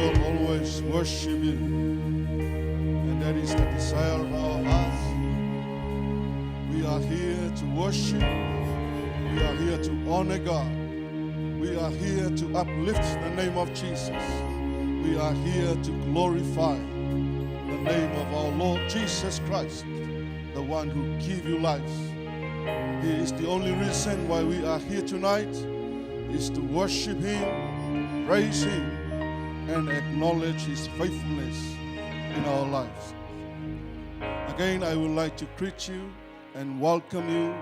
will always worship you. And that is the desire of our hearts. We are here to worship. We are here to honor God. We are here to uplift the name of Jesus. We are here to glorify the name of our Lord Jesus Christ, the one who gives you life. He is the only reason why we are here tonight, is to worship Him, praise Him, and acknowledge His faithfulness in our lives. Again, I would like to greet you and welcome you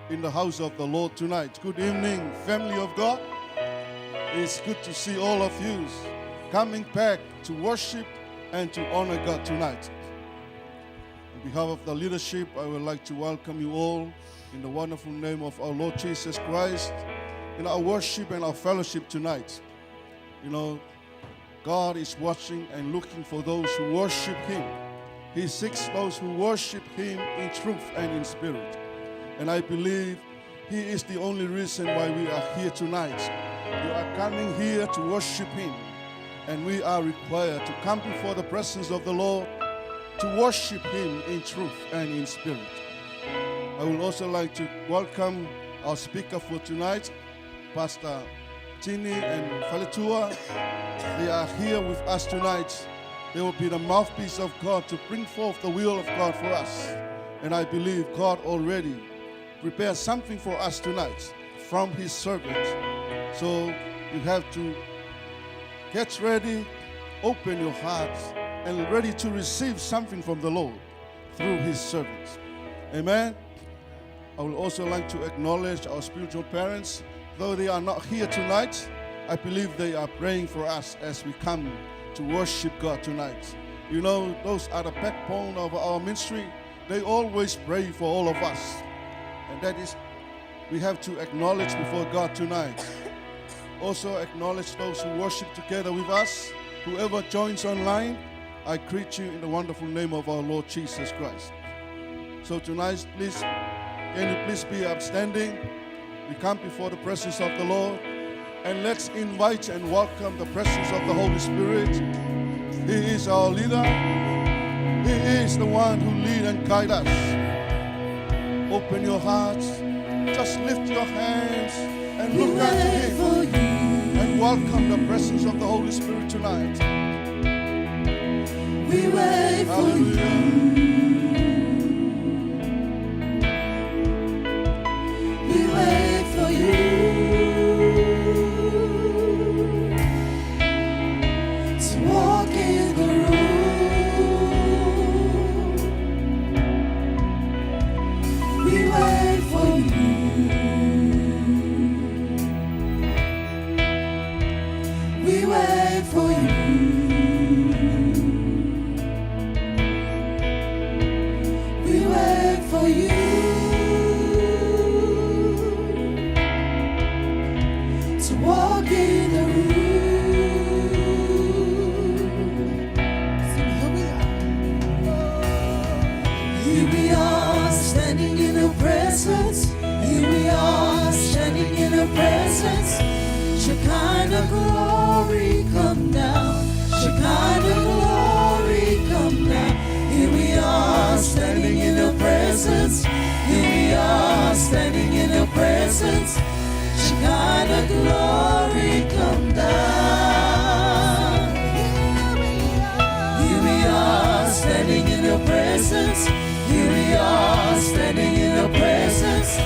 in the house of the Lord tonight. Good evening, family of God. It's good to see all of you coming back to worship and to honor God tonight. On behalf of the leadership, I would like to welcome you all in the wonderful name of our Lord Jesus Christ in our worship and our fellowship tonight. You know, God is watching and looking for those who worship Him. He seeks those who worship Him in truth and in spirit. And I believe He is the only reason why we are here tonight. We are coming here to worship Him. And we are required to come before the presence of the Lord to worship Him in truth and in spirit. I would also like to welcome our speaker for tonight, Pastor Tini and Faletua. They are here with us tonight. They will be the mouthpiece of God to bring forth the will of God for us. And I believe God already prepared something for us tonight from His servants. So you have to get ready, open your hearts, and ready to receive something from the Lord through His servants. Amen. I would also like to acknowledge our spiritual parents. Though they are not here tonight, I believe they are praying for us as we come to worship God tonight. You know, those are the backbone of our ministry. They always pray for all of us. And that is, we have to acknowledge before God tonight. Also acknowledge those who worship together with us. Whoever joins online, I greet you in the wonderful name of our Lord Jesus Christ. So tonight, please, can you please be upstanding? We come before the presence of the Lord, and let's invite and welcome the presence of the Holy Spirit. He is our leader. He is the one who leads and guides us. Open your hearts, just lift your hands and look unto Him and welcome the presence of the Holy Spirit tonight. We wait for you. We wait for you to walk in the room. We wait for you. We wait for you. We wait for you to walk in the room. Here we are, standing in your presence. Here we are, standing in your presence. Shekinah glory come down. Shekinah glory come down. Here we are, standing in your presence. Here we are, standing in your presence. Shekinah glory come down. Here we are, standing in your presence. Here we are, standing in your presence.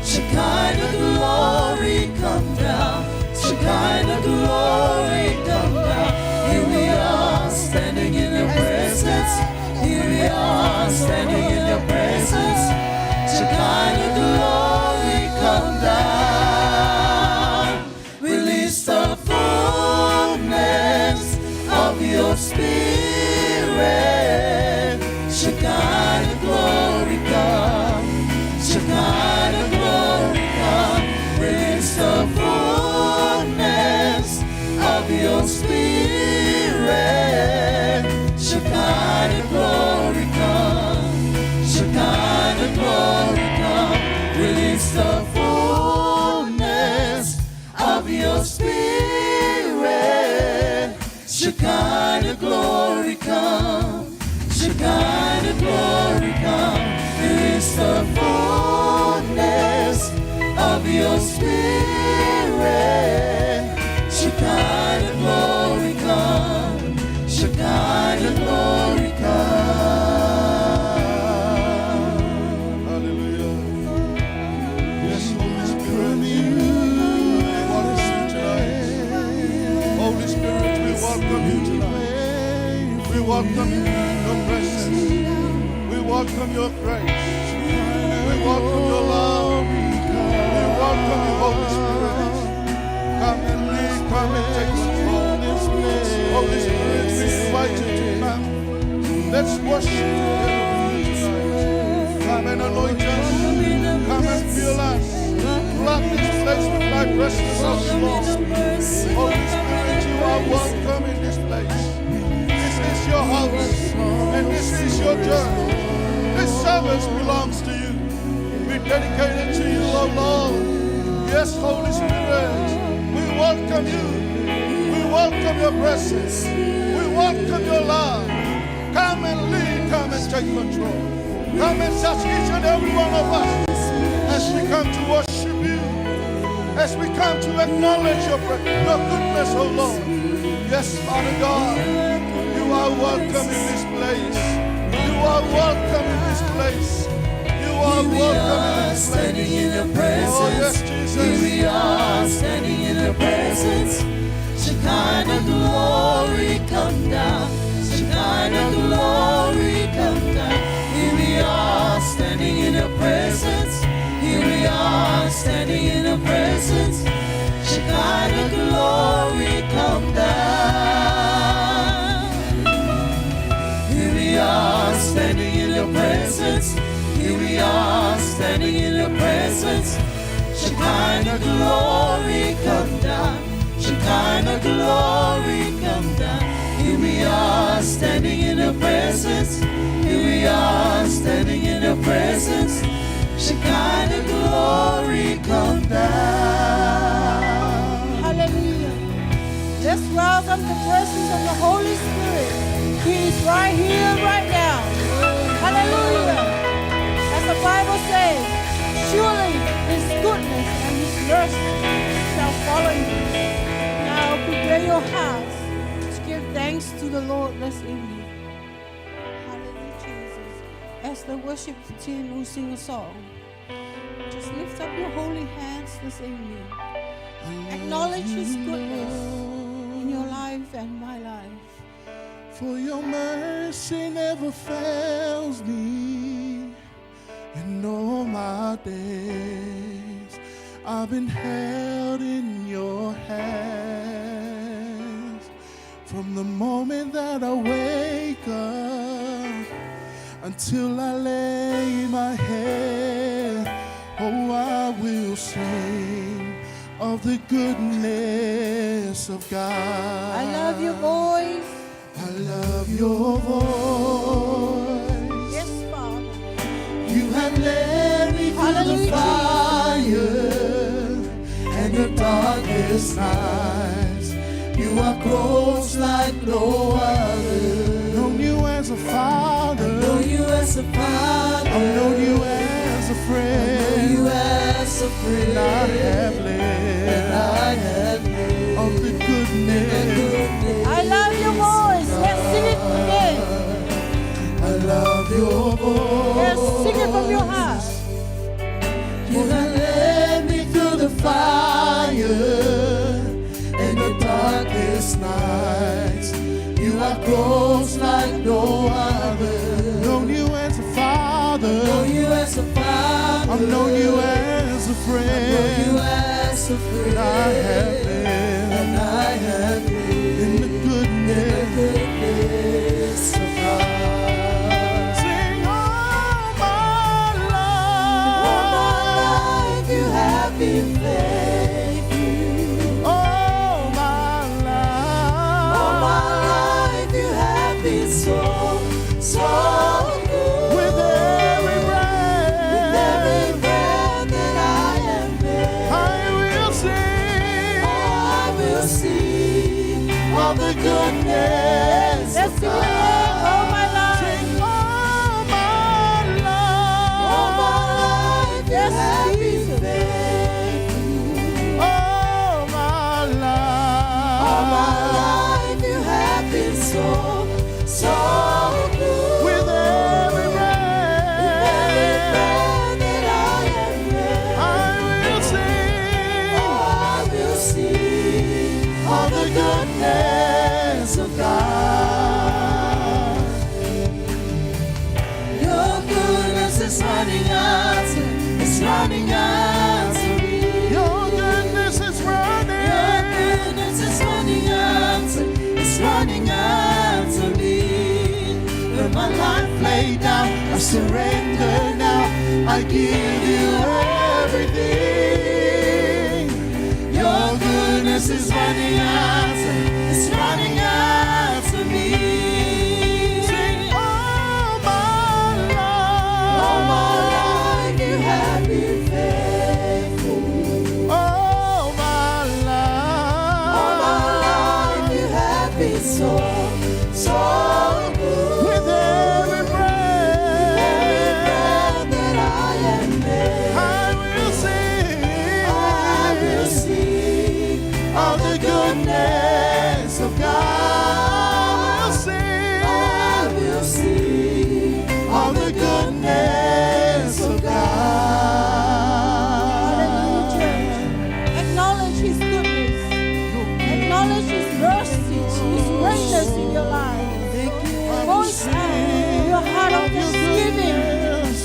Shekinah glory come down. Shekinah glory come down. Here we are, standing in your presence. Here we are, standing in your presence. Shekinah glory come down. Release the fullness of your spirit. Shekinah glory come. Shekinah glory come. Release the fullness of your spirit. Shekinah glory come. Shekinah glory come. Release the fullness of your spirit. Shekinah fullness of your spirit. Shekinah glory come, Shekinah glory come. Hallelujah. Yes, Holy Spirit, we welcome you tonight. Holy Spirit, we welcome you tonight. We welcome you in your presence. We welcome your grace. We welcome your love. We welcome you, Holy Spirit. Come and lead, come and take control. Holy Spirit, we invite you to come. Let's worship together with you tonight. Come and anoint us. Come and fill us. Flood this place with thy presence, O Lord. Holy Spirit, you are welcome in this place. This is your house, and this is your church. This service belongs to you. We dedicate it to you, O Lord. Yes, Holy Spirit, we welcome you. We welcome your presence. We welcome your love. Come and lead, come and take control. Come and touch each and every one of us as we come to worship you, as we come to acknowledge your goodness, O Lord. Yes, Father God, you are welcome in this place. You are welcome in this place. You are welcome in this place. Standing in your presence. Oh, yes, Jesus. Here we are standing in your presence. Shekinah glory come down. Shekinah glory come down. Here we are standing in your presence. Here we are standing in your presence. Shekinah glory come down. Here we are standing in your presence. Here we are standing in your presence. Shekinah glory come down. Shekinah glory come down. Here we are standing in your presence. Here we are standing in your presence. Shekinah glory come down. Hallelujah. Let's welcome the presence of the Holy Spirit. He is right here, right now. Hallelujah. As the Bible says, surely His goodness and His mercy shall follow you. Now prepare your hearts to give thanks to the Lord this evening. Hallelujah, Jesus. As the worship team will sing a song, just lift up your holy hands this evening. Acknowledge His goodness in your life and my life. For your mercy never fails me. In all my days, I've been held in your hands. From the moment that I wake up until I lay my head, oh, I will sing of the goodness of God. I love your voice. I love your voice. Yes, Father. You have led me through the fire and the darkest nights. You are close like no other. Known you as a father. Know you as a father. I've known you as a friend. Know you as a friend. And I have lived of the goodness. I love your voice. Let's sing it again. I love your voice. Yes, sing it from your heart. You have led me through the fire and the darkest nights. You are close like no other. Known you as a father. Know you as a father. I've known you as a friend. Know you as a friend. And I have lived. And I have lived in the goodness of God. Sing all my life. You have been faithful. All my life. All my life you have been so good. With every breath that I am there, I will sing. I will sing of the goodness Let's of sing it God. again. All my life. Sing all my life. All my so, so good. With every breath, Every breath that I am I will sing I will sing of the goodness of God. Your goodness is running after, it's running after me. Your goodness is running. Your goodness is running after, it's running after me. When my life laid down, I surrender now. I give you everything. Your goodness is running after, it's running after me. Sing all my life. All my life you have been faithful. All my life. All my life you have been so, so good. With every breath, Every breath that I am made, I will sing I will sing of the goodness of God. I will sing I will sing of the goodness of Hallelujah, God. church. Acknowledge His goodness. Acknowledge His mercy, His greatness in your life. Voice out your heart of thanksgiving.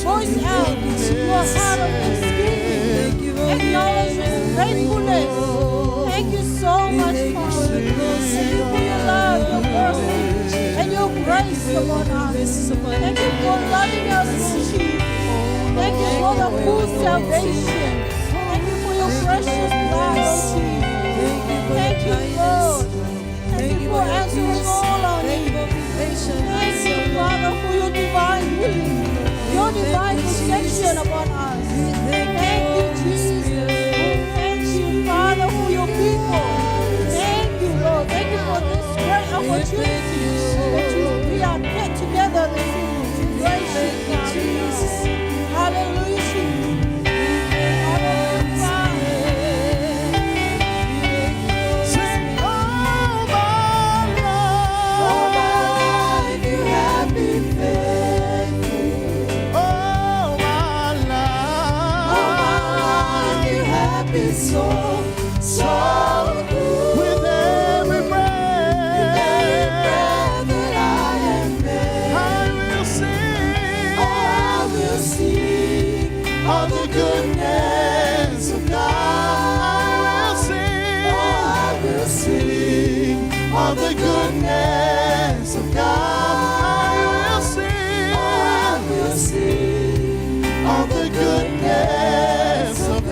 Voice out your heart of thanksgiving. Acknowledge His faithfulness. Thank you so much, Father. Thank you for your love, your mercy, and your grace upon us. Thank you for loving us, Lord Jesus. Thank you for the full salvation. Thank you for your precious blood, Lord Jesus. Thank you, Lord. Thank you for answering all our needs. Thank you, Father, for your divine healing, your divine protection upon us. Thank you, Jesus. Thank you, Father, for your people. Thank you, Lord. Thank you for this great opportunity that we are get together this evening to worship God. Hallelujah, Jesus. Hallelujah, Father. Sing all my all life. my life you have been faithful. All my All my life. life you have been so, so good. With every Every breath, breath that I am made, I will sing I will sing of the goodness of God. I will sing of the goodness of God. I will sing of the goodness of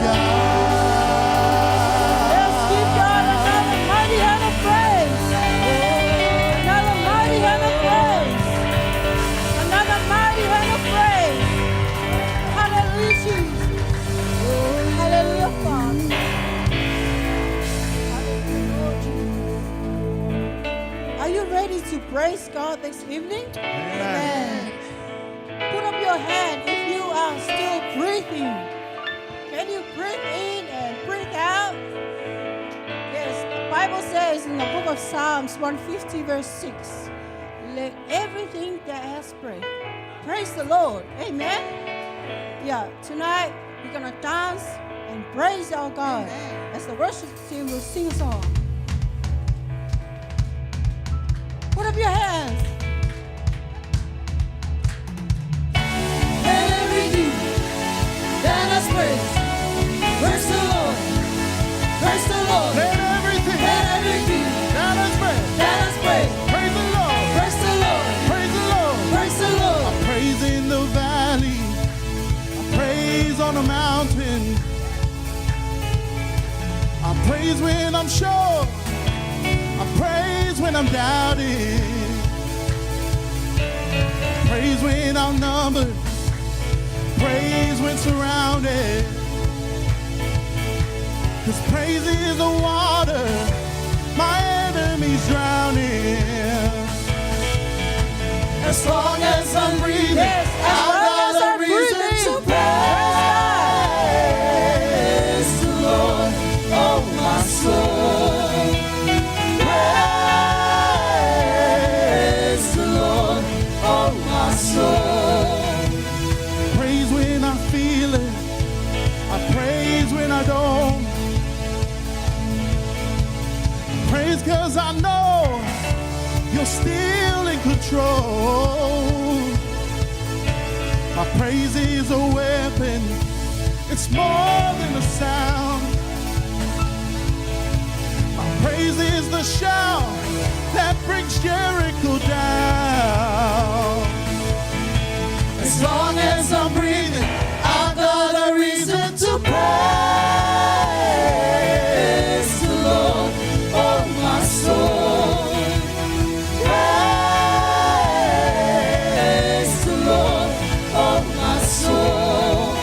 Let's give God God. another mighty hand of praise. Another mighty hand of praise. Another mighty hand of praise. Hallelujah, Jesus. Hallelujah, Father. Hallelujah, Lord Jesus. Are you ready to praise God this evening? Amen. Put up your hand if you are still breathing. Can you breathe in and breathe out? Yes, the Bible says in the book of Psalms 150 verse 6, let everything that has breath praise the Lord. Amen. Yeah, tonight we're going to dance and praise our God as the worship team will sing a song. Put up your hands. Let everything that has praise, praise the Lord, praise the Lord. Let everything Let everything that has breath that has praise, praise the Lord. praise the Lord, Praise the Lord. praise the Lord. I praise in the valley. I praise on the mountain. I praise when I'm sure. I praise when I'm doubting. Praise when outnumbered. Praise when surrounded. 'Cause praise is the water my enemies drowning. As long as I'm breathing, Yes, as I've long got as a I'm reason breathing, to praise the Lord, oh my soul. Praise praise 'cause I know you're still in control. My praise is a weapon. It's more than a sound. My praise is the shout that brings Jericho down. As long as I'm breathing, I've got a reason to praise the Lord, oh my soul. Praise the Lord, oh my soul.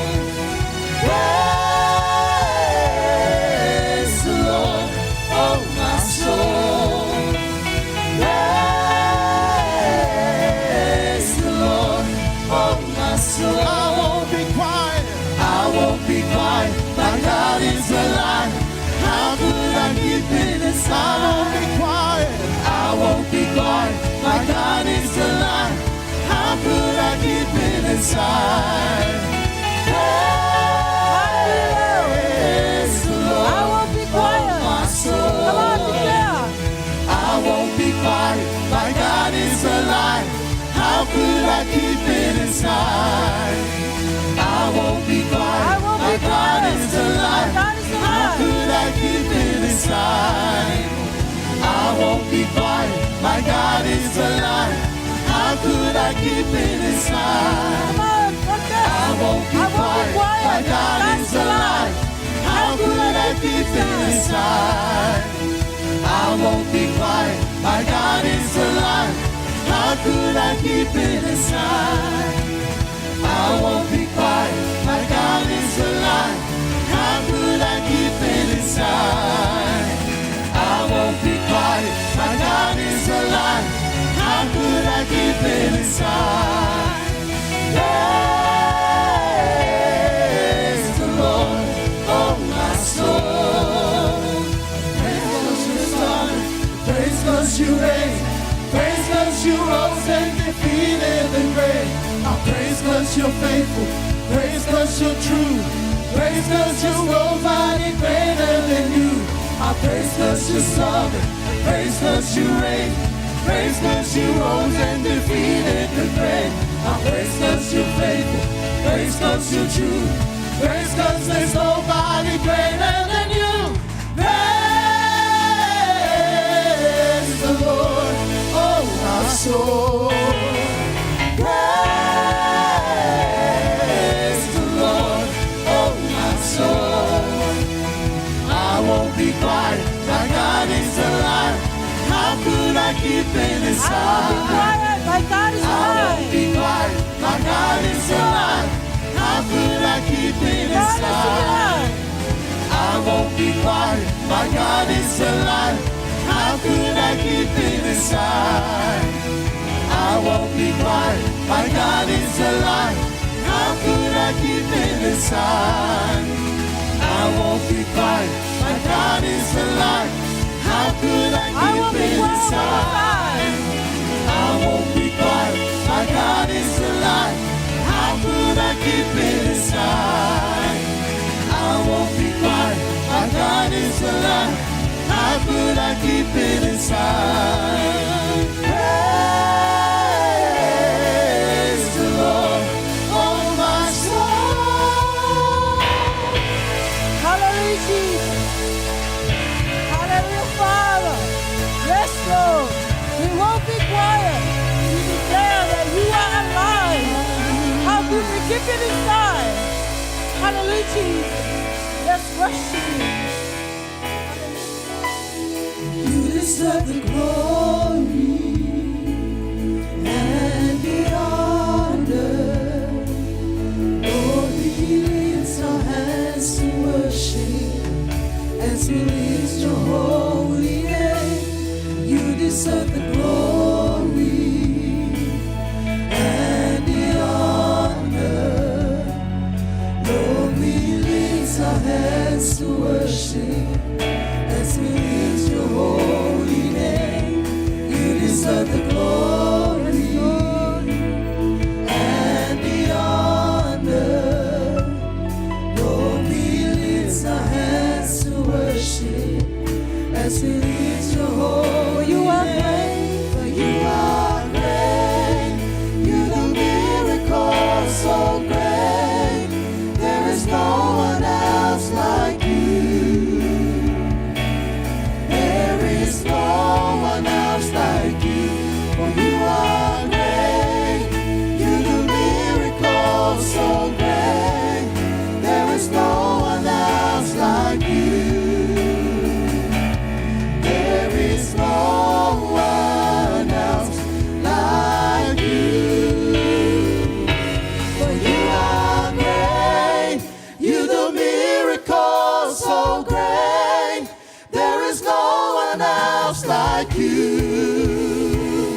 Praise the Lord, oh my soul. Praise the Lord, oh my soul. I won't be quiet. I won't be quiet. My God is alive. How could I keep it inside? I won't be quiet. I won't be quiet. My God is alive. How could I keep it inside? Praise the Lord, I won't be quiet. oh my soul. Come on, declare. I won't be quiet. My God is alive. How could I keep it inside? I won't be quiet. I won't My be God quiet. is alive. My God is How alive. could I keep it inside? I won't be quiet. My God is alive. How could I keep it inside? Come on, confess. I won't be quiet. My God is alive. How could I keep it inside? I won't be quiet. My God is alive. How could I keep it inside? I won't be quiet. My God is alive. How could I keep it inside? I won't be quiet. My God is alive. How could I keep it inside? Praise the Lord, oh my soul. Praise 'cause you started, praise 'cause you reign, praise 'cause you rose and defeated the grave. I praise 'cause you're faithful, praise 'cause you're true, praise 'cause you're nobody greater than you. I praise 'cause you're sovereign, praise 'cause you reign, praise 'cause you rose and defeated the grave. I praise 'cause you're faithful, praise 'cause you're true, praise 'cause there's nobody greater than you. Praise the Lord, oh my soul. Praise the Lord, oh my soul. I won't be quiet, my God is alive. How could I keep it I won't be inside? quiet. My God is I won't alive. be quiet, my God is alive. How could I keep it God is inside? alive. I won't be quiet, my God is alive. How could I keep it inside? I won't be quiet, my God is alive. How could I keep it inside? I won't be quiet, my God is alive. How could I I keep won't be it quiet. inside? I won't be quiet, my God is alive. How could I keep it inside? I won't be quiet, my God is alive. How could I keep it inside? Praise the Lord, oh my soul. Hallelujah, Jesus. Hallelujah, Father. Yes, Lord. We won't be quiet. We declare that you are alive. How could we keep it inside? Hallelujah, Jesus. Let's worship you. You deserve the glory and the honor. Lord, we lift our hands to worship as we lift your holy name. You deserve the glory and the honor. Lord, we lift our hands to worship as we lift your holy name. You deserve the glory and the honor. Lord, we lift our hands to worship as we lift your holy name. like you. There is no one else like you. For you are great, you do miracles so great. There is no one else like you.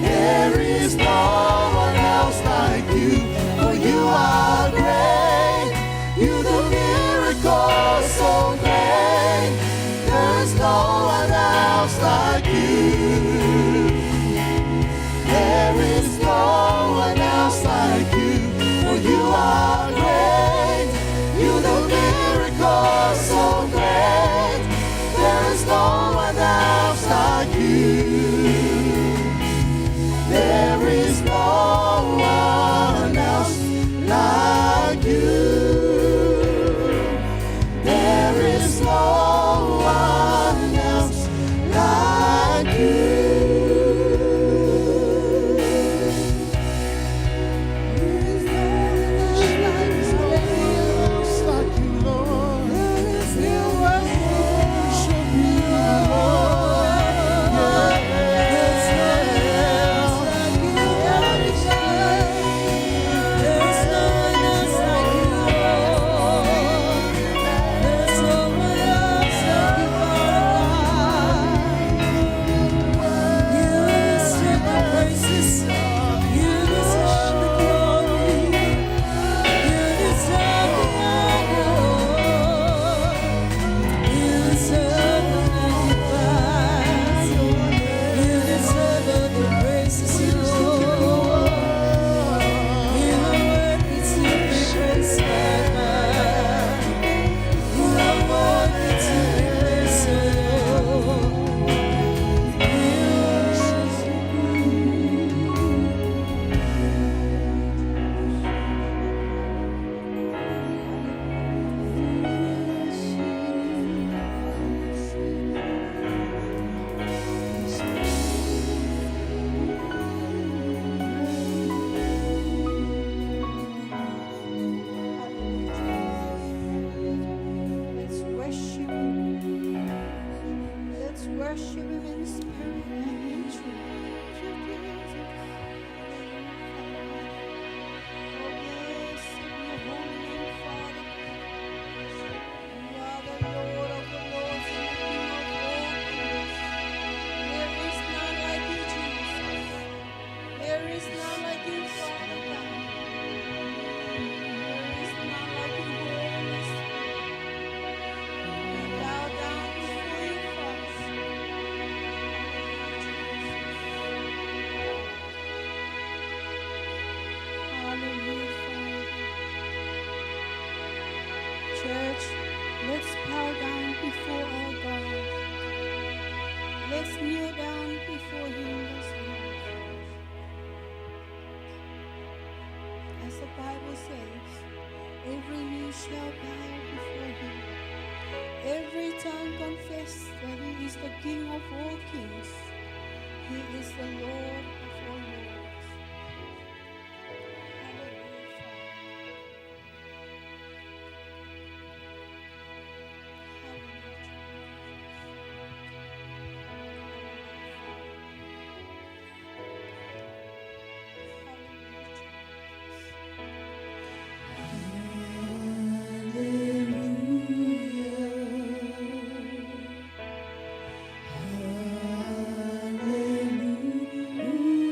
There is no one else like you. For you are great, you do miracles so great. There is no one else like you. There is no one else like you. For you are great, you do miracles so great. There is no one else like you. There is no one else like you. There is no one else like you. Let's worship Him. Let's worship Him in spirit and in truth. Oh, blessed be your holy name, Father. You are the Lord of the lords and the King of all kings. There is none like you, Jesus. There is none like you, Father God. There is none like you, Holy Spirit. We bow down before you, Father. Hallelujah, Father. Church, let's bow down before our God. Let's kneel down before Him this morning. As the Bible says, every knee shall bow before Him. Every tongue confess that He is the King of all kings. He is the Lord of all lords. Hallelujah, Father. Hallelujah.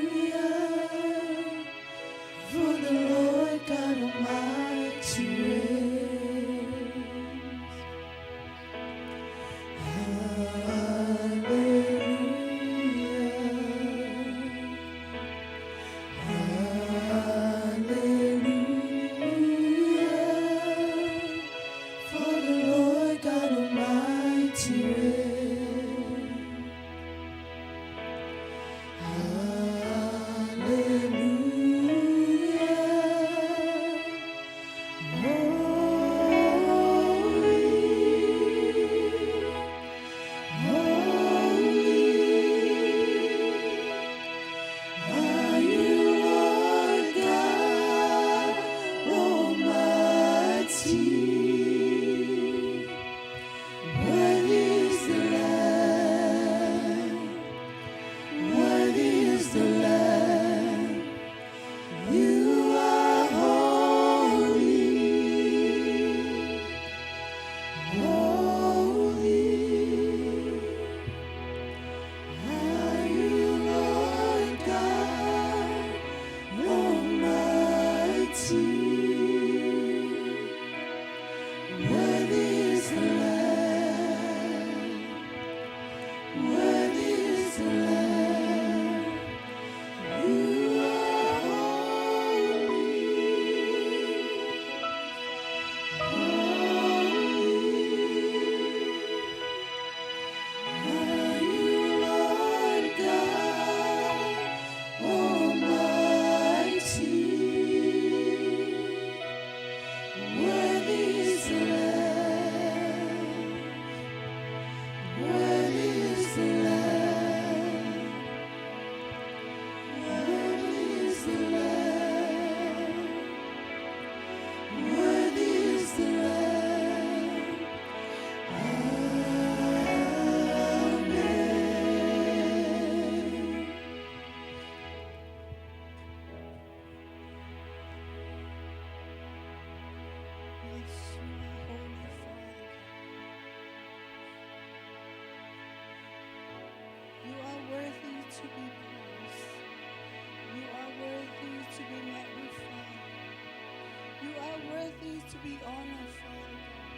to be honored, Father God.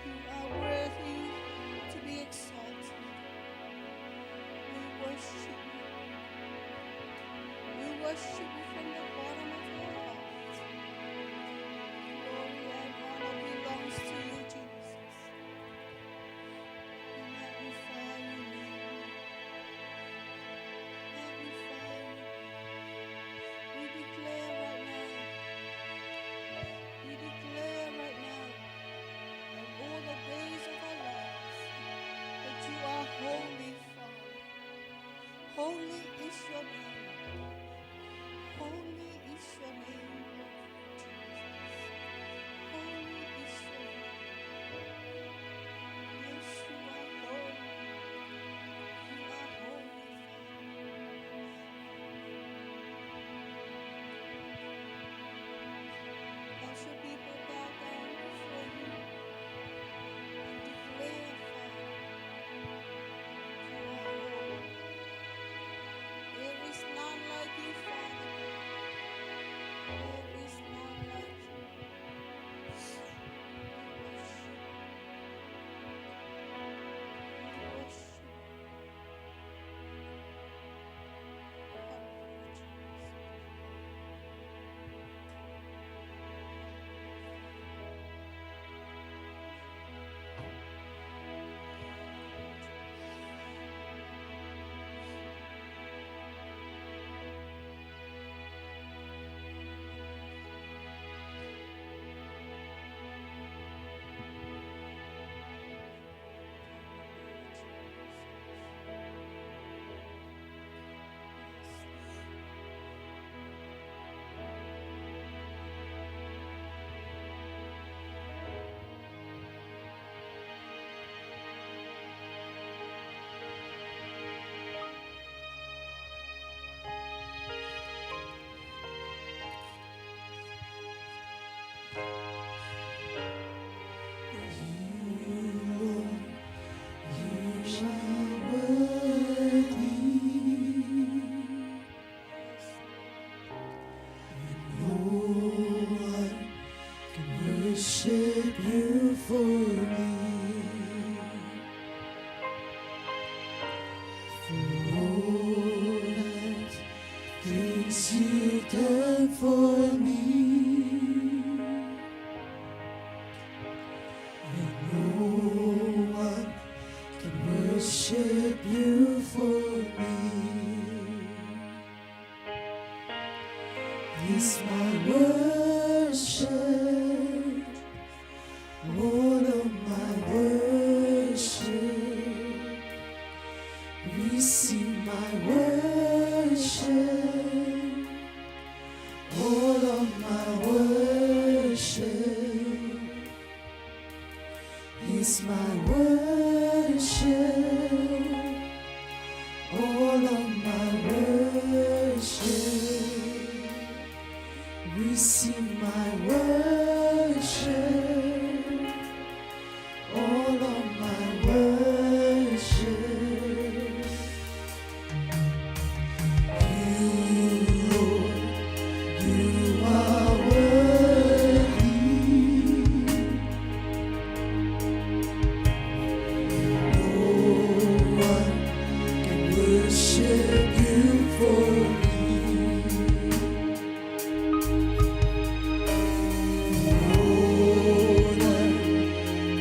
You are worthy to be exalted. We worship you. We worship you from the bottom of our hearts. Glory and honor belongs to you, Jesus. We magnify your name. Magnify you. We declare right now that all the days of our lives that you are holy, Father. Holy is your name. Holy is your name, Lord Jesus. Holy is your name. Yes, you are holy. You are holy, Father. As your people bow down before you and declare, Father, you are holy. There is none like you, Father. There is none like you. We worship you. We worship you. Hallelujah, Jesus. Worship you for me, for all that things you've done for me, and no one can worship you for me. It's my worship, all of my worship. Receive my worship, all of my worship. It's my worship, all of my worship. Receive my worship, all of my worship. You, Lord, you are worthy. No one can worship you for me. All the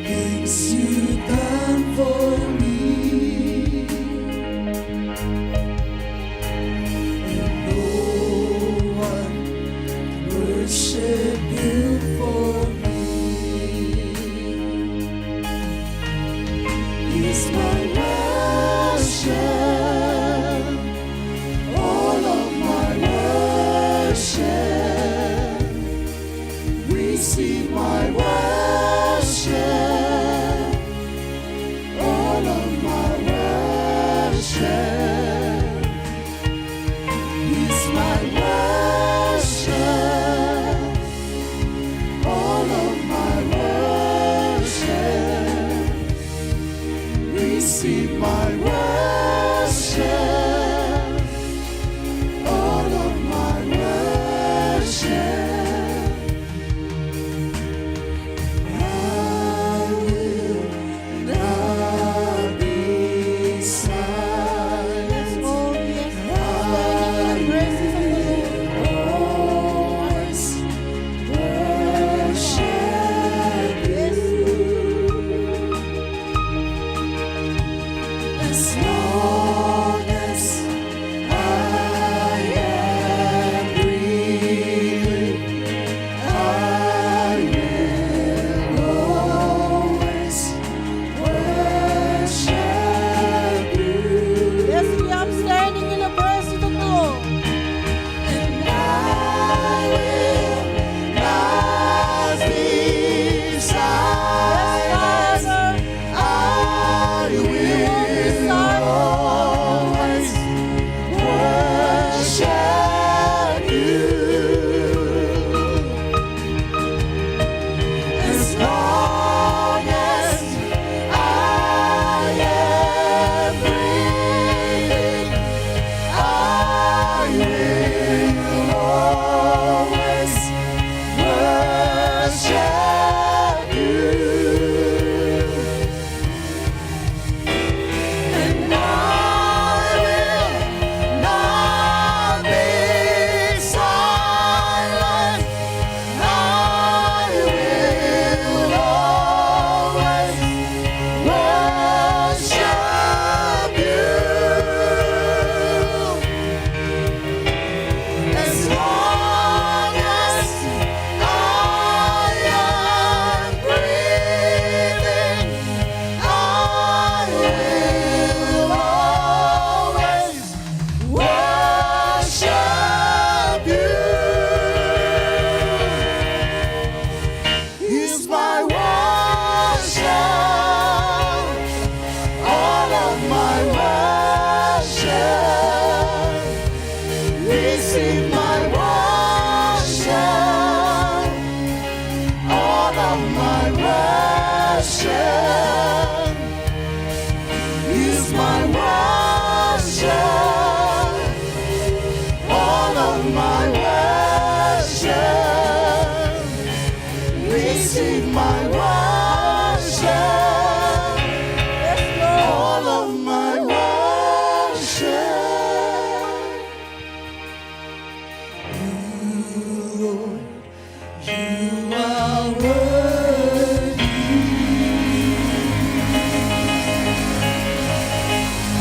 things you've done for me, and no one can worship you for me. It's my worship, all of my worship. Receive my worship, worship. He's my worship. All of my worship. Receive my worship. All of my worship. You, Lord, you are worthy.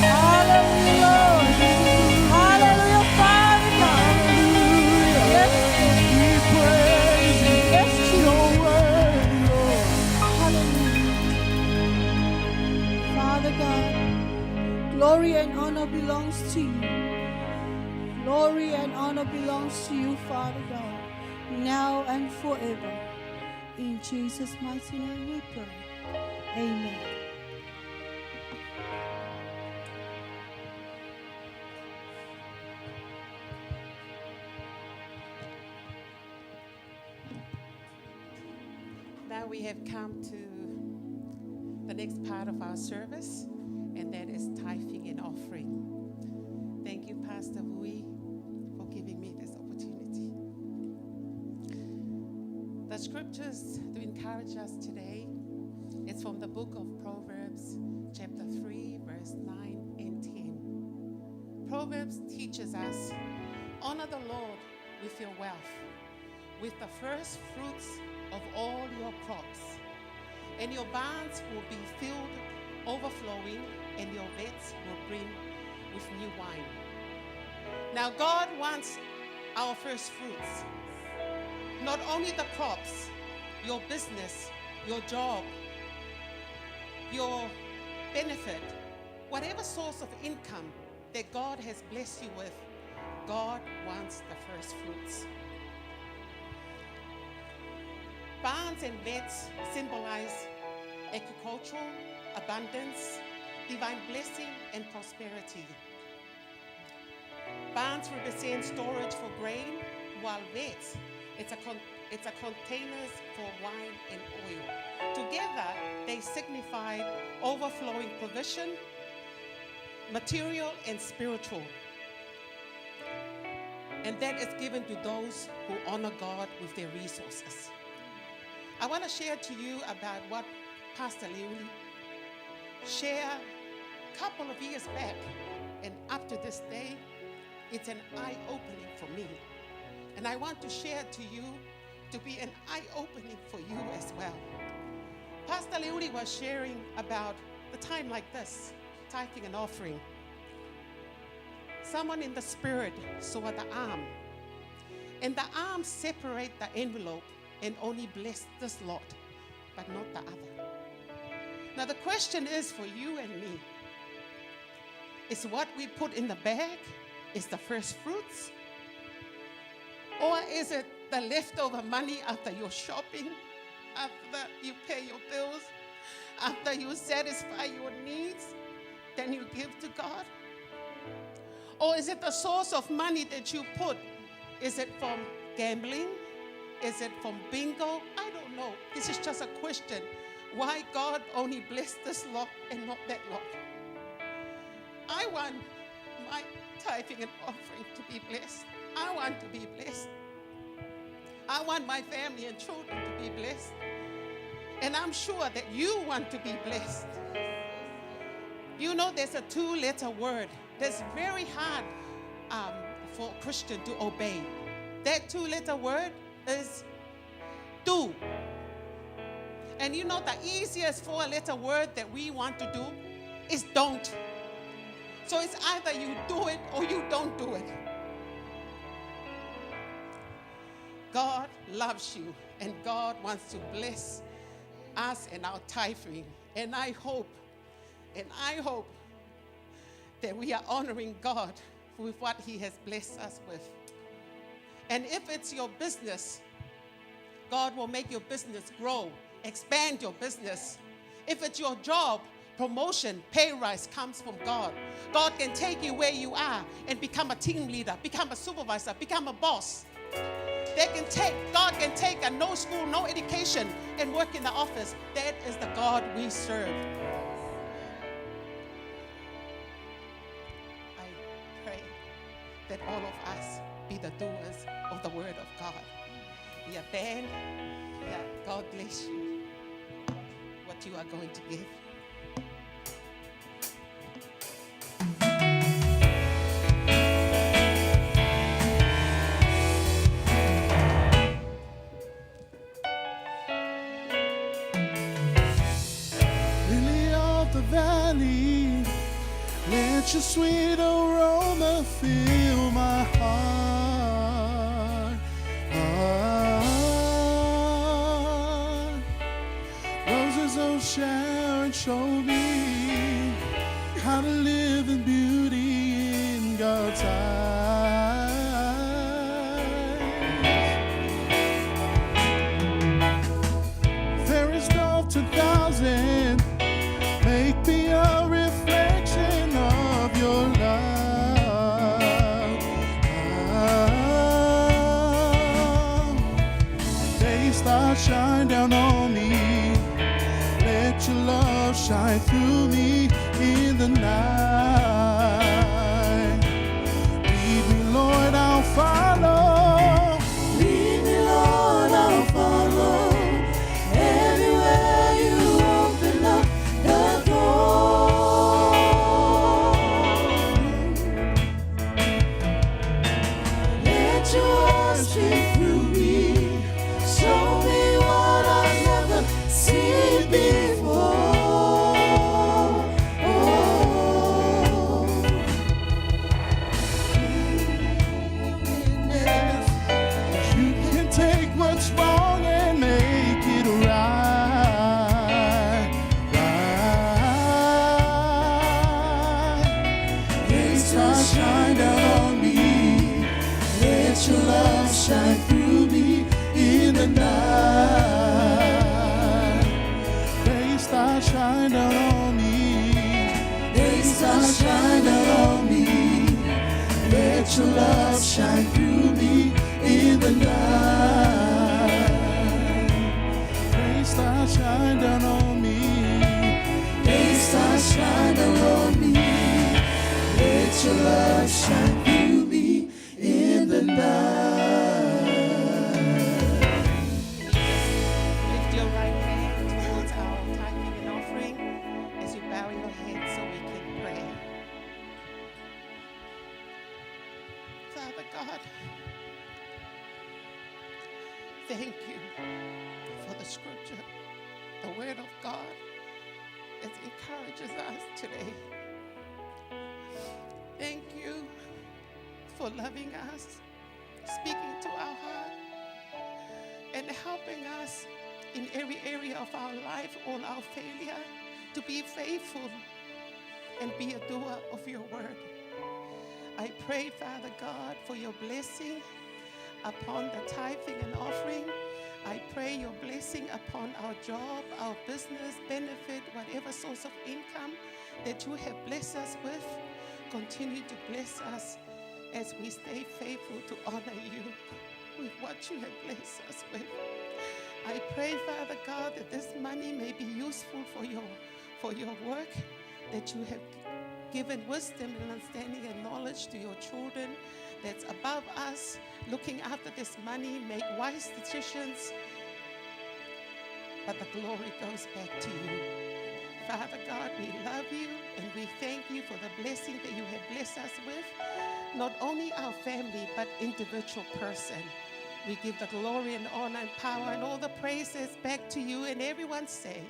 Hallelujah. Hallelujah, Father God. Yes, We praise you. yes, Your word, Lord. hallelujah. Father God, glory and honor belongs to you. Glory and honor belongs to you, Father God, now and forever. In Jesus' mighty name we pray. Amen. Now we have come to the next part of our service, and that is tithing and offering. Thank you, Pastor Wui, for giving me this opportunity. The scriptures to encourage us today is from the book of Proverbs, chapter 3, verse 9 and 10. Proverbs teaches us, honor the Lord with your wealth, with the first fruits of all your crops, and your barns will be filled, overflowing, and your vats will brim with new wine. Now God wants our first fruits, not only the crops, your business, your job, your benefit, whatever source of income that God has blessed you with, God wants the first fruits. Barns and vats symbolize agricultural abundance, divine blessing, and prosperity. Barns represent storage for grain, while vats, it's a containers for wine and oil. Together, they signify overflowing provision, material and spiritual. And that is given to those who honor God with their resources. I want to share to you about what Pastor Leuli shared a couple of years back, and up to this day, it's an eye-opening for me. And I want to share to you to be an eye-opening for you as well. Pastor Leuli was sharing about the time like this, tithing and offering. Someone in the spirit saw the arm, and the arm separate the envelope and only bless this lot, but not the other. Now the question is for you and me, is what we put in the bag is the first fruits? Or is it the leftover money after your shopping, after you pay your bills, after you satisfy your needs, then you give to God? Or is it the source of money that you put? Is it from gambling? Is it from bingo? I don't know. This is just a question. Why God only blessed this lot and not that lot? I want my tithing and offering to be blessed. I want to be blessed. I want my family and children to be blessed. And I'm sure that you want to be blessed. You know, there's a 2-letter word that's very hard for a Christian to obey. That 2-letter word is do. And you know the easiest 4-letter word that we want to do is don't. So it's either you do it or you don't do it. God loves you, and God wants to bless us and our tithing. And I hope that we are honoring God with what He has blessed us with. And if it's your business, God will make your business grow, expand your business. If it's your job, promotion, pay rise comes from God. God can take you where you are and become a team leader, become a supervisor, become a boss. God can take a no school, no education and work in the office. That is the God we serve. I pray that all of us be the doers of the word of God. Yeah, band, yeah, God bless you. What you are going to give. Lily of the valley, let your sweet aroma fill my heart. Roses of Sharon show me how to live in beauty in God's eyes. Fairest of 2,000, make me a reflection of your love. Day stars shine down on me. Let your love shine through me in the night. Lead me, Lord, I'll follow. Lead me, Lord, I'll follow. Everywhere you open up the door. Let your word speak through me. Show me what I've never seen before. You can take what's wrong and make it right. Rain stars shine down on me. Let your love shine through me In the night, rain stars shine down on me. They stars shine down on me. Let your love shine through me in the night. Rain stars shine down on me. They stars shine down on me. Let your love shine through me in the night. Lift your right hand towards our tithing and offering as you bow your head so we can pray. Father God, thank you for the scripture, the word of God that encourages us today. Thank you for loving us, speaking to our heart, and helping us in every area of our life, all our failure, to be faithful and be a doer of your word. I pray, Father God, for your blessing upon the tithing and offering. I pray your blessing upon our job, our business, benefit, whatever source of income that you have blessed us with. Continue to bless us as we stay faithful to honor you with what you have blessed us with. I pray, Father God, that this money may be useful for your work, that you have given wisdom and understanding and knowledge to your children that's above us, looking after this money, make wise decisions, but the glory goes back to you. Father God, we love you and we thank you for the blessing that you have blessed us with, not only our family, but individual person. We give the glory and honor and power and all the praises back to you, and everyone say,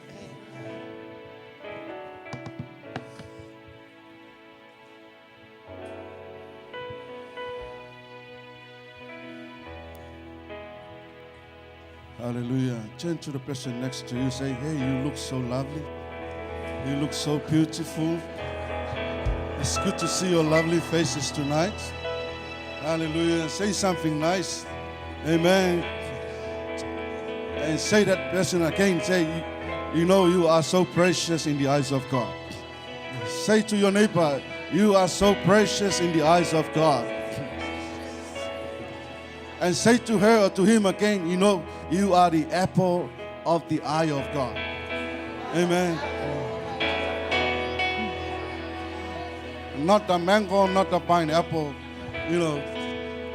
Amen. Hallelujah. Turn to the person next to you. Say, hey, you look so lovely. You look so beautiful. It's good to see your lovely faces tonight. Hallelujah. Say something nice. Amen. And say that person again. Say, you know you are so precious in the eyes of God. Say to your neighbor, you are so precious in the eyes of God. and say to her or to him again, you know, you are the apple of the eye of God. Amen. Not the mango, not the pineapple. You know,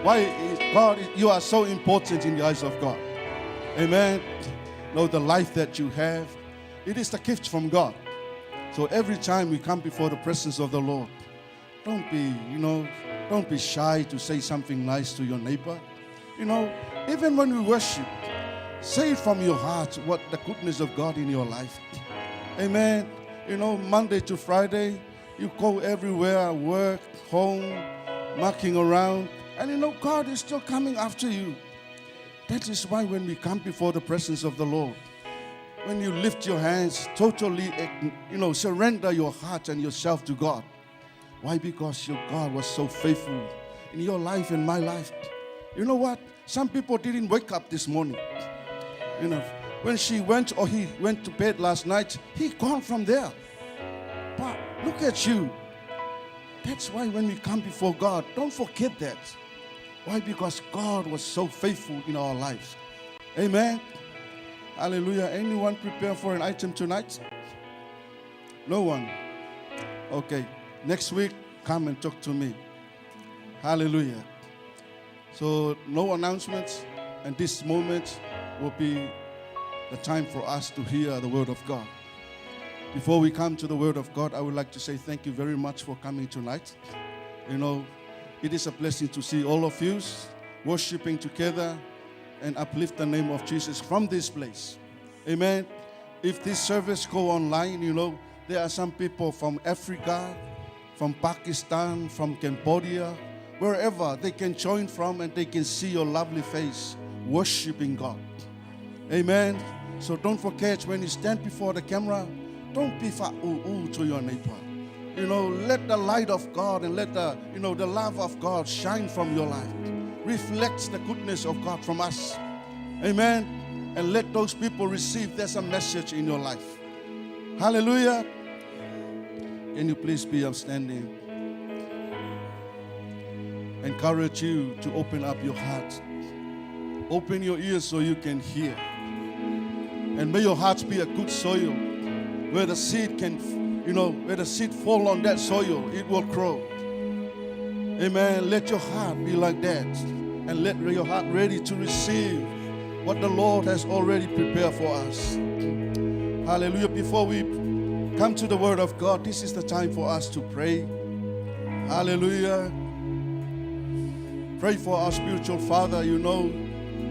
why is God, you are so important in the eyes of God. Amen. Know the life that you have, it is the gift from God. So every time we come before the presence of the Lord, don't be shy to say something nice to your neighbor. You know, even when we worship, say it from your heart what the goodness of God in your life. Amen. You know, Monday to Friday, you go everywhere, work, home, mucking around, and you know, God is still coming after you. That is why when we come before the presence of the Lord, when you lift your hands, totally, surrender your heart and yourself to God. Why? Because your God was so faithful in your life and my life. You know what? Some people didn't wake up this morning. You know, when she went or he went to bed last night, he gone from there. But look at you. That's why when we come before God, don't forget that. Why? Because God was so faithful in our lives. Amen. Hallelujah. Anyone prepare for an item tonight? No one? Okay. Next week, come and talk to me. Hallelujah. So no announcements, and this moment will be the time for us to hear the word of God. Before we come to the word of God, I would like to say thank you very much for coming tonight. You know, it is a blessing to see all of you worshiping together and uplift the name of Jesus from this place. Amen. If this service go online, you know, there are some people from Africa, from Pakistan, from Cambodia, wherever they can join from and they can see your lovely face worshiping God. Amen. So don't forget, when you stand before the camera, don't be fa'u to your neighbor. You know, let the light of God and let the love of God shine from your life. Reflect the goodness of God from us. Amen. And let those people receive there's a message in your life. Hallelujah. Can you please be upstanding? Encourage you to open up your heart. Open your ears so you can hear. And may your heart be a good soil where the seed can, where the seed fall on that soil, it will grow. Amen. Let your heart be like that. And let your heart ready to receive what the Lord has already prepared for us. Hallelujah. Before we come to the word of God, this is the time for us to pray. Hallelujah. Pray for our spiritual father. You know,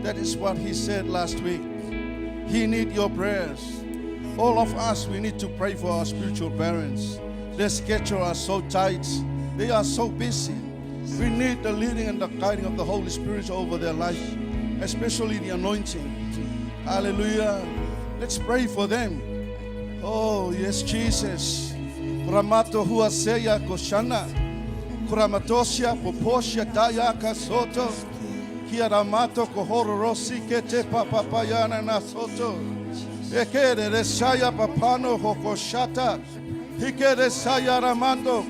that is what he said last week. He needs your prayers. All of us, we need to pray for our spiritual parents. Their schedule are so tight. They are so busy. We need the leading and the guiding of the Holy Spirit over their life, especially the anointing. Hallelujah. Let's pray for them. Oh, yes, Jesus. Kuramato huaseya koshana. Kuramatosia poposia dayaka soto. Kiaramato kohoro rosi kete papapayana nasoto. Ekere resaya papano hokoshata. Hikere saya ramando.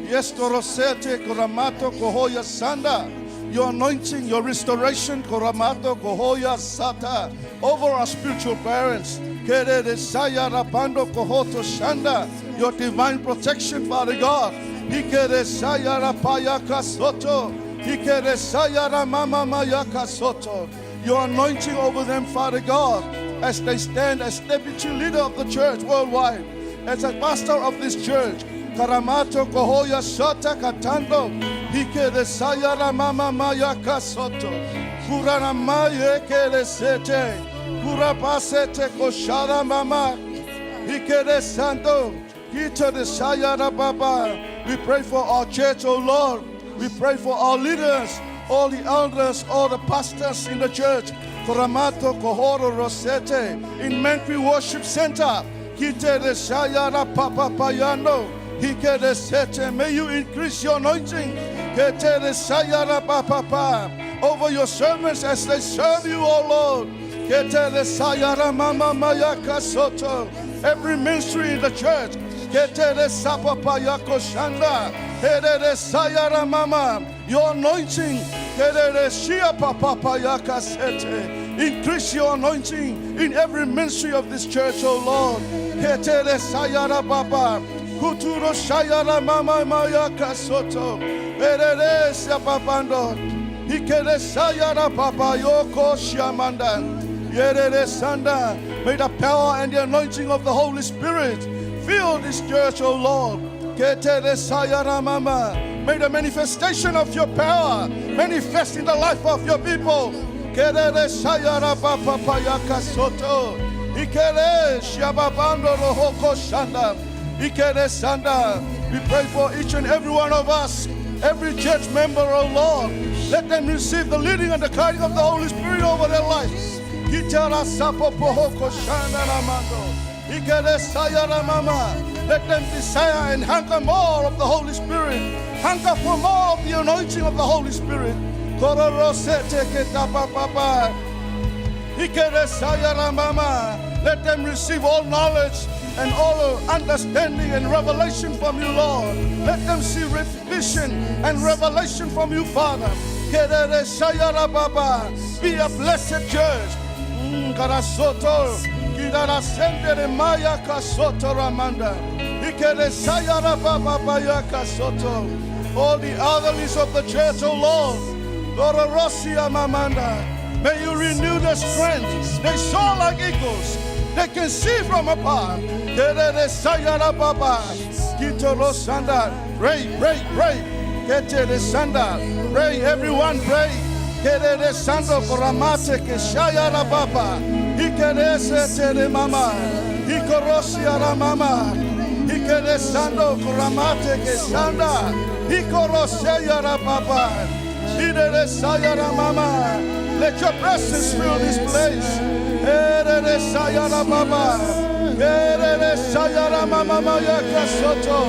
Yesto rosete koramato kohoya sanda. Your anointing, your restoration, koramato kohoya sata. Over our spiritual parents. Kere resaya rapando kohoto shanda. Your divine protection, Father God. Hikere saya rapaya kasoto. Hikere saya ramama maya kasoto. Your anointing over them, Father God, as they stand as deputy leader of the church worldwide, as a pastor of this church. Karamato kohoya sota katando. Hikere saya ramama maya kasoto. Kurana maya kere sete. Kurapasete koshara mama. Hikere santo. Hikere saya rababa. We pray for our church, oh Lord. We pray for our leaders, all the elders, all the pastors in the church. Koramato kohoro rosete in Mentry Worship Center. Kite de shayara papa payano. Hike de sete. May you increase your anointing. Kete de shayara papa over your servants as they serve you, O Lord. Kete de shayara mama mayaka soto. Every ministry in the church. Kete de sapapa yako shanda. Kete de shayara mama. Your anointing Increase your anointing in every ministry of this church, oh Lord. Kuturo Shayara Mama Mayaka Soto. Eresia Papando. Ikere Sayara Papa Yoko Shamandan. Yerere Sanda. May the power and the anointing of the Holy Spirit fill this church, O Lord. Ketere Sayara Mama. May the manifestation of your power manifest in the life of your people. Kerere Sayara Papa Payaka Soto. Ikere Shababando Rohoko Shanda. Ikere Sanda. We pray for each and every one of us, every church member, oh Lord. Let them receive the leading and the guiding of the Holy Spirit over their lives. Kitara Sapo Pohoko Shanda Ramando. Ikere Sayara Mama. Let them desire and hunger more of the Holy Spirit. Hunger for more of the anointing of the Holy Spirit. Kororosete Ketapa Papa. Ikere Sayara Mama. Let them receive all knowledge and all understanding and revelation from you, Lord. Let them see vision and revelation from you, Father. Kerere Sayara Baba. Be a blessed church. Karasoto. Kidara Sendere Maya Kasoto Ramanda. Ikere Sayara Baba Baya Kasoto. All the elderlies of the church, O Lord. Gororosia Mamanda. May you renew their strength. They soar like eagles. They can see from afar. Kerere Sayara Baba. Kitoro Sanda. Pray, pray, pray. Ketere Sanda. Pray, everyone pray. Kerere Sando Koramate Keshayara Baba. Ikere Setere Mama. Ikorosia Mama. Ikere Sando Koramate Keshanda. Ikorosia Baba. Ikere Sayara Mama. Let your presence fill this place. Erere Sayara Baba. Erere Sayara Mama Mayaka Soto.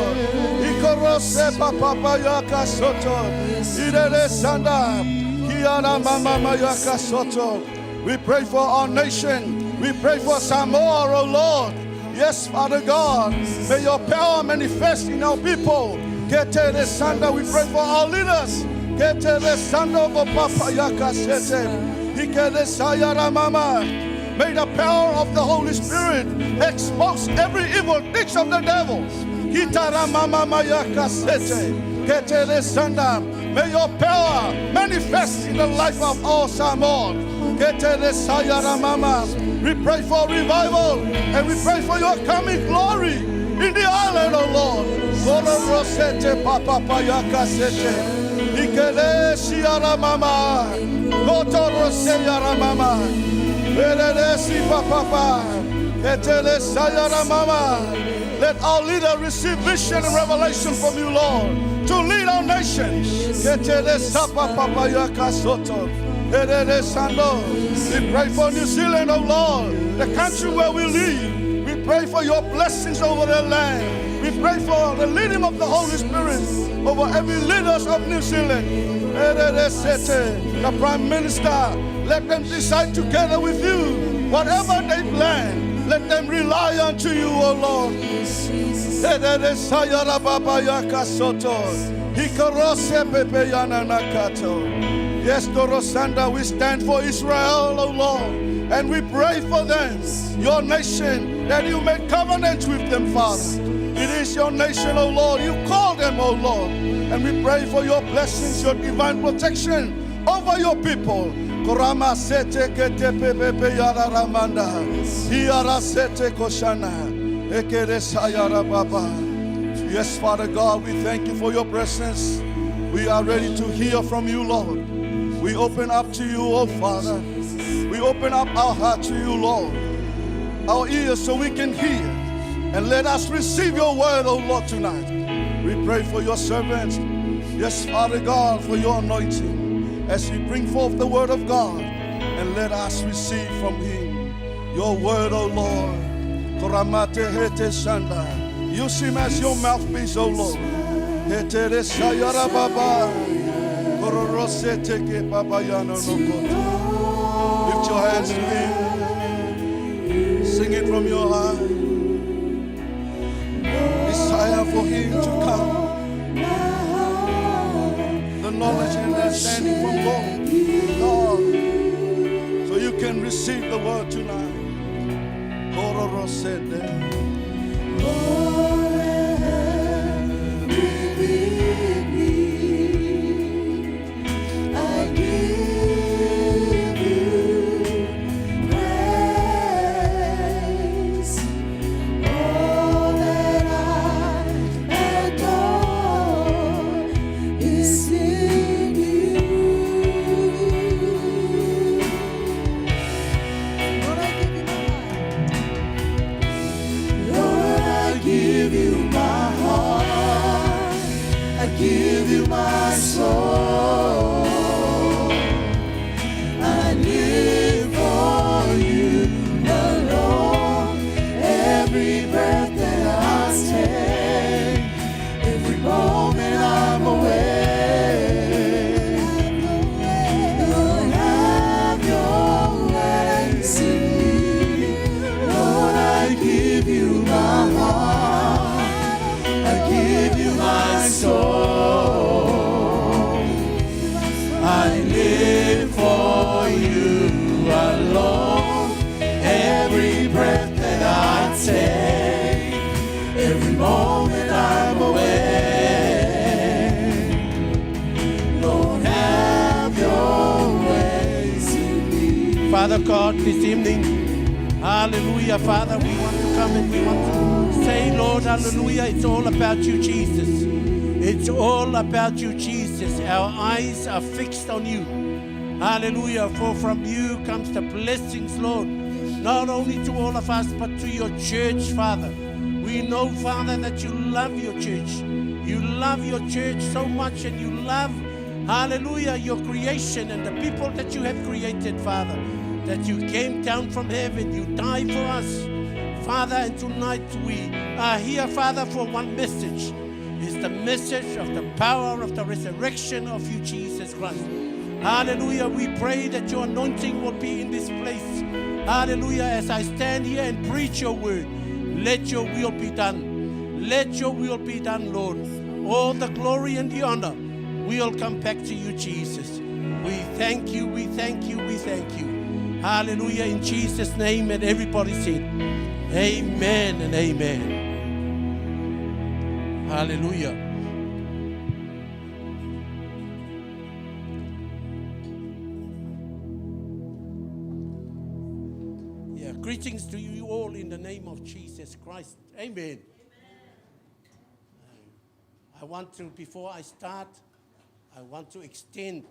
Ikorose Papa Yaka Soto. Irere Sanda. Kiana Mama Mayaka Soto. We pray for our nation. We pray for Samoa, oh Lord. Yes, Father God. May your power manifest in our people. Ketere Sanda. We pray for our leaders. Ketere Sanda Papa Yaka Sete. Ikere Sayara Mama. May the power of the Holy Spirit expose every evil ditch of the devil. Kitara Mama Mayaka Sete. Ketere Sanda. May your power manifest in the life of all Samoa. Ketere Sayara Mama. We pray for revival and we pray for your coming glory in the island, O Lord. Goro Rosete Papa Payaka Sete. Ikele Siara Mama. Goto Roseyara Mama. Eresi Papa. Etele Sayara Mama. Let our leader receive vision and revelation from you, Lord, to lead our nation. Etele Sapa Papa Yaka Soto. Erere Sando. We pray for New Zealand, oh Lord, the country where we live. We pray for your blessings over the land. We pray for the leading of the Holy Spirit over every leaders of New Zealand. The Prime Minister, let them decide together with you. Whatever they plan, let them rely unto you, O Lord. Yes, Dorosanda, we stand for Israel, O Lord, and we pray for them, your nation, that you make covenant with them, Father. It is your nation, O Lord. You call them, O Lord. And we pray for your blessings, your divine protection over your people. Korama sete kete pepe yara ramanda. Hiara sete koshana. Ekere sayara baba. Yes, Father God, we thank you for your presence. We are ready to hear from you, Lord. We open up to you, oh Father. We open up our heart to you, Lord. Our ears so we can hear. And let us receive your word, oh Lord, tonight. We pray for your servants. Yes, Father God, for your anointing. As we bring forth the word of God. And let us receive from him your word, oh Lord. Koramate hete shanda. Use him as your mouthpiece, oh Lord. Hete re sayara baba. Kororose teke baba yano no koto. Lift your hands to him. Sing it from your heart. Desire for him to come. The knowledge and understanding from God. So you can receive the word tonight. Kororo said that. Give you my soul. I live for you alone. Every breath that I take, every moment I'm awake. Lord, have your ways in me. Lord, I give you my heart. I give you my soul. I live for you alone. Every breath that I take, every moment I'm awake. Lord, have your ways in me. Father God, this evening, hallelujah, Father, we want to come and we want to say, Lord, hallelujah, it's all about you, Jesus. It's all about you, Jesus. Our eyes are fixed on you. Hallelujah. For from you comes the blessings, Lord. Not only to all of us, but to your church, Father. We know, Father, that you love your church. You love your church so much, and you love, hallelujah, your creation and the people that you have created, Father. That you came down from heaven. You died for us, Father. And tonight we are here, Father, for one message. Is the message of the power of the resurrection of you, Jesus Christ. Hallelujah. We pray that your anointing will be in this place. Hallelujah. As I stand here and preach your word, let your will be done. Let your will be done, Lord. All the glory and the honor will come back to you, Jesus. We thank you, we thank you, we thank you. Hallelujah. In Jesus' name, and everybody said, amen and amen. Hallelujah. Yeah, greetings to you all in the name of Jesus Christ. Amen. I want to, before I start, I want to extend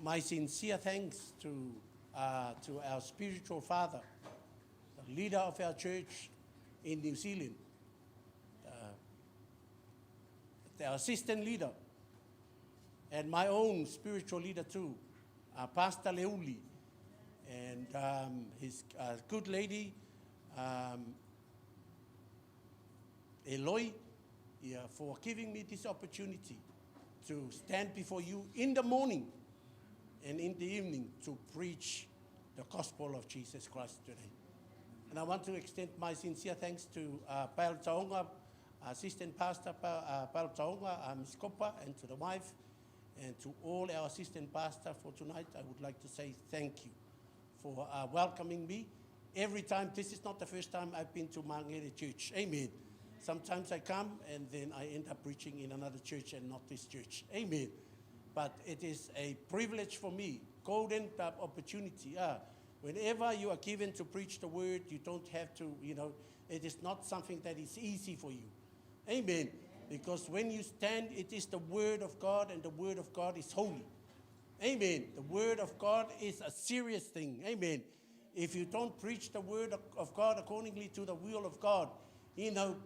my sincere thanks to our spiritual father, the leader of our church in New Zealand, the assistant leader, and my own spiritual leader too, Pastor Leuli, and his good lady, Eloi, for giving me this opportunity to stand before you in the morning and in the evening to preach the gospel of Jesus Christ today. And I want to extend my sincere thanks to Paul Taonga, Assistant Pastor Paul Taonga, Ms. Kopa, and to the wife, and to all our assistant pastor for tonight. I would like to say thank you for welcoming me. Every time, this is not the first time I've been to Mangere Church. Amen. Sometimes I come and then I end up preaching in another church and not this church. Amen. But it is a privilege for me, golden type opportunity. Whenever you are given to preach the word, you don't have to, it is not something that is easy for you. Amen. Because when you stand, it is the word of God, and the word of God is holy. Amen. The word of God is a serious thing. Amen. If you don't preach the word of God accordingly to the will of God,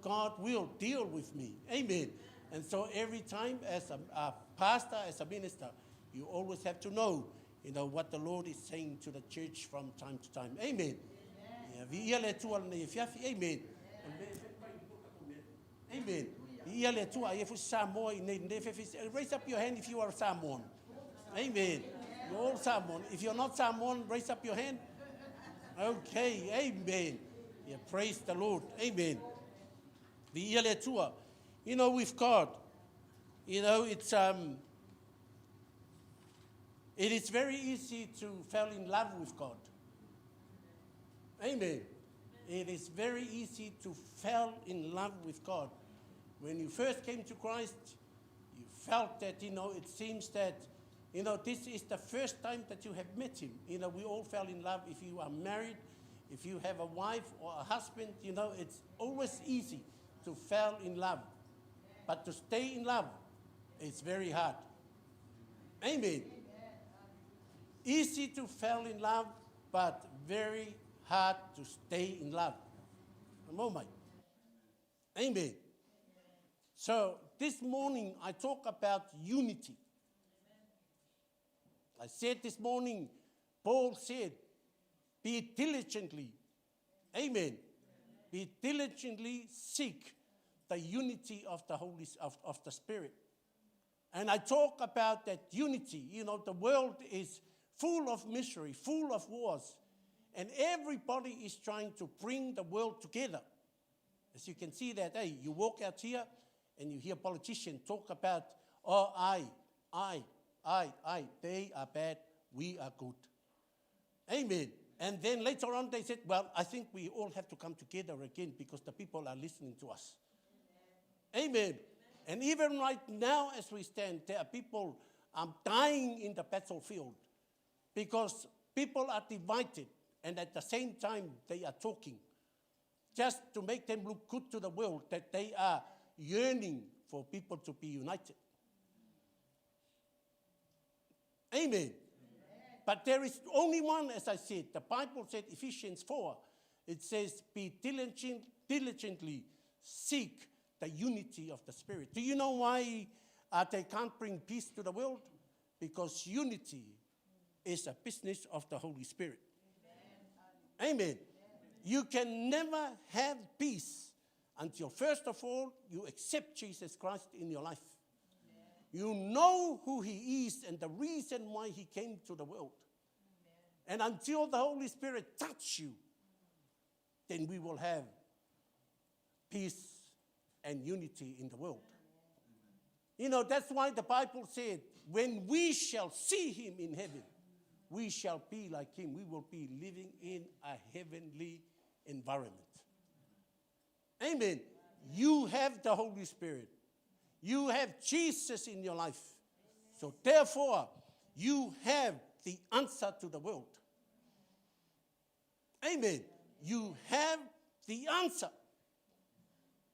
God will deal with me. Amen. And so every time as a pastor, as a minister, you always have to know, what the Lord is saying to the church from time to time. Amen. Amen. Amen. Raise up your hand if you are Samoan. Amen. You're all Samoan. If you're not Samoan, raise up your hand. Okay. Amen. Yeah, praise the Lord. Amen. With God, it's It is very easy to fall in love with God. Amen. It is very easy to fall in love with God. When you first came to Christ, you felt that, it seems that, this is the first time that you have met him. We all fell in love. If you are married, if you have a wife or a husband, it's always easy to fall in love. But to stay in love, it's very hard. Amen. Easy to fall in love, but very hard to stay in love. Amen. So this morning I talk about unity. I said this morning, Paul said, be diligently, amen, be diligently seek the unity of the Holy of the Spirit. And I talk about that unity. The world is full of misery, full of wars, and everybody is trying to bring the world together. As you can see that, you walk out here and you hear politicians talk about, I. They are bad, we are good. Amen. And then later on they said, well, I think we all have to come together again because the people are listening to us. Amen. And even right now as we stand, there are people dying in the battlefield because people are divided and at the same time they are talking just to make them look good to the world, that they are yearning for people to be united. Amen. But there is only one, as I said. The Bible said, Ephesians 4, it says, be diligently seek the unity of the Spirit. Do you know why they can't bring peace to the world? Because unity is a business of the Holy Spirit. Amen. Amen. You can never have peace until, first of all, you accept Jesus Christ in your life. You know who he is and the reason why he came to the world. Amen. And until the Holy Spirit touches you, then we will have peace and unity in the world. Amen. That's why the Bible said, when we shall see him in heaven, we shall be like him. We will be living in a heavenly environment. Amen. You have the Holy Spirit. You have Jesus in your life. So therefore, you have the answer to the world. Amen. You have the answer.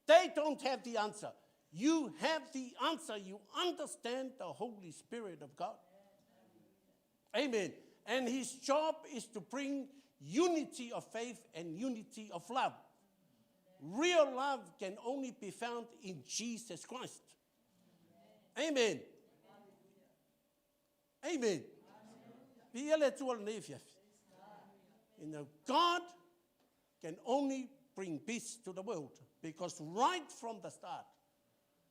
They don't have the answer. You have the answer. You understand the Holy Spirit of God. Amen. And his job is to bring unity of faith and unity of love. Real love can only be found in Jesus Christ. Amen. Amen. God can only bring peace to the world because right from the start,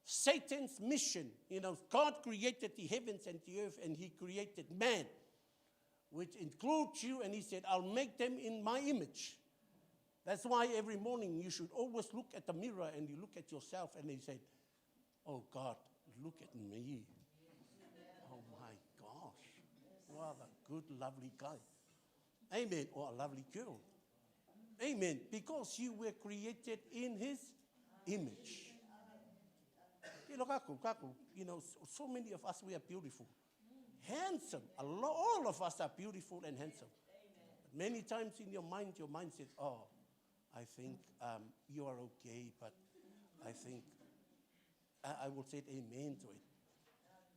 Satan's mission, God created the heavens and the earth and he created man, which includes you, and he said, I'll make them in my image. That's why every morning you should always look at the mirror and you look at yourself and you say, oh God, look at me. Oh my gosh. What a good, lovely guy. Amen. Or a lovely girl. Amen. Because you were created in his image. So many of us, we are beautiful. Handsome. All of us are beautiful and handsome. But many times in your mind says, oh, I think you are okay, but I think I will say amen to it.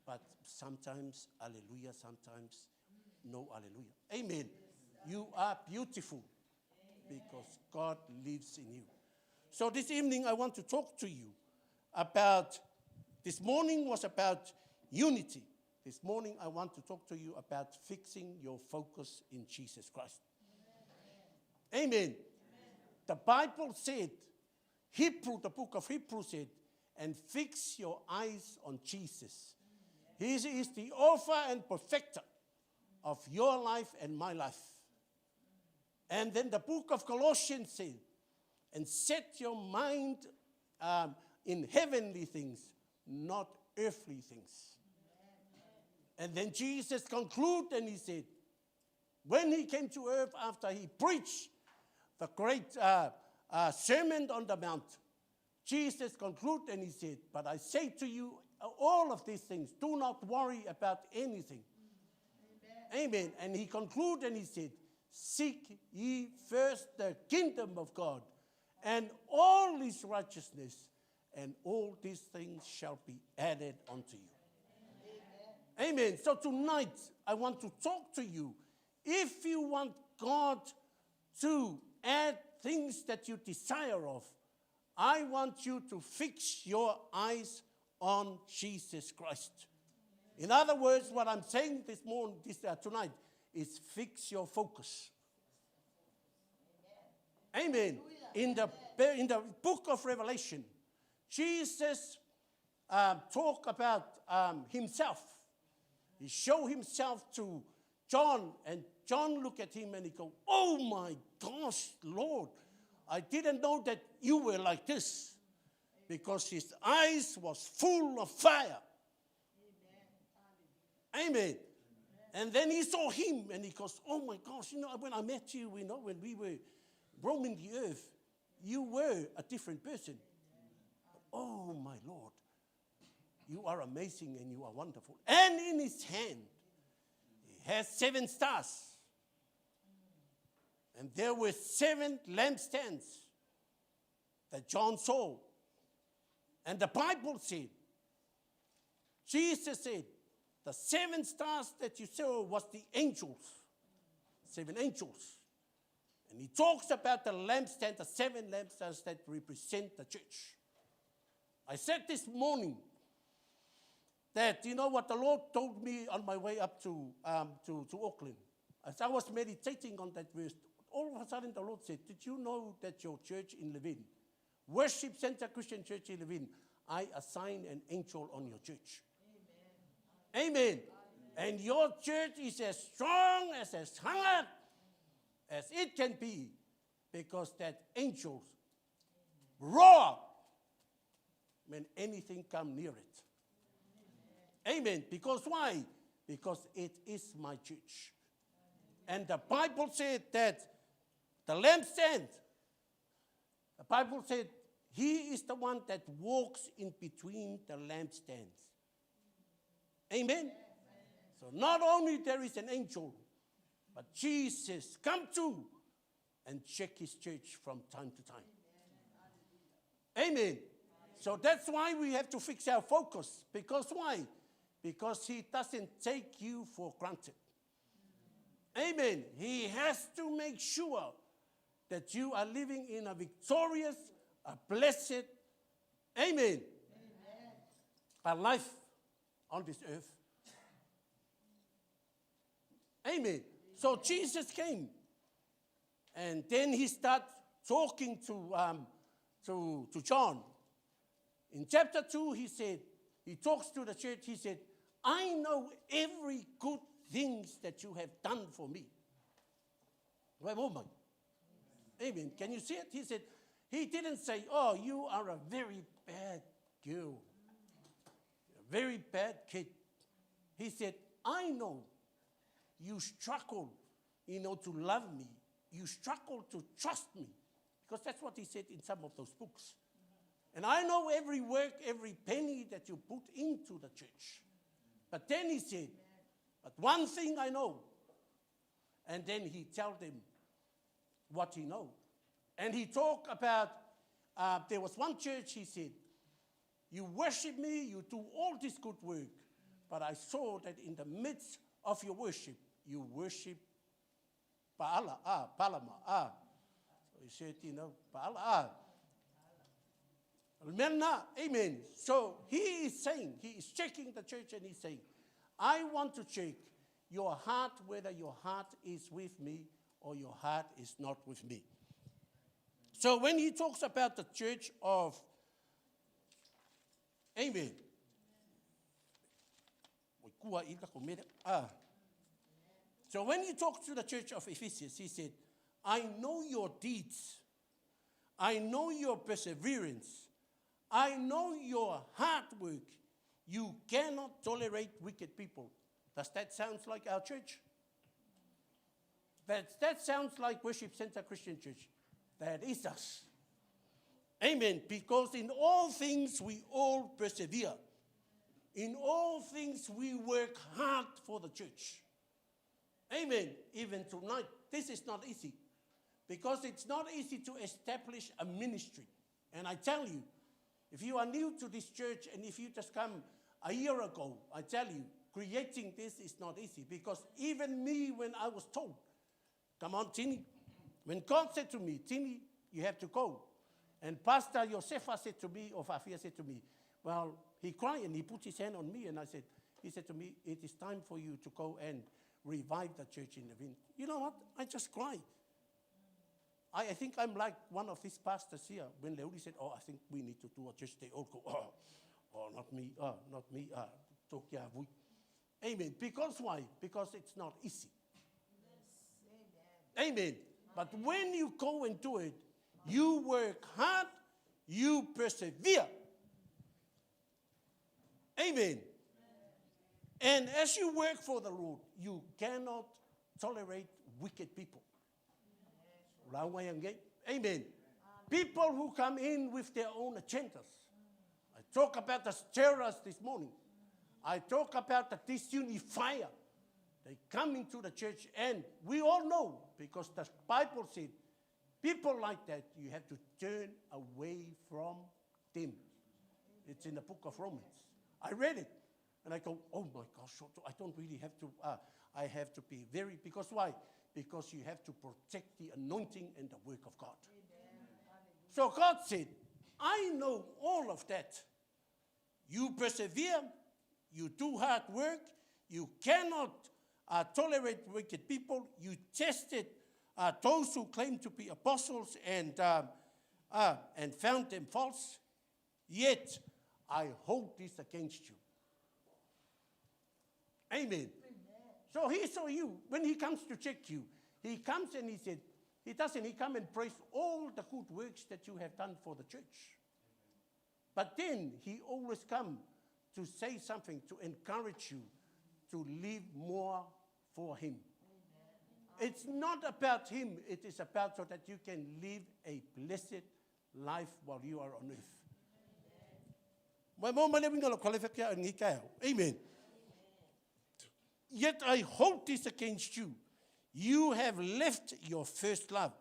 But sometimes, hallelujah, sometimes, no hallelujah. Amen. You are beautiful because God lives in you. So this evening, I want to talk to you about, this morning was about unity. This morning, I want to talk to you about fixing your focus in Jesus Christ. Amen. Amen. The Bible said, the book of Hebrews said, and fix your eyes on Jesus. He is the author and perfecter of your life and my life. And then the book of Colossians said, and set your mind in heavenly things, not earthly things. And then Jesus concluded and he said, when he came to earth after he preached the great Sermon on the Mount, Jesus concluded and he said, but I say to you, all of these things, do not worry about anything. Amen. And he concluded and he said, seek ye first the kingdom of God and all his righteousness, and all these things shall be added unto you. Amen. So tonight, I want to talk to you. If you want God to add things that you desire of, I want you to fix your eyes on Jesus Christ. In other words, what I'm saying tonight is fix your focus. Amen. In the book of Revelation, Jesus talked about himself. He showed himself to John, and John looked at him and he goes, oh my gosh, Lord, I didn't know that you were like this. Because his eyes was full of fire. Amen. And then he saw him and he goes, oh my gosh, when I met you, when we were roaming the earth, you were a different person. Oh my Lord, you are amazing and you are wonderful. And in his hand, he has 7 stars. And there were 7 lampstands that John saw. And the Bible said, Jesus said, the 7 stars that you saw was the angels. 7 angels. And he talks about the lampstand, the 7 lampstands that represent the church. I said this morning that, what the Lord told me on my way up to Auckland. As I was meditating on that verse, all of a sudden the Lord said, did you know that your church in Levin, Worship Center Christian Church in Levin, I assign an angel on your church. Amen. Amen. And your church is as strong, as hard as it can be, because that angels roar when anything come near it. Amen. Because why? Because it is my church. And the Bible said that the lampstand, the Bible said, he is the one that walks in between the lampstands. Amen? So not only there is an angel, but Jesus come to and check his church from time to time. Amen. So that's why we have to fix our focus. Because why? Because he doesn't take you for granted. Amen. He has to make sure that you are living in a victorious, a blessed, amen, a life on this earth. Amen. So Jesus came, and then he started talking to John. In chapter 2, he talks to the church, he said, I know every good things that you have done for me. Amen. Can you see it? He said, he didn't say, oh, you are a very bad girl, a very bad kid. He said, I know you struggle, to love me. You struggle to trust me. Because that's what he said in some of those books. And I know every work, every penny that you put into the church. But then he said, but one thing I know. And then he told them what he know. And he talked about, there was one church, he said, you worship me, you do all this good work, but I saw that in the midst of your worship, you worship Palama. So he said, Paala. Amen. So he is saying, he is checking the church and he's saying, I want to check your heart, whether your heart is with me or your heart is not with me. So when he talks about the church of, amen. So when he talks to the church of Ephesus, he said, I know your deeds. I know your perseverance. I know your hard work. You cannot tolerate wicked people. Does that sound like our church? That sounds like Worship Center Christian Church. That is us. Amen. Because in all things we all persevere. In all things we work hard for the church. Amen. Even tonight, this is not easy. Because it's not easy to establish a ministry. And I tell you, if you are new to this church and if you just come a year ago, I tell you, creating this is not easy. Because even me, when I was told, come on, Tini. When God said to me, Tini, you have to go. And Pastor Josefa said to me, or Fafia said to me, well, he cried and he put his hand on me and he said to me, it is time for you to go and revive the church in the wind. You know what? I just cried. I think I'm like one of these pastors here. When they only said, I think we need to do a church, they all go, not me, Amen. Because why? Because it's not easy. Yes. Amen. But when you go and do it, you work hard, you persevere. Amen. And as you work for the Lord, you cannot tolerate wicked people. Amen. People who come in with their own agendas. I talk about the stirrers this morning. I talk about the disunifier. They come into the church and we all know, because the Bible said, people like that, you have to turn away from them. It's in the book of Romans. I read it and I go, oh my gosh, I don't really have to, I have to be very, because why? Because you have to protect the anointing and the work of God. Amen. So God said, I know all of that. You persevere, you do hard work, you cannot tolerate wicked people, you tested those who claim to be apostles and found them false, yet I hold this against you. Amen. So he saw you. When he comes to check you, he comes and he said, he come and praise all the good works that you have done for the church. But then he always come to say something, to encourage you to live more for him. It's not about him, it is about so that you can live a blessed life while you are on earth. Amen. Yet I hold this against you. You have left your first love.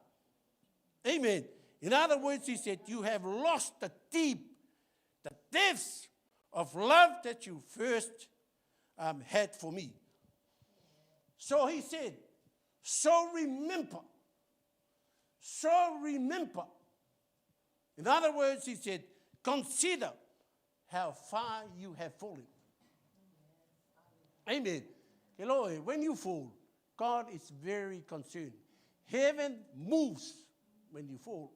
Amen. In other words, he said, you have lost the depths of love that you first had for me. So he said, so remember. In other words, he said, consider how far you have fallen. Amen. Hello, when you fall, God is very concerned. Heaven moves when you fall.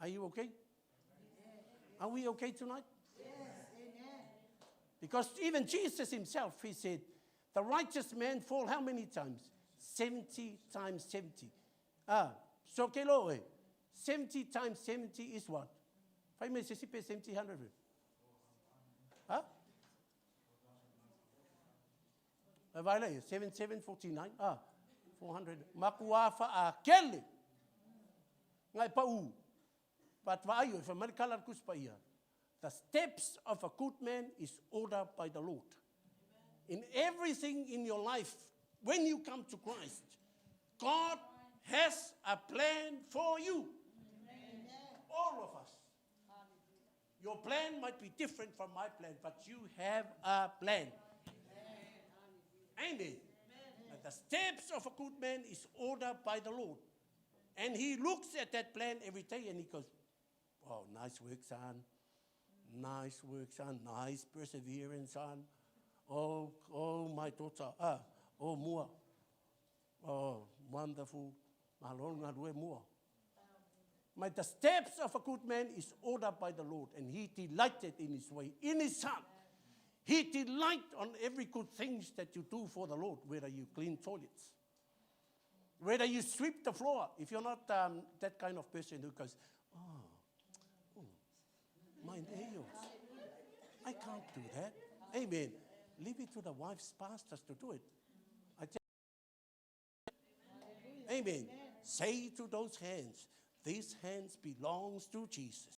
Are you okay? Are we okay tonight? Yes. Amen. Because even Jesus himself, he said, the righteous man fall how many times? 70 times 70. So hello, 70 times 70 is what? 70, 100. Huh? 749. 400. Makuafa a kele. Ngai pau. But vaayo if malikalar kuspaia. The steps of a good man is ordered by the Lord. In everything in your life, when you come to Christ, God has a plan for you. Amen. All of us. Your plan might be different from my plan, but you have a plan. Amen. Amen. The steps of a good man is ordered by the Lord. And he looks at that plan every day and he goes, oh, nice work, son. Nice work, son. Nice perseverance, son. Oh, my daughter. Oh, mua. Oh, wonderful. More. The steps of a good man is ordered by the Lord, and he delighted in his way, in his heart. He delights on every good things that you do for the Lord, whether you clean toilets, whether you sweep the floor. If you're not that kind of person who goes, oh, my nails, I can't do that. Amen. Leave it to the wife's pastors to do it. I tell you. Amen. Say to those hands, these hands belongs to Jesus.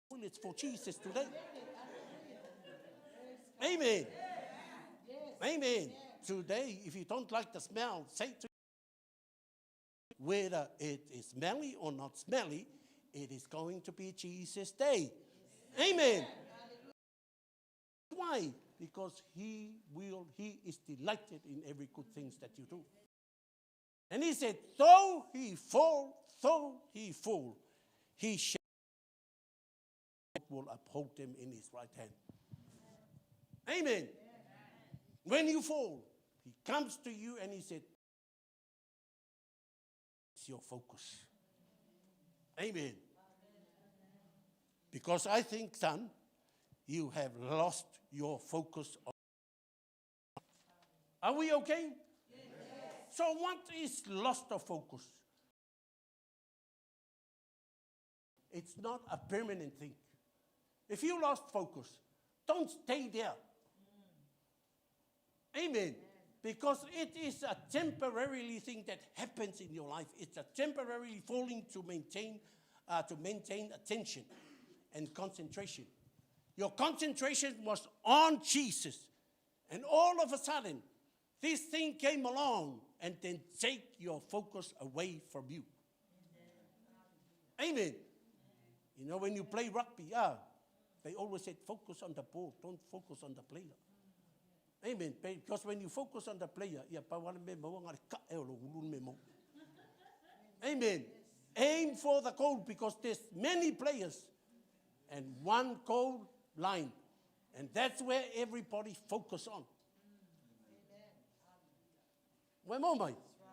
Well, it's for Jesus today. Amen. Amen. Today, if you don't like the smell, say to whether it is smelly or not smelly, it is going to be Jesus' day. Amen. Why? Because he is delighted in every good things that you do. And he said, though he fall, he shall will uphold him in his right hand. Amen. When you fall, he comes to you and he said, it's your focus. Amen. Because I think, son, you have lost your focus. Are we okay? Yes. So what is lost of focus? It's not a permanent thing. If you lost focus, don't stay there. Amen. Because it is a temporary thing that happens in your life. It's a temporary falling to maintain attention and concentration. Your concentration was on Jesus. And all of a sudden, this thing came along and then take your focus away from you. Amen. You know, when you play rugby, they always said, focus on the ball, don't focus on the player. Amen. Because when you focus on the player, amen. Aim for the goal because there's many players and one goal line. And that's where everybody focus on.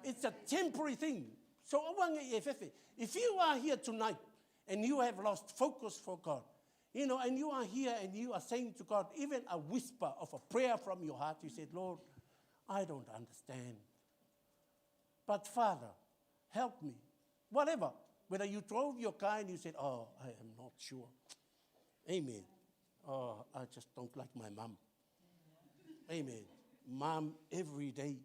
It's a temporary thing. So if you are here tonight and you have lost focus for God, you know, and you are here and you are saying to God, even a whisper of a prayer from your heart, you said, Lord, I don't understand. But Father, help me. Whatever. Whether you drove your car and you said, oh, I am not sure. Amen. Oh, I just don't like my mom. Amen. Mom, every day,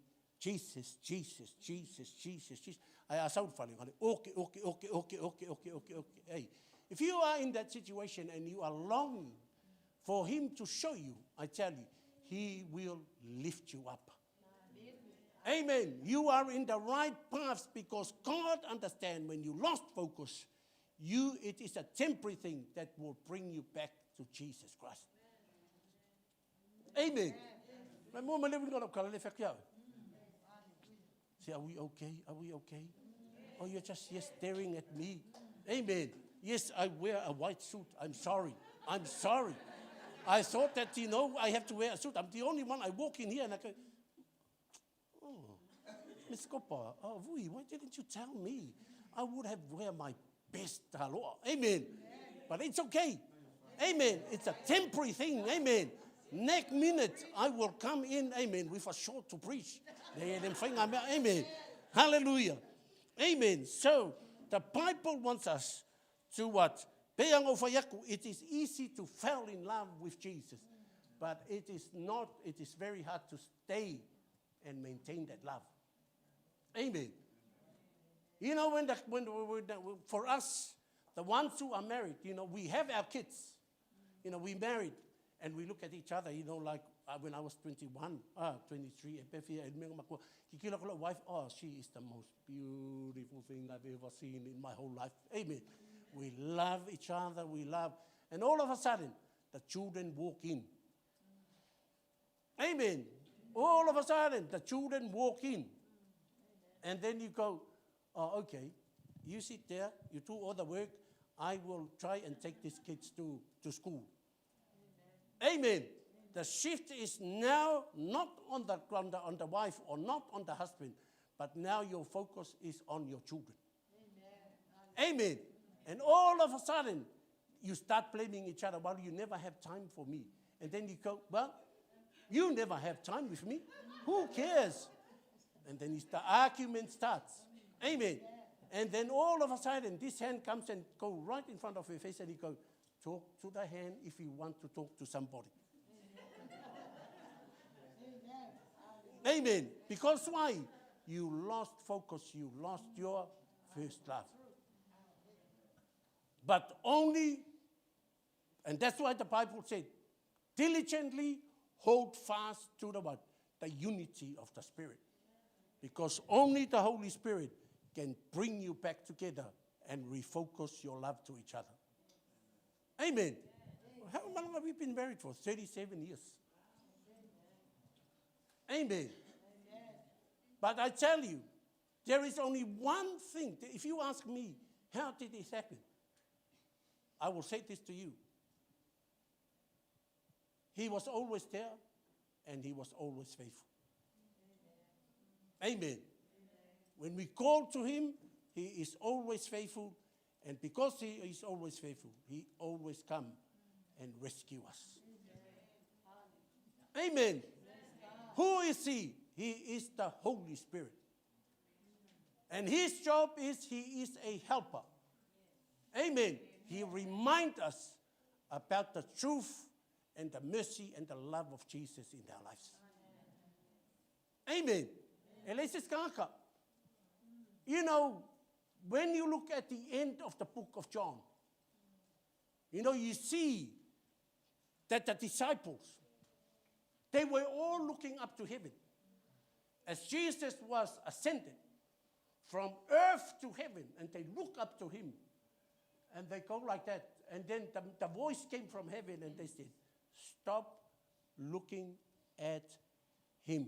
Jesus, Jesus, Jesus, Jesus, Jesus. I asked out for it. Okay. Hey. If you are in that situation and you are longing for him to show you, I tell you, he will lift you up. Amen. You are in the right path because God understands when you lost focus, it is a temporary thing that will bring you back to Jesus Christ. Amen. Say, are we okay? Are we okay? Oh, you're just staring at me. Amen. Yes, I wear a white suit. I'm sorry. I'm sorry. I thought that, you know, I have to wear a suit. I'm the only one. I walk in here and I go, oh, Miss Copper, oh, why didn't you tell me? I would have wear my best hello. Amen. But it's okay. Amen. It's a temporary thing. Amen. Next minute, I will come in, amen, with a short to preach. Amen. Hallelujah. Amen. So, the Bible wants us to what? It is easy to fall in love with Jesus, but it is not, it is very hard to stay and maintain that love. Amen. You know, for us, the ones who are married, you know, we have our kids. You know, we married and we look at each other, you know, like when I was 23, wife, oh, she is the most beautiful thing I've ever seen in my whole life. Amen. We love each other, and all of a sudden, the children walk in. Amen. All of a sudden, the children walk in. And then you go, oh, okay, you sit there, you do all the work, I will try and take these kids to school. Amen. The shift is now not on the wife or not on the husband, but now your focus is on your children. Amen. And all of a sudden, you start blaming each other. Well, you never have time for me. And then you go, well, you never have time with me. Who cares? And then the argument starts. Amen. And then all of a sudden, this hand comes and goes right in front of your face and you go, talk to the hand if you want to talk to somebody. Amen. Because why? You lost focus. You lost your first love. But only, and that's why the Bible said, diligently hold fast to the what? The unity of the Spirit. Because only the Holy Spirit can bring you back together and refocus your love to each other. Amen. How long have we been married for? 37 years. Amen. But I tell you, there is only one thing. If you ask me, how did this happen? I will say this to you. He was always there, and he was always faithful. Amen. When we call to him, he is always faithful. And because he is always faithful, he always come and rescue us. Amen. Who is he? He is the Holy Spirit. And his job is he is a helper. Amen. He reminds us about the truth and the mercy and the love of Jesus in our lives. Amen. You know, when you look at the end of the book of John, you know, you see that the disciples, they were all looking up to heaven. As Jesus was ascended from earth to heaven, and they look up to him, and they go like that. And then the voice came from heaven, and they said, stop looking at him.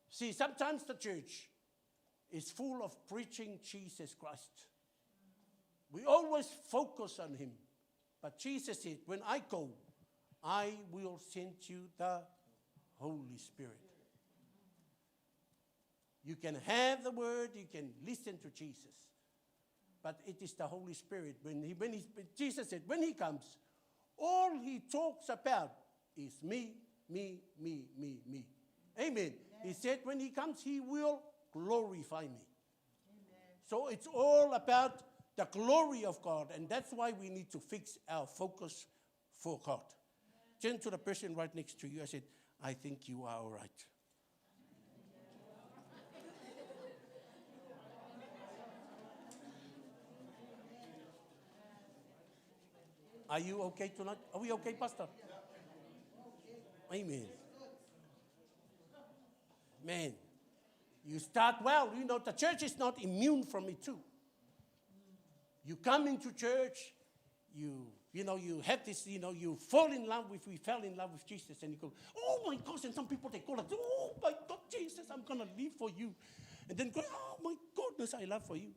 See, sometimes the church is full of preaching Jesus Christ. We always focus on him. But Jesus said, when I go, I will send you the Holy Spirit. You can have the word, you can listen to Jesus. But it is the Holy Spirit. Jesus said, when he comes, all he talks about is me, me, me, me, me. Amen. He said, when he comes, he will glorify me. Amen. So it's all about the glory of God. And that's why we need to fix our focus for God. Turn to the person right next to you. I said, I think you are all right. Are you okay tonight? Are we okay, Pastor? Amen. Man, you start well. You know, the church is not immune from it too. You come into church, you have this, you fall in love with, we fell in love with Jesus, and you go, oh my gosh, and some people, they call it, oh my God, Jesus, I'm going to live for you. And then go, oh my goodness, I love for you.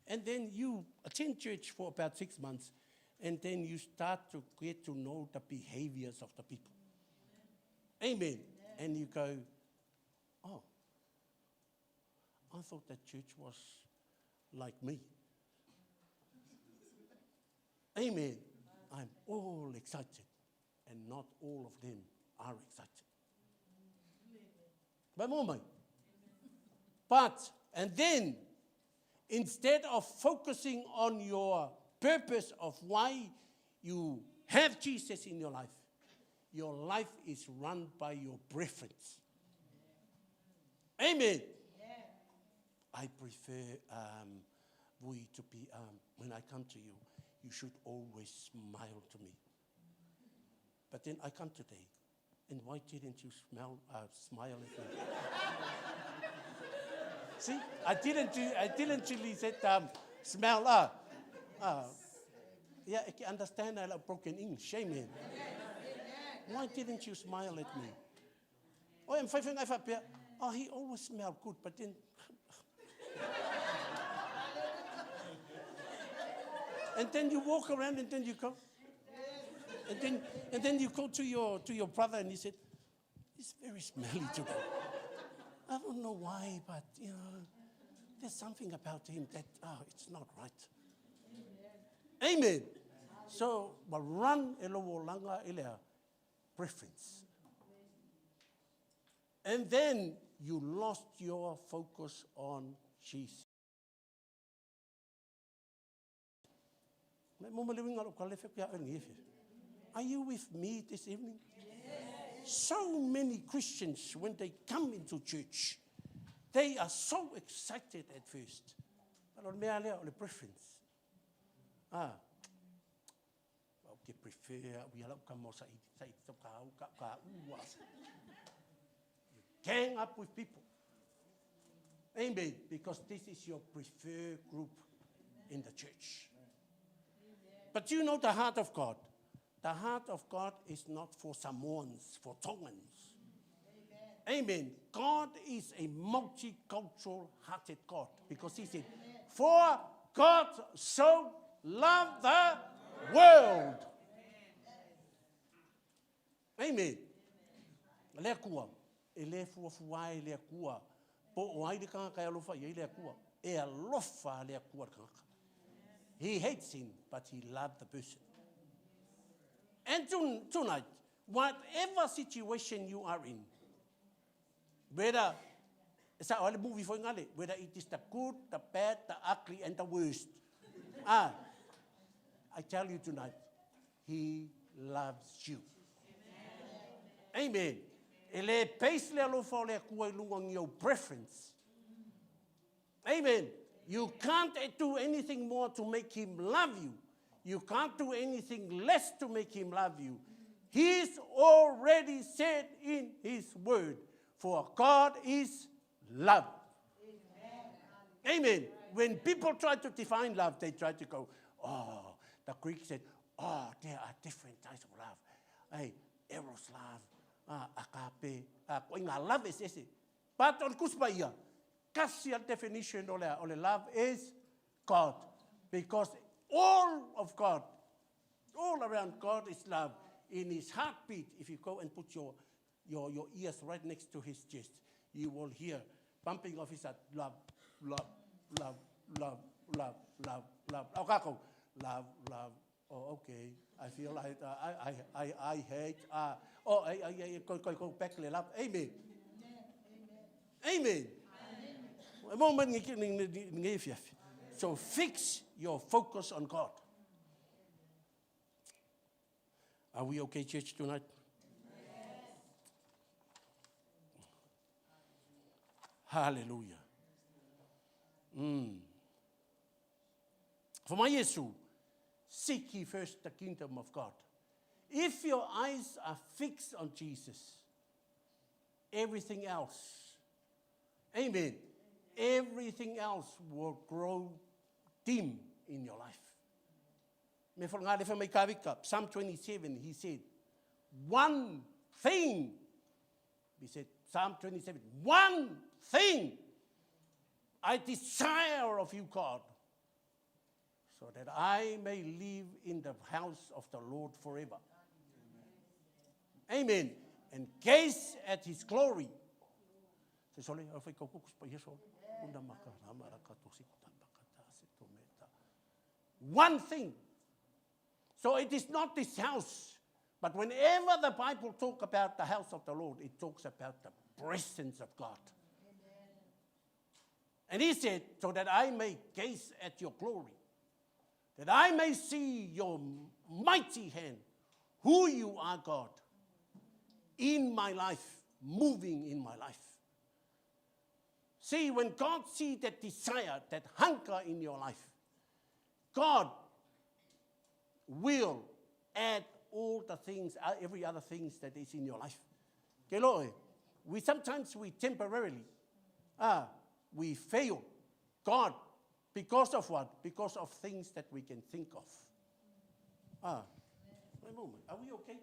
And then you attend church for about 6 months, and then you start to get to know the behaviors of the people. Amen. And you go, oh, I thought that church was like me. Amen. I'm all excited, and not all of them are excited. But, and then, instead of focusing on your purpose of why you have Jesus in your life is run by your preference. Amen. Yeah. I prefer we to be, when I come to you, you should always smile to me. But then I come today, and why didn't you smile at me? See, I didn't really say smile. Yeah, I can understand I have broken English. Amen. Why didn't you smile at me? Oh, I'm five. Oh, he always smelled good, but then. And then you walk around, and then you go, and then you go to your brother, and he said, "He's very smelly today." I don't know why, but there's something about him that it's not right. Amen. So, but run elowolanga elea preference, and then you lost your focus on Jesus. Are you with me this evening? Yes. So many Christians, when they come into church, they are so excited at first. But on mea lea, o le preference. Okay, prefer, we allow come more say you gang up with people. Amen. Because this is your preferred group in the church. But you know the heart of God. The heart of God is not for Samoans, for Tongans. Amen. God is a multicultural hearted God. Because he said, for God so loved the world. Amen. Lea kua. E le fuafua e lea kua. Po o ai le kanga kai alofa i lea kua. E alofa lea kua kanga. He hates him, but he loved the person. And tonight, whatever situation you are in, whether it is the good, the bad, the ugly, and the worst, I tell you tonight, he loves you. Amen. Ele peis le alofa le kua I lunga ngi o preference. Amen. You can't do anything more to make him love you. You can't do anything less to make him love you. He's already said in his word, for God is love. Amen. Amen. When people try to define love, they try to go, oh, the Greek said, oh, there are different types of love. Hey, eros love, agape, love is ese. But on kuspaia, Cassian definition of love is God. Because all of God, all around God is love. In his heartbeat, if you go and put your ears right next to his chest, you will hear pumping of his heart, love, love, love, love, love, love, love. Love, love. Oh, okay. I feel like I hate. I go back to love. Amen. Amen. So fix your focus on God. Are we okay, church, tonight? Yes. Hallelujah. For my Yesu, seek ye first the kingdom of God. If your eyes are fixed on Jesus, everything else, amen, everything else will grow dim in your life. Psalm 27, he said, one thing. He said, Psalm 27, one thing I desire of you, God, so that I may live in the house of the Lord forever. Amen. And gaze at his glory. One thing. So it is not this house, but whenever the Bible talks about the house of the Lord, it talks about the presence of God. Amen. And he said, so that I may gaze at your glory, that I may see your mighty hand, who you are, God, in my life, moving in my life. See, when God sees that desire, that hunger in your life, God will add all the things, every other things that is in your life. Sometimes we temporarily, we fail God because of what? Because of things that we can think of. Wait a moment, are we okay?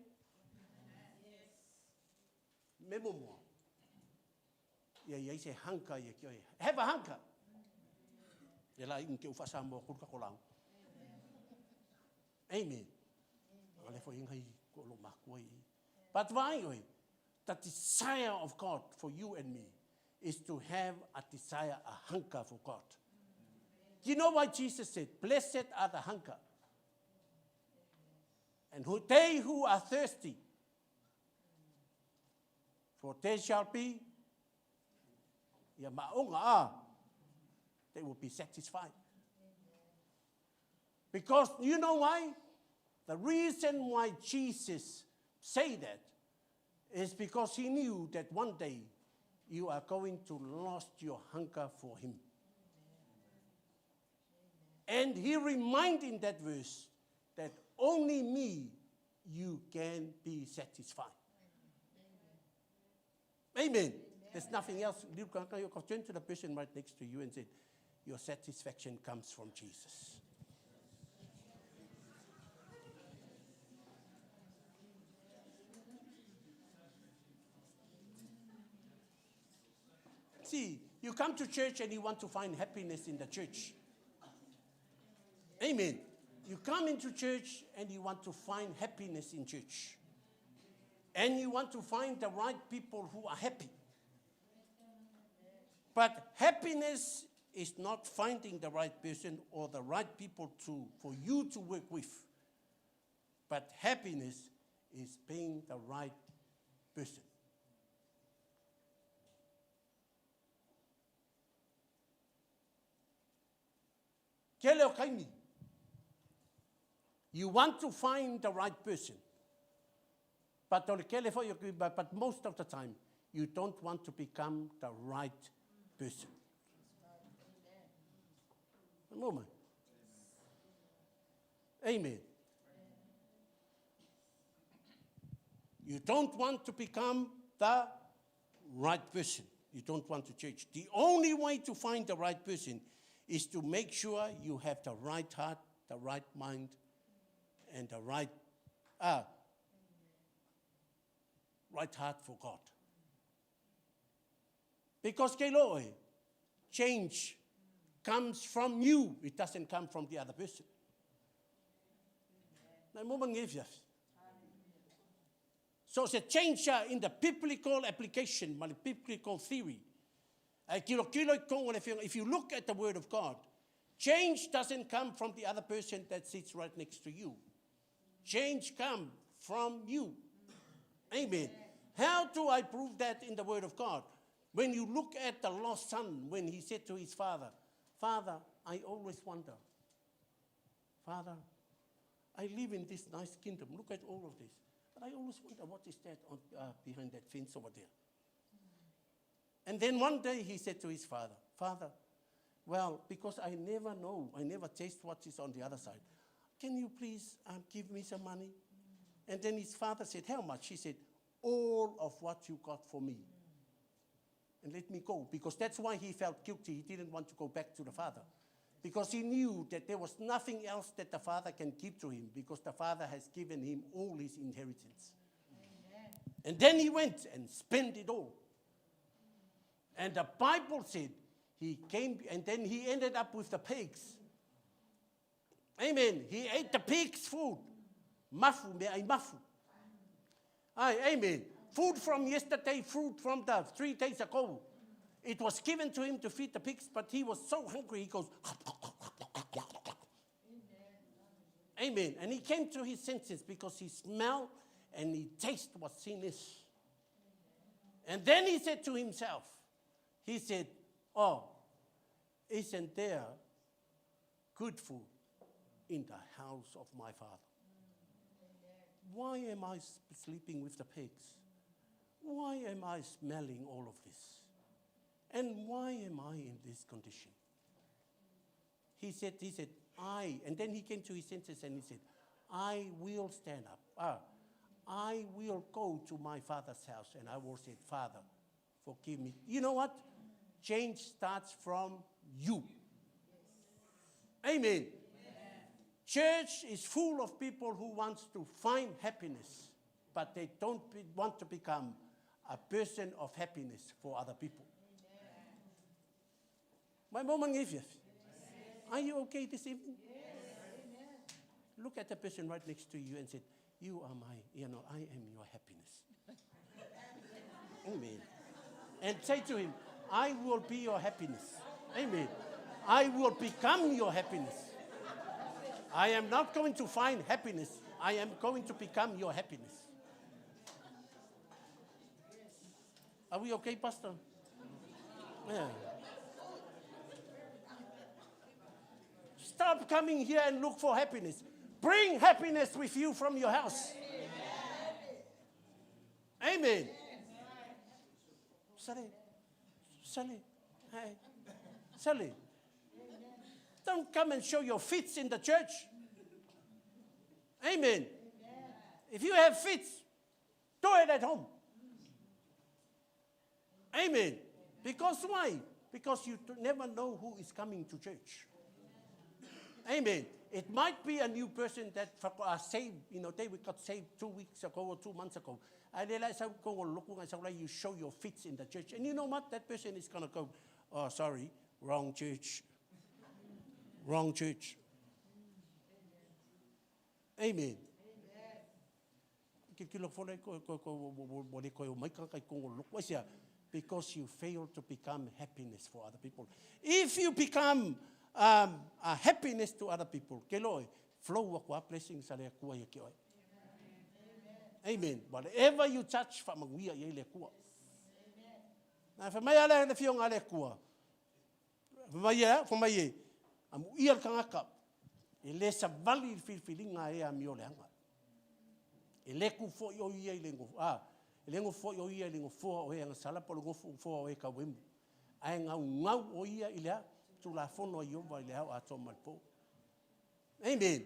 Yes. Yeah, you say hunger, have a hunger. Amen. But why? The desire of God for you and me is to have a desire, a hunger for God. Do you know why Jesus said, blessed are the hunger? And they who are thirsty, for they shall be, they will be satisfied. Because you know why? The reason why Jesus say that is because he knew that one day you are going to lose your hunger for him. And he reminded in that verse that only me you can be satisfied. Amen. There's nothing else. You can turn to the person right next to you and say, your satisfaction comes from Jesus. See, you come to church and you want to find happiness in the church. Amen. You come into church and you want to find happiness in church. And you want to find the right people who are happy. But happiness is not finding the right person or the right people for you to work with. But happiness is being the right person. Kia leo kaimi. You want to find the right person. But most of the time, you don't want to become the right person. Moment. Amen. You don't want to become the right person. You don't want to change. The only way to find the right person is to make sure you have the right heart, the right mind, and the right heart for God. Because change comes from you. It doesn't come from the other person. So it's a change in the biblical application, my biblical theory. If you look at the Word of God, change doesn't come from the other person that sits right next to you. Change comes from you. Amen. How do I prove that in the Word of God? When you look at the lost son, when he said to his father, Father, I always wonder, Father, I live in this nice kingdom. Look at all of this. But I always wonder, what is that behind that fence over there? And then one day he said to his father, Father, well, because I never know, I never taste what is on the other side. Can you please give me some money? And then his father said, how much? He said, all of what you got for me. And let me go. Because that's why he felt guilty. He didn't want to go back to the father. Because he knew that there was nothing else that the father can give to him. Because the father has given him all his inheritance. Amen. And then he went and spent it all. And the Bible said he came and then he ended up with the pigs. Amen. He ate the pigs' food. Mafu, me ai mafu. Amen. Food from yesterday, food from the 3 days ago. It was given to him to feed the pigs, but he was so hungry, he goes, Amen. And he came to his senses because he smelled and he tasted what sin is. And then he said to himself, he said, oh, isn't there good food in the house of my father? Why am I sleeping with the pigs? Why am I smelling all of this? And why am I in this condition? He said, and then he came to his senses and he said, I will stand up. I will go to my father's house and I will say, Father, forgive me. You know what? Change starts from you. Yes. Amen. Amen. Church is full of people who want to find happiness, but they don't want to become a person of happiness for other people. My mom and Yes. Are you okay this evening? Yes. Look at the person right next to you and say, you are I am your happiness. Amen. And say to him, I will be your happiness. Amen. I will become your happiness. I am not going to find happiness. I am going to become your happiness. Are we okay, Pastor? Yeah. Stop coming here and look for happiness. Bring happiness with you from your house. Amen. Amen. Sally. Hey. Sally. Don't come and show your fits in the church. Amen. If you have fits, do it at home. Amen. Because why? Because you never know who is coming to church. Amen. It might be a new person that are saved. You know, they got saved 2 weeks ago or 2 months ago. And you show your fits in the church. And you know what? That person is going to go, oh, sorry, wrong church. Wrong church. Amen. Because you fail to become happiness for other people. If you become a happiness to other people, flow of blessings. Amen. Whatever you touch from we are yele kua. Na fa mai ala le fiong ale kua. Fa mai am ia kangaka. Ele sa vali filinga e am yo leanga. Ele ku fo yo ia lengo lengo fo yo ia lengo fo o e sala polo go fo o e ka wemu. Ai ngau o ia ile tu la fono yo va ile a to malpo. Amen.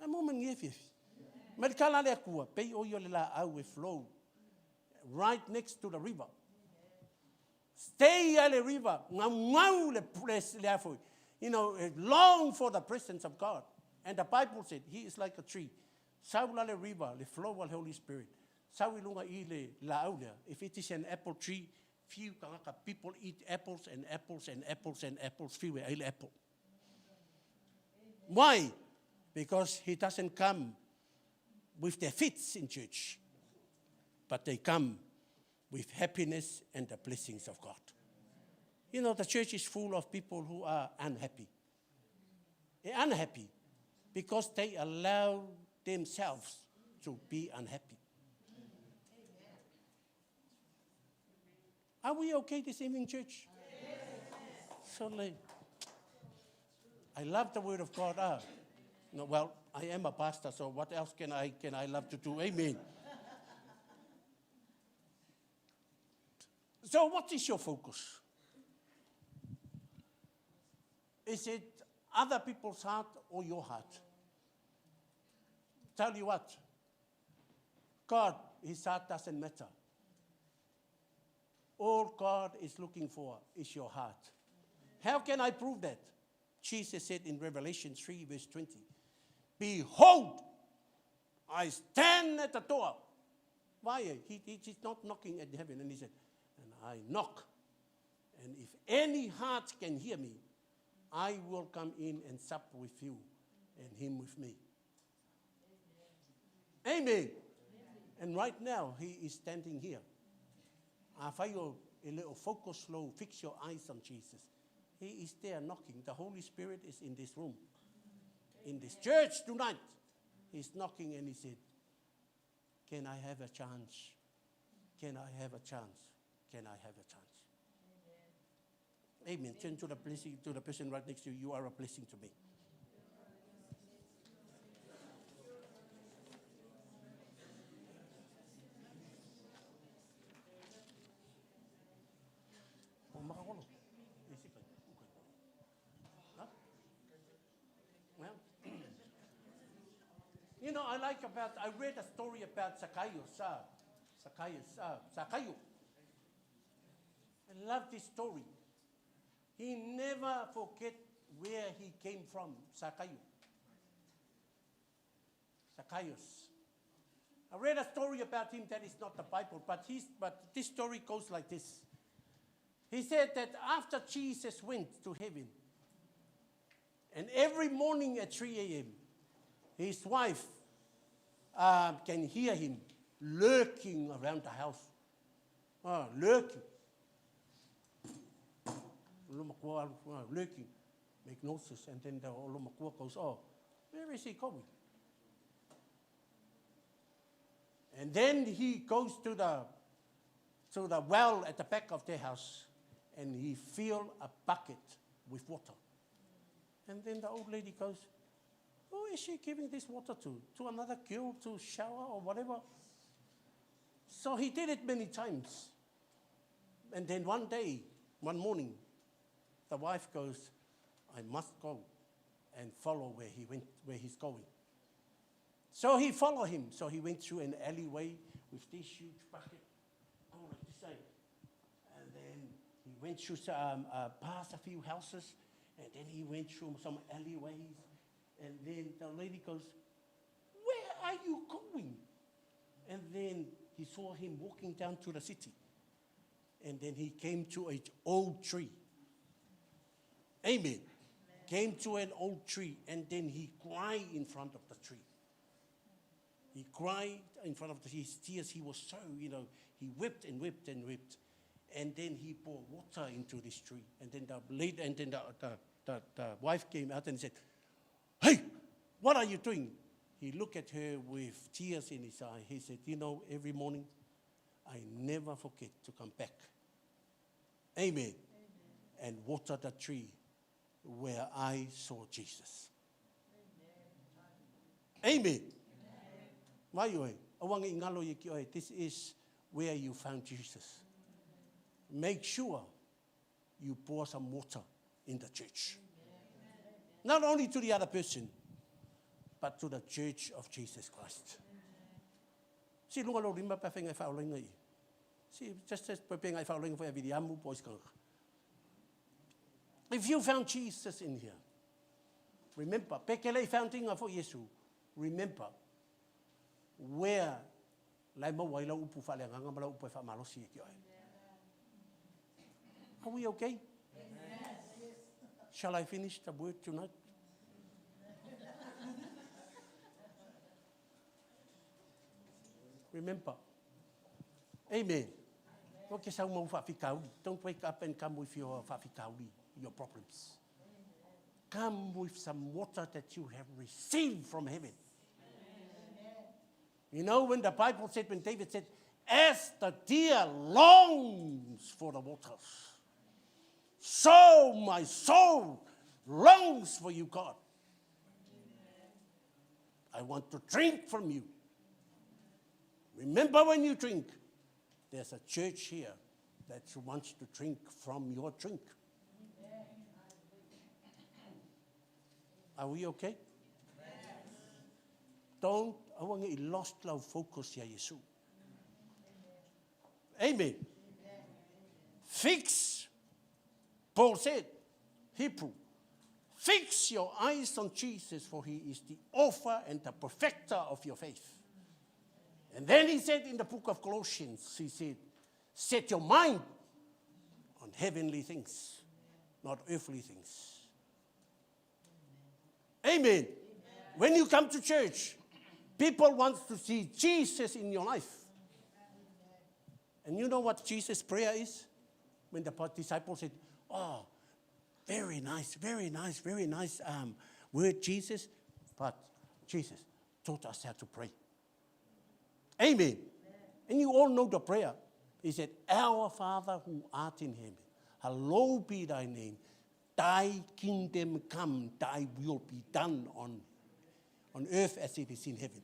A moment ngefi. Medikala le kua pe o yo le la au e flow right next to the river. Stay at the river. Ngau le press le afo. You know, long for the presence of God. And the Bible said, he is like a tree. Saula le river, le flow of the Holy Spirit. Sawilunga I le la aulia. If it is an apple tree, few people eat apples and apples and apples and apples. Few ale apple. Why? Because he doesn't come with their fits in church, but they come with happiness and the blessings of God. You know, the church is full of people who are unhappy. They're unhappy because they allow themselves to be unhappy. Are we okay this evening, church? Yes. So I love the word of God. No, well, I am a pastor, so what else can I love to do? Amen. So what is your focus? Is it other people's heart or your heart? Tell you what, God, his heart doesn't matter. All God is looking for is your heart. How can I prove that? Jesus said in Revelation 3 verse 20, behold, I stand at the door. Why? He's not knocking at heaven. And he said, and I knock. And if any heart can hear me, I will come in and sup with you and him with me. Amen. Amen. And right now, he is standing here. Afayo a little focus slow, fix your eyes on Jesus. He is there knocking. The Holy Spirit is in this room. In this church tonight. He's knocking and he said, can I have a chance? Can I have a chance? Can I have a chance? Amen. Turn to the blessing, to the person right next to you. You are a blessing to me. You know, I read a story about Zacchaeus. Zacchaeus. I love this story. He never forget where he came from, Zacchaeus. I read a story about him that is not the Bible, but this story goes like this. He said that after Jesus went to heaven, and every morning at 3 a.m., his wife can hear him lurking around the house. Lurking. Lurking. Make notice. And then the Olomakua goes, oh, where is he going? And then he goes to the well at the back of their house, and he fills a bucket with water. And then the old lady goes, who is she giving this water to? To another girl to shower or whatever? So he did it many times. And then one day, one morning, the wife goes, I must go and follow where he's going. So he followed him. So he went through an alleyway with this huge bucket, all like the same. And then he went through past a few houses, and then he went through some alleyways. And then the lady goes, where are you going? And then he saw him walking down to the city. And then he came to an old tree. Amen. Came to an old tree, and then he cried in front of the tree. He cried in front of his tears. He was so, he wept and wept and wept. And then he poured water into this tree. And then the wife came out and said, hey, what are you doing? He looked at her with tears in his eye. He said, every morning I never forget to come back. Amen. And water the tree where I saw Jesus. Amen. This is where you found Jesus. Make sure you pour some water in the church. Not only to the other person, but to the church of Jesus Christ. See, if you found Jesus in here, remember, pekele founding of Jesus, remember where are we okay? Yes. Shall I finish the word tonight? Remember. Amen. Don't wake up and come with your problems. Come with some water that you have received from heaven. When the Bible said, when David said, as the deer longs for the waters, so my soul longs for you, God. I want to drink from you. Remember, when you drink, there's a church here that wants to drink from your drink. Are we okay? Don't, I want to lost our focus here, Jesus. Amen. Fix, Paul said, Hebrew, fix your eyes on Jesus, for he is the author and the perfecter of your faith. And then he said in the book of Colossians, he said, set your mind on heavenly things, not earthly things. Amen. When you come to church, people want to see Jesus in your life. And you know what Jesus' prayer is? When the disciples said, oh, very nice word, Jesus. But Jesus taught us how to pray. Amen. And you all know the prayer. He said, our Father who art in heaven, hallowed be thy name. Thy kingdom come, thy will be done on earth as it is in heaven.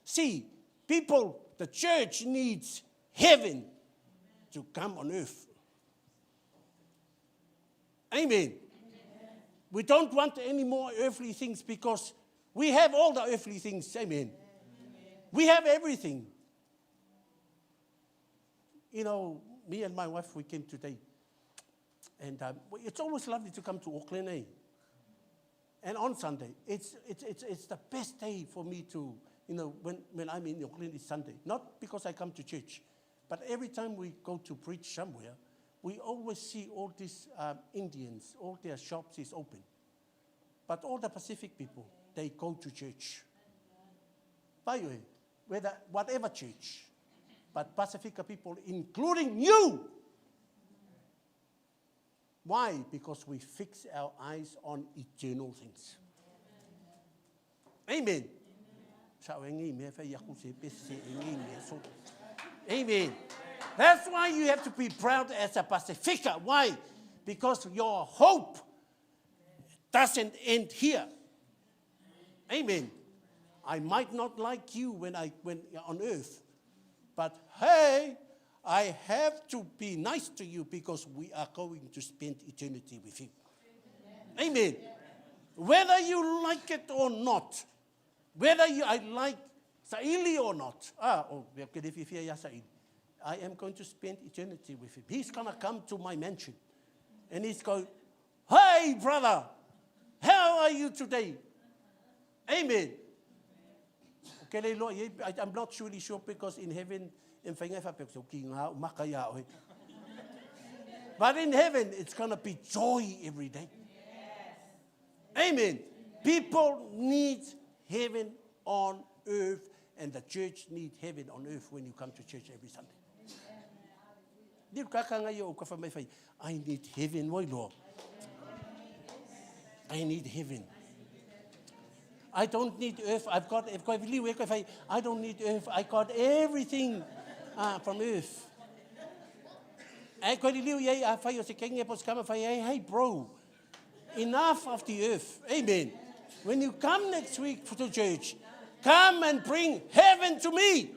See, people, the church needs heaven to come on earth. Amen. We don't want any more earthly things because we have all the earthly things. Amen. We have everything. Me and my wife, we came today. And it's always lovely to come to Auckland, eh? And on Sunday, it's the best day for me to, when I'm in Auckland, it's Sunday. Not because I come to church, but every time we go to preach somewhere, we always see all these Indians, all their shops is open. But all the Pacific people, they go to church. By the way, whatever church, but Pacifica people, including you. Why? Because we fix our eyes on eternal things. Amen. Amen. That's why you have to be proud as a Pacifica. Why? Because your hope doesn't end here. Amen. I might not like you when on earth, But hey, I have to be nice to you because we are going to spend eternity with him. Amen. Whether you like it or not, whether I like Saili or not, I am going to spend eternity with him. He's going to come to my mansion. And he's going, hey, brother, how are you today? Amen. Okay, Lord, I'm not really sure because in heaven, but in heaven, it's going to be joy every day. Amen. People need heaven on earth, and the church needs heaven on earth when you come to church every Sunday. I need heaven, my Lord. I need heaven. I don't need earth. I don't need earth. I got everything from earth. Hey, bro, enough of the earth. Amen. When you come next week to church, come and bring heaven to me.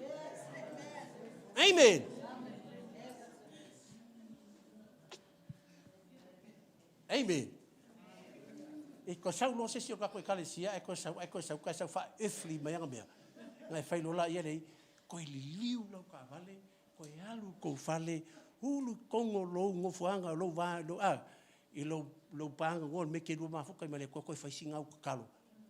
Amen. Amen. Iko sau lo se sio ka ko kalesia iko sau fa ifli mayanga mea ngai fai lo la ia nei ko liu lo ka vale ko alu ko fale hulu kongo lo ngofuanga lo va lo I lo panga ngol me ke do ma fokai male ko fai singa u kalo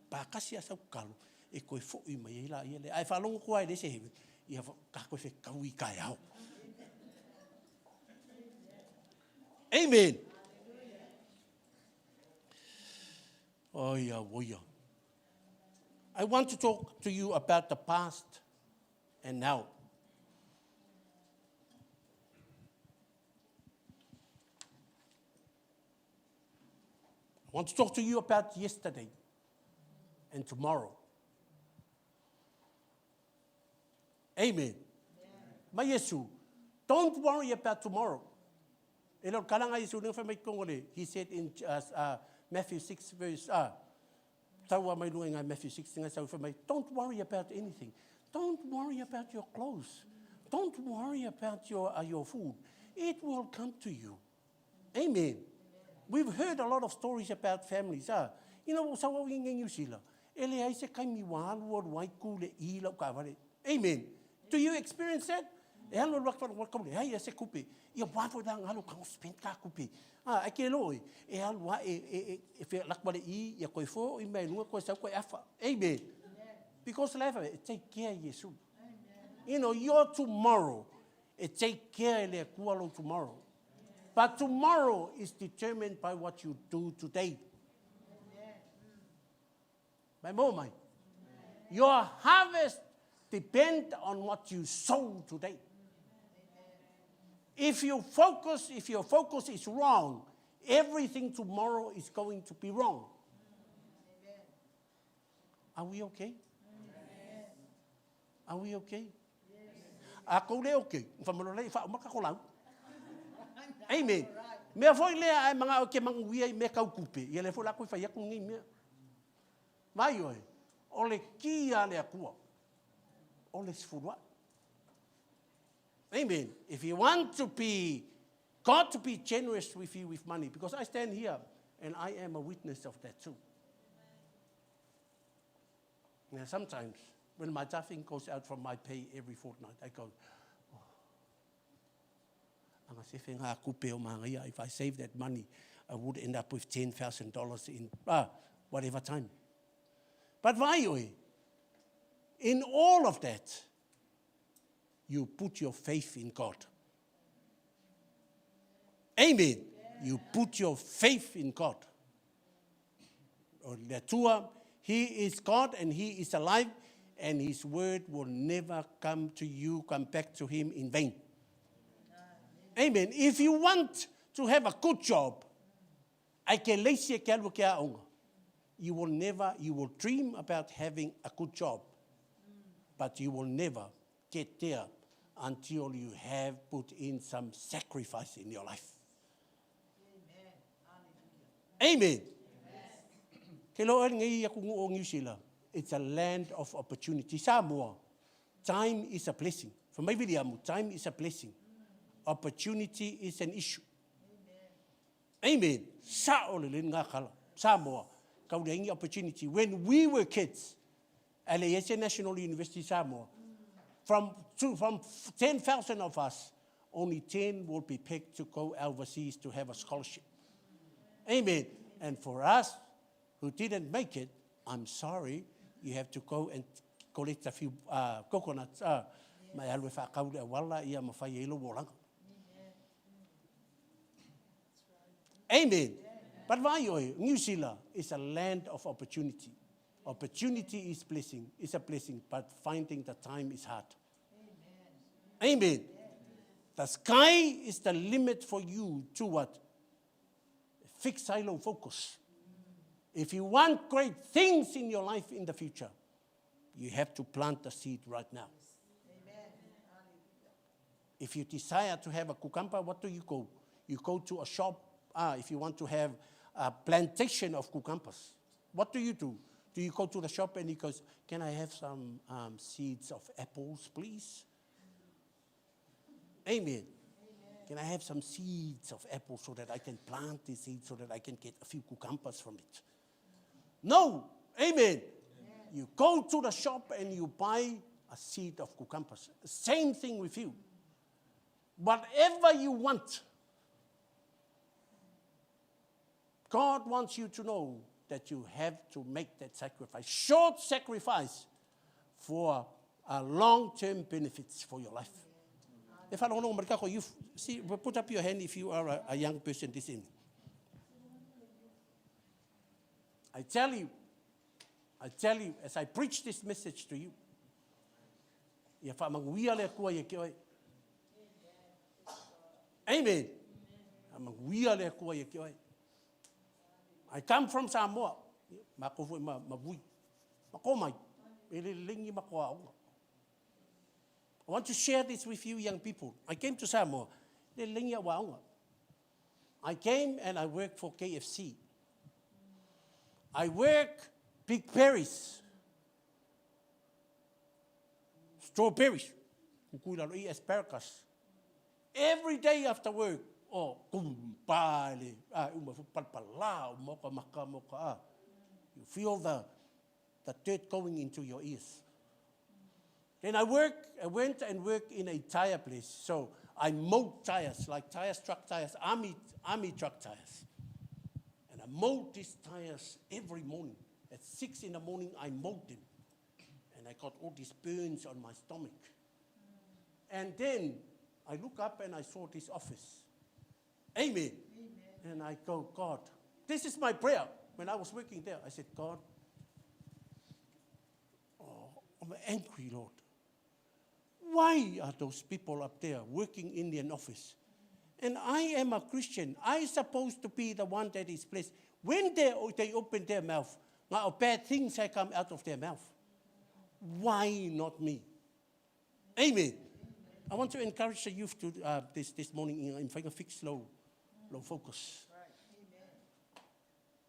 pa kasi asa kalo e ko fo I mai la ia le ai fa longo ko ai de se ia ka ko fe kaui kai au. Amen. Oh, yeah, oh, yeah. I want to talk to you about the past and now. I want to talk to you about yesterday and tomorrow. Amen. Ma Yesu, don't worry about tomorrow. He said in Matthew 6 verse Matthew 6 don't worry about anything. Don't worry about your clothes. Don't worry about your food. It will come to you. Amen. We've heard a lot of stories about families. Amen. Do you experience that? Amen. Because life, take care of you. You know, your tomorrow, take care of tomorrow. But tomorrow is determined by what you do today. My mom, your harvest depends on what you sow today. If your focus is wrong, everything tomorrow is going to be wrong. Are we okay? Are we okay? Okay. Amen. Me foi le ai manga o ke manguia me kaukupe. Ia le foi la ko fai ku ngi me. Vai oi. Ole kia le akua. Ole sfurwa. Amen. If you want to be, God to be generous with you with money, because I stand here and I am a witness of that too. Now sometimes when my taffing goes out from my pay every fortnight, I go, if I save that money, I would end up with $10,000 in whatever time. But why? In all of that, you put your faith in God. Amen. You put your faith in God. He is God and He is alive, and His word will never come back to Him in vain. Amen. If you want to have a good job, you will dream about having a good job, but you will never get there until you have put in some sacrifice in your life. Amen. It's a land of opportunity. Samoa, time is a blessing. For maybe time is a blessing. Opportunity is an issue. Amen. Sa ole le nga kala. Samoa. Kaulengi opportunity. When we were kids, at the National University Samoa, from 10,000 of us, only 10 will be picked to go overseas to have a scholarship. Amen. And for us who didn't make it, I'm sorry, you have to go and collect a few coconuts. Mai alwe whakau le wala ia mawhai ilo wolanga. Amen. But why New Zealand is a land of opportunity. Opportunity is blessing, is a blessing, but finding the time is hard. Amen. The sky is the limit for you to what? Fix silo focus. If you want great things in your life in the future, you have to plant the seed right now. If you desire to have a cucumber, what do you go? You go to a shop. If you want to have a plantation of cucumbers, what do? Do you go to the shop and he goes, can I have some seeds of apples, please? Amen. Can I have some seeds of apples so that I can plant the seeds so that I can get a few cucumbers from it? No. Amen. You go to the shop and you buy a seed of cucumbers. Same thing with you. Whatever you want, God wants you to know that you have to make that sacrifice. Short sacrifice for long-term benefits for your life. If I don't know, you see, put up your hand if you are a young person this evening. I tell you, as I preach this message to you, amen. I come from Samoa. I want to share this with you young people. I came to Samoa. I came and I worked for KFC. I work big berries, strawberries, asparagus. Every day after work, you feel the dirt going into your ears. Then I went and worked in a tire place. So I mowed tires, like tires, truck tires, army truck tires. And I mowed these tires every morning. At 6 in the morning, I mowed them. And I got all these burns on my stomach. And then I look up and I saw this office. Amen. And I go, God, this is my prayer. When I was working there, I said, God, I'm angry, Lord. Why are those people up there working in an office? And I am a Christian. I'm supposed to be the one that is blessed. When they open their mouth, bad things have come out of their mouth. Why not me? Amen. I want to encourage the youth to this morning in a fixed low focus.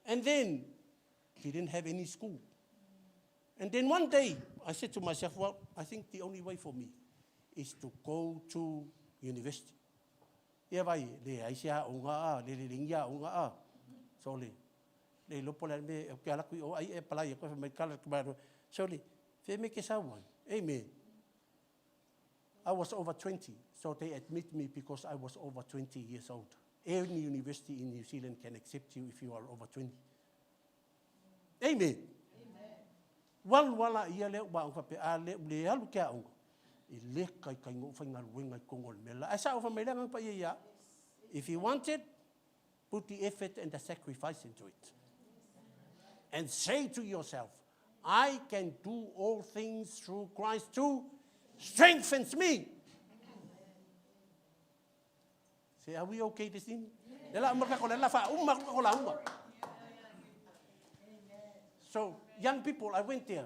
And then he didn't have any school. And then one day I said to myself, well, I think the only way for me is to go to university. So amen. I was over 20, so they admit me because I was over 20 years old. Any university in New Zealand can accept you if you are over 20. Amen. If you want it, put the effort and the sacrifice into it. And say to yourself, I can do all things through Christ who strengthens me. Say, are we okay this evening? So, young people, I went there.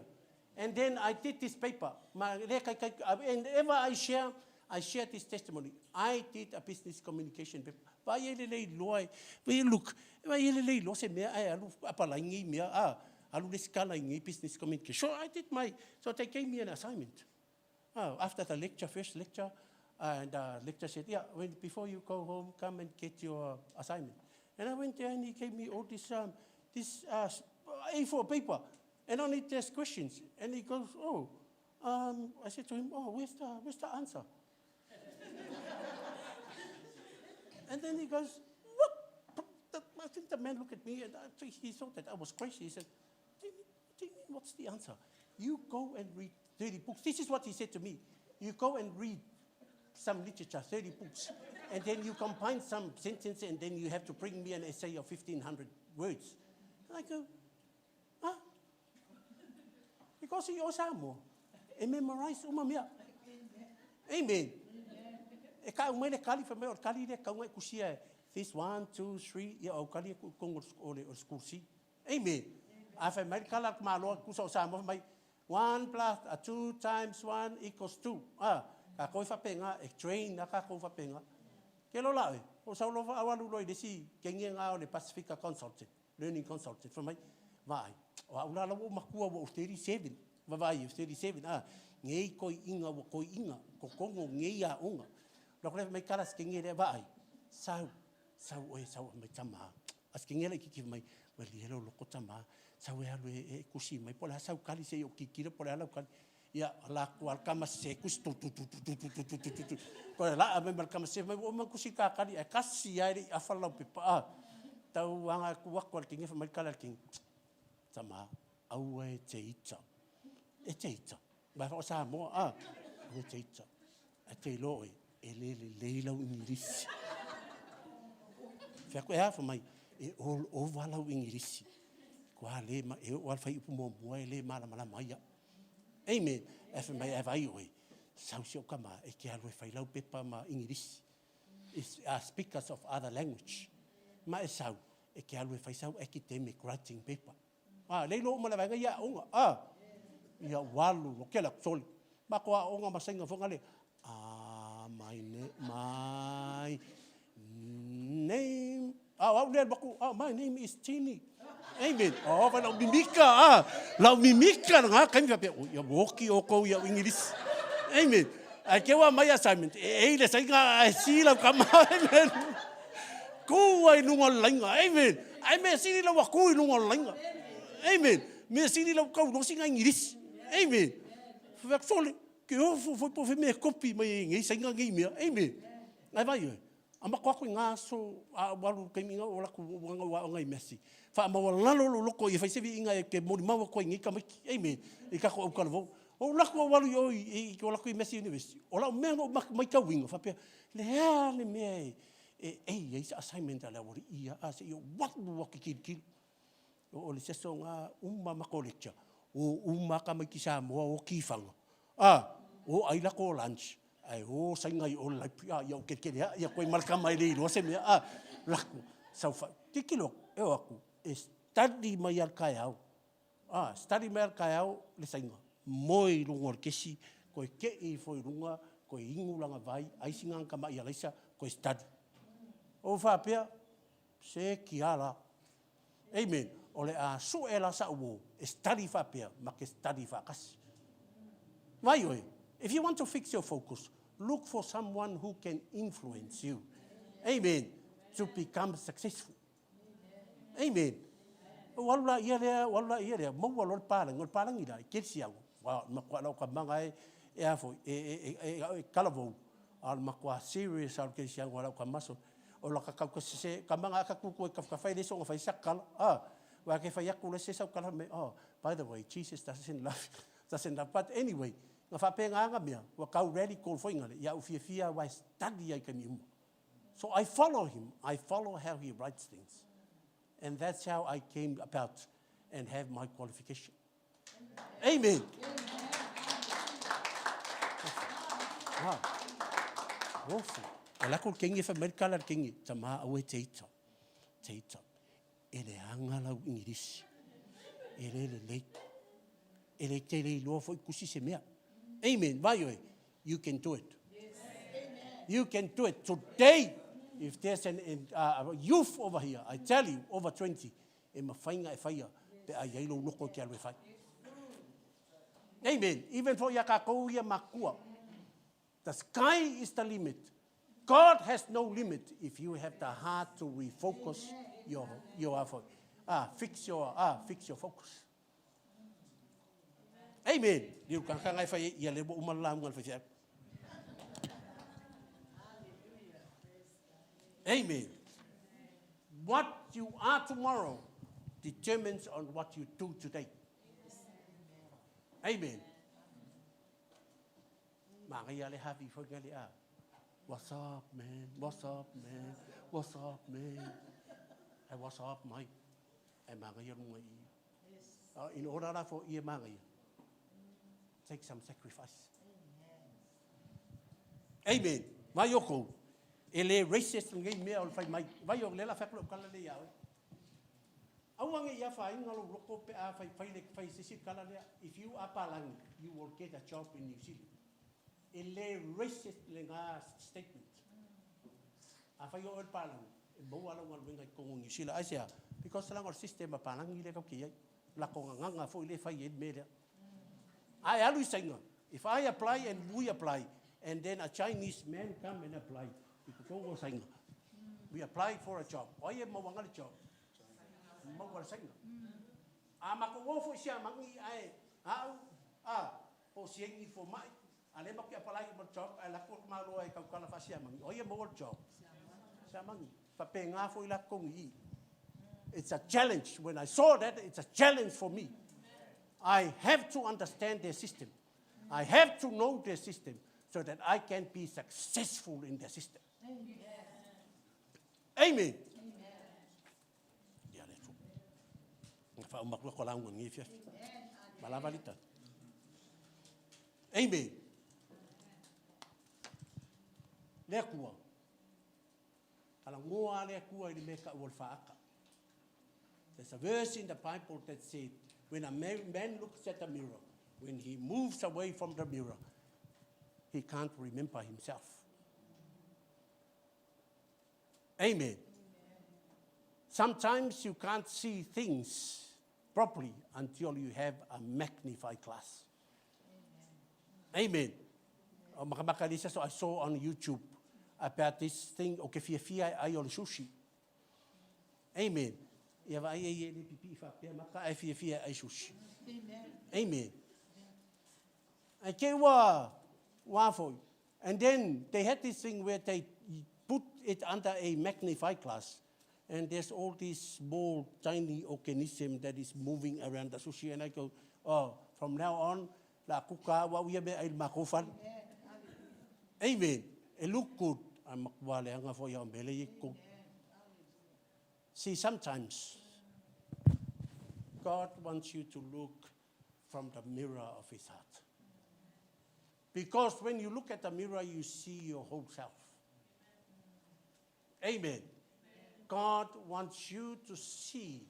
And then I did this paper. And ever I share this testimony. I did a business communication paper. Look, business communication. So they gave me an assignment. After the lecture, first lecture, and the lecturer said, yeah, before you go home, come and get your assignment. And I went there and he gave me all this A4 paper. And on it there's questions. And he goes, I said to him, where's the answer? And then he goes, what? I think the man looked at me and he thought that I was crazy. He said, what's the answer? You go and read 30 books. This is what he said to me. You go and read some literature, 30 books, and then you combine some sentences, and then you have to bring me an essay of 1,500 words. And I go, because he osamo, e memorize uma mea. Amen. E ka umele kali fa mea, kali le ka ngai kusia. This 1, 2, 3, ia au kali ku kongo o school si. Amen. Afa mai kala malo kusa osamo mai 1 plus 2 times 1 equals 2. Ka koi whapenga, e train na ka koi whapenga. Ke lo lawe, o sa lo awalu loi desi, ke ngia ngā o le Pacifica Consultant, Learning Consultant, for mai, vai, o aula la o makua o 37, vai, 37, ngei koi inga o koi inga, ko kongo ngei a unga. Loko le mai karas ke ngia le vai, sau mai tama, as ke ngia le kiki mai lielo loko tama, sau e alu e kusi mai, pola sau kali se o kikira, pola alau kali, ia la kual kama se kus tu ko la me kama se me o kusi ka kali e kasi ai a fala pepa tau anga ku wa ko kinga fa mai kala king tama au e teita ba fa sa mo o teita a te loi e le la ingirisi fa ko ha fa mai e o vala ingirisi ko le ma e o fa ipu mo le mala mai. Amen. Efa mai e vai oi. Sau sio kama e ke aloi whailau pepa ma ingirisi. Speakers of other language. Ma e sau e ke aloi whaisau academic writing paper. Leilo o malawanga ia onga. Ia walu lo ke la soli. Ma koa onga masenga fonga le. My name. My name is Tini. Amen. Fa lau mimika, lau mimika nga kai fa pe ya woki o ko ya English. Amen. Ai ke wa mai assignment. Le sai nga si lau kama. Amen. Ku ai lunga lenga. Amen. Ai me si lau ku lunga lenga. Amen. Me si lau ko no singa English. Amen. Fa fole ke o fo po fe me copy mai ngai sai nga ngai me. Amen. Ai vai yo. Amba ko nga so walu kai minga o la ku nga ngai mesi. Fa ma wala lo loko i fa se vi inga ke mo ma ko ngi ka mai. Amen. I ka ko ka vo. O la ko walu yo i ko la ko mesi university. O la me no mai ka winga fa pe le me e assignment ala wori ia as yo what ki o le seso nga ma ko lecture. O ma ka mai ki sa mo o ki fanga. O ai la ko lunch. Ai o sai o la pia yo ke ya ko marka mai le lo se me la ko sa fa kilo e aku study mai al kaiau. Study mai al kaiau le sainga. Moi lungor kesi ko ke I foi runga ko ingulanga vai ai singa ka mai alaisa ko study. O fa pia se kiala. Amen. Ole su ela sa wo study fa pia ma ke study fa kas. Vai oi. If you want to fix your focus, look for someone who can influence you. Amen. To become successful. Amen. Wala ia mo wala palang ida kirsiang. Wa makwa lo ka mangai e afo e kalavo al makwa serious al kirsiang wala ka maso o la ka ka se ka manga ka ku ka fai de so fai sakal wa ke fai yakule se sa kala me by the way Jesus doesn't love but anyway nga fa pe nga mea wa ka ready call for ngale ya ufia wa study ai kami so I follow him. I follow how he writes things. And that's how I came about and have my qualification. Amen. Wow. Awesome. Alako kengi fa merkala kengi tama awe teita. Ele hanga lau ingirisi. Ele late. Ele te le lo fo kusi se mea. Amen. Vai you can do it. You can do it today. If there's a youth over here, I tell you, over 20, e mawhainga e whaia, pe a ielo loko ki alwe whai. Amen. Even for Yakakou Yamakua. The sky is the limit. God has no limit if you have the heart to refocus your effort. Fix your focus. Amen. Diu kan kangai fai ia lebo umalam ngal fai. Amen. What you are tomorrow determines on what you do today. Amen. Mangaya le happy for gali a. What's up, man? What's up, man? What's up, man? Hey, what's up, mate? Hey, mangaya ngai. In order for ia mangaya, take some sacrifice. Amen. Mayoko. Ele racist ngai me ol fai mai. Vai o lela faklo kala le ya. Awang ia fai ngalo roko pe a fai sisi kala le. If you are palang, you will get a job in New Zealand. Ele racist lenga statement. A fai o palang. Bo wala ngal wenga ko New Zealand asia because lang or system palang ile ka kiai. La ko nganga fo ile fai ed media. I always say if I apply and we apply and then a Chinese man come and apply. We applied for a job. Oye mawangal job. Mawal sang. Mako fo siya mangi ai. Po sieng for mai. Ale mak apply for job. Ala ko malo ai ka kala fa siya mangi. Oye mawal job. Siya mangi. Pa penga fo ila kongi. It's a challenge. When I saw that, it's a challenge for me. I have to understand their system. I have to know their system so that I can be successful in their system. Amen. Ya le tu. Fa umak ko lang ngi fi. Malabalita. Amen. Le kuwa. Ala ngoa le kuwa ni meka wol faaka. There's a verse in the Bible that said when a man looks at the mirror, when he moves away from the mirror, he can't remember himself. Amen. Sometimes you can't see things properly until you have a magnified glass. Amen. So I saw on YouTube about this thing, okay, fia ai on sushi. Amen. Amen. And then they had this thing where they put it under a magnified glass. And there's all this small, tiny organism that is moving around the sushi. And I go, from now on, la kuka wa we be el makofan. Amen. It look good. See, sometimes God wants you to look from the mirror of his heart. Because when you look at the mirror, you see your whole self. Amen. God wants you to see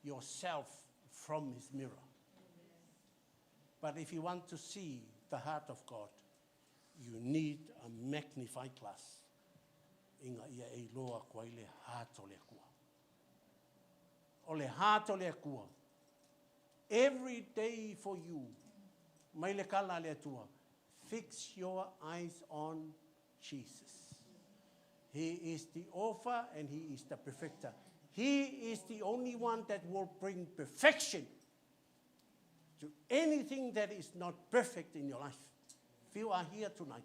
yourself from his mirror. But if you want to see the heart of God, you need a magnified glass. Inga ia e loa kwa ile hato le kua. Ole hato le kua. Every day for you, mai le kala le tua, fix your eyes on Jesus. He is the author and he is the perfecter. He is the only one that will bring perfection to anything that is not perfect in your life. If you are here tonight,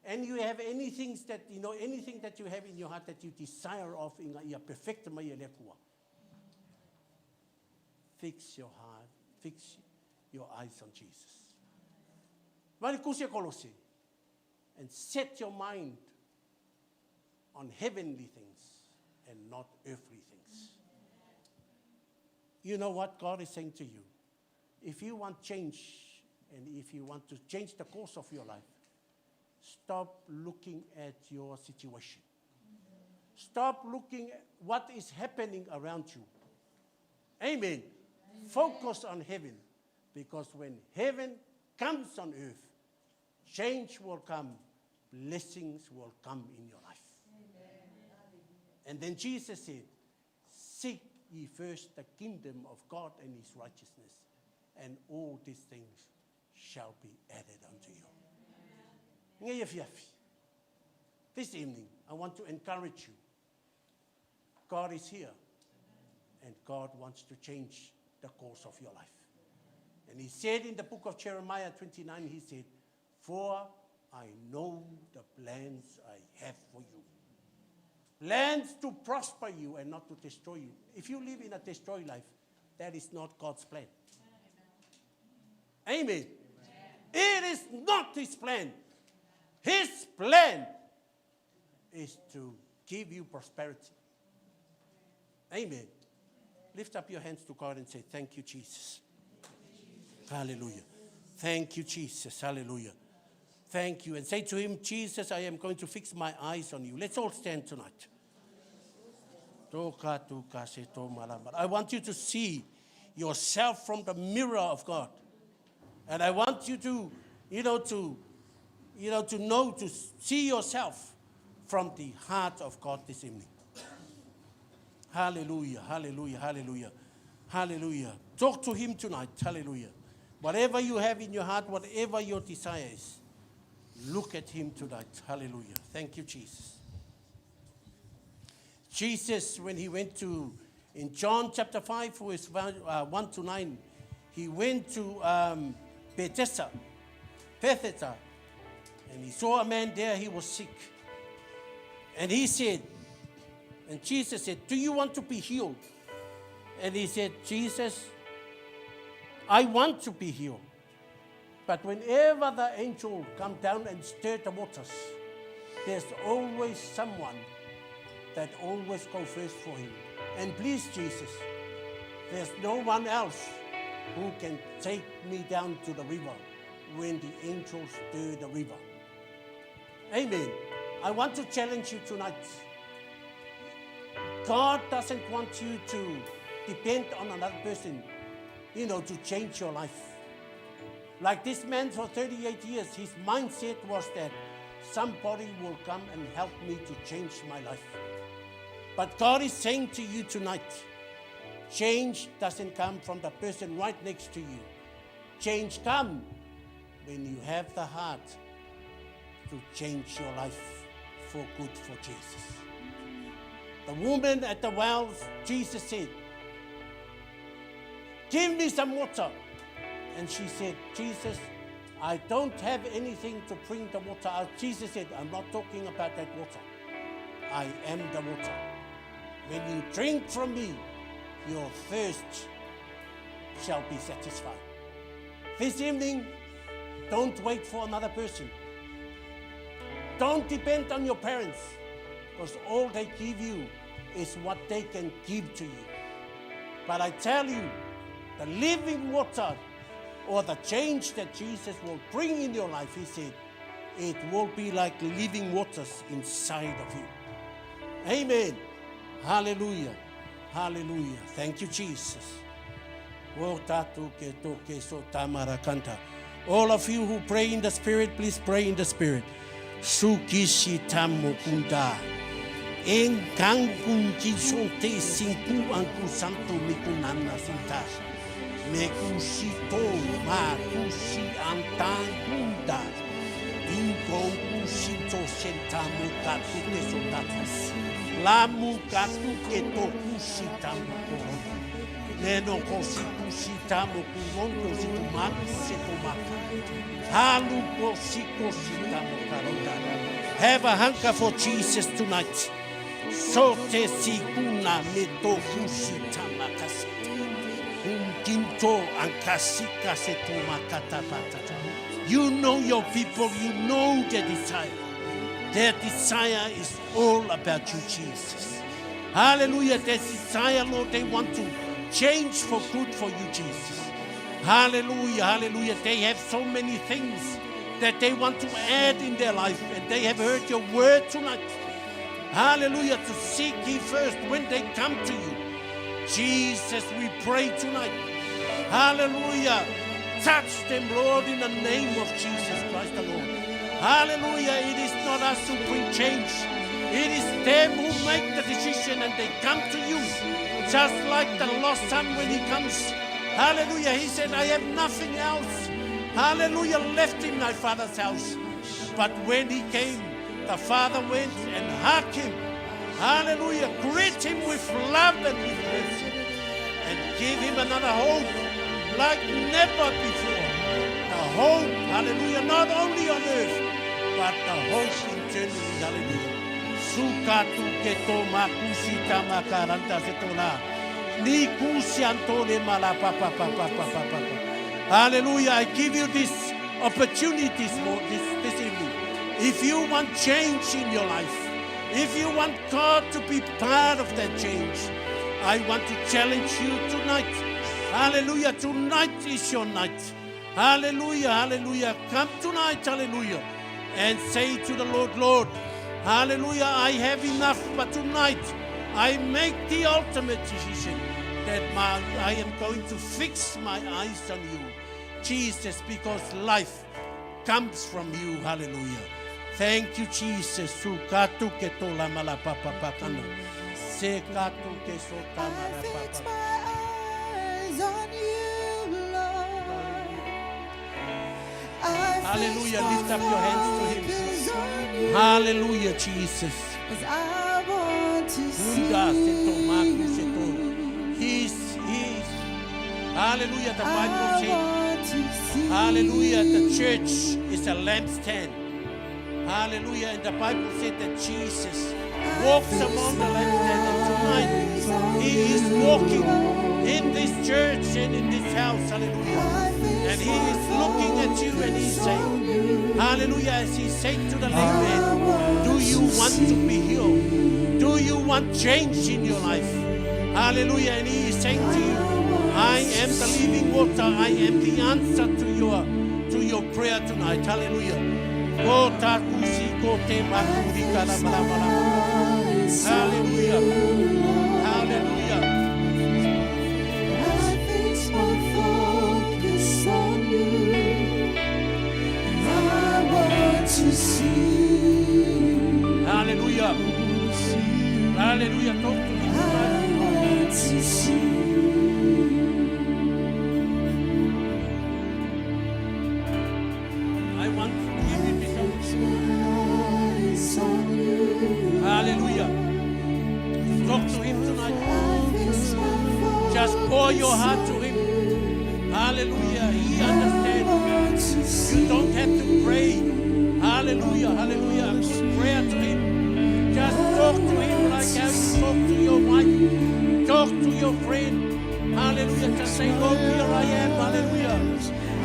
and you have anything that you have in your heart that you desire of in a perfect fix your heart, fix your eyes on Jesus. And set your mind on heavenly things and not earthly things. You know what God is saying to you? If you want change and if you want to change the course of your life, stop looking at your situation. Stop looking at what is happening around you. Amen. Focus on heaven, because when heaven comes on earth, change will come, blessings will come in your life. And then Jesus said, seek ye first the kingdom of God and his righteousness, and all these things shall be added unto you. Ngea fiafi. This evening, I want to encourage you. God is here, and God wants to change the course of your life. And he said in the book of Jeremiah 29, he said, for I know the plans I have for you. Plans to prosper you and not to destroy you. If you live in a destroyed life, that is not God's plan. Amen. Amen. It is not his plan. His plan is to give you prosperity. Amen. Lift up your hands to God and say, thank you, Jesus. Hallelujah. Thank you, Jesus. Hallelujah. Thank you. And say to him, Jesus, I am going to fix my eyes on you. Let's all stand tonight. I want you to see yourself from the mirror of God. And I want you to see yourself from the heart of God this evening. Hallelujah, hallelujah, hallelujah, hallelujah. Talk to him tonight. Hallelujah. Whatever you have in your heart, whatever your desire is, look at him tonight. Hallelujah. Thank you, Jesus. Jesus, when he went in John chapter 5, verse 1 to 9, he went to Bethesda, and he saw a man there, he was sick. And he said, and Jesus said, do you want to be healed? And he said, Jesus, I want to be healed. But whenever the angel come down and stir the waters, there's always someone that always go first for him. And please, Jesus, there's no one else who can take me down to the river when the angels stir the river. Amen. I want to challenge you tonight. God doesn't want you to depend on another person, to change your life. Like this man for 38 years, his mindset was that somebody will come and help me to change my life. But God is saying to you tonight, change doesn't come from the person right next to you. Change comes when you have the heart to change your life for good for Jesus. The woman at the well, Jesus said, give me some water. And she said, Jesus, I don't have anything to bring the water out. Jesus said, I'm not talking about that water. I am the water. When you drink from me, your thirst shall be satisfied. This evening, don't wait for another person. Don't depend on your parents, because all they give you is what they can give to you. But I tell you, the living water or the change that Jesus will bring in your life, he said, it will be like living waters inside of you. Amen. Hallelujah. Hallelujah. Thank you, Jesus. All of you who pray in the Spirit, please pray in the Spirit. Sukishitamukunda. En kangkung kisonte sinku angku santo mikunana sinta. Mekusito makusi antangunda. Ingo kusito sentamu katuke sotatus. Lamu katuke tokusita mukorondo. Neno kosita mukurondo situmaku setomaka. Halu kosita mukaronda. Have a hunger for Jesus tonight. Sote sikuna meto kusita makasita. Unkinto ankasika setomakata patata. You know your people, you know their desire. Their desire is all about you, Jesus. Hallelujah. Their desire, Lord, they want to change for good for you, Jesus. Hallelujah, hallelujah. They have so many things that they want to add in their life, and they have heard your word tonight. Hallelujah, to seek ye first when they come to you. Jesus, we pray tonight. Hallelujah. Touch them, Lord, in the name of Jesus Christ the Lord. Hallelujah. It is not us who bring change. It is them who make the decision and they come to you. Just like the lost son when he comes. Hallelujah. He said, I have nothing else hallelujah, left him my father's house. But when he came, the father went and hugged him. Hallelujah. Greet him with love and with mercy. And give him another hope like never before. The hope, hallelujah, not only on earth, but the hope internally. Hallelujah. Sukatu keto makusita makaranta setona. Ni kusiantole malapapapapapapapa. Hallelujah. I give you this opportunity this evening. If you want change in your life, if you want God to be part of that change, I want to challenge you tonight. Hallelujah. Tonight is your night. Hallelujah. Hallelujah. Come tonight. Hallelujah. And say to the Lord, Lord, hallelujah, I have enough, but tonight I make the ultimate decision that I am going to fix my eyes on you, Jesus, because life comes from you. Hallelujah. Thank you, Jesus. Sukatu ketola malapapapakana. Sekatu kesota Fix malapapa. my eyes on you, Lord. Hallelujah. Lift up your hands to him. Hallelujah, Jesus. 'Cause I want to see Unda seto maku you. seto. He's. Hallelujah. The Bible I says. want to see Hallelujah. The you. church is a lampstand. Hallelujah. And the Bible said that Jesus walks among the lampstand. And tonight he is walking in this church and in this house. Hallelujah. And he is looking at you and he's saying, hallelujah, as he said to the lame man, do you want to be healed? Do you want change in your life? Hallelujah. And he is saying to you, I am the living water. I am the answer to your prayer tonight. Hallelujah. Hallelujah. Hallelujah. I fix my focus on you. I want to see you. Hallelujah. Hallelujah. Talk to him tonight. I want to see you. I want to give you this opportunity. Eyes on you. Hallelujah. Talk to him tonight. I fix my focus Just pour your heart to him. Hallelujah. He understands. You don't have to pray. Hallelujah. Hallelujah. A good prayer to him. Just talk to him like how you talk to your wife. Talk to your friend. Hallelujah. Just say, Lord, here I am. Hallelujah.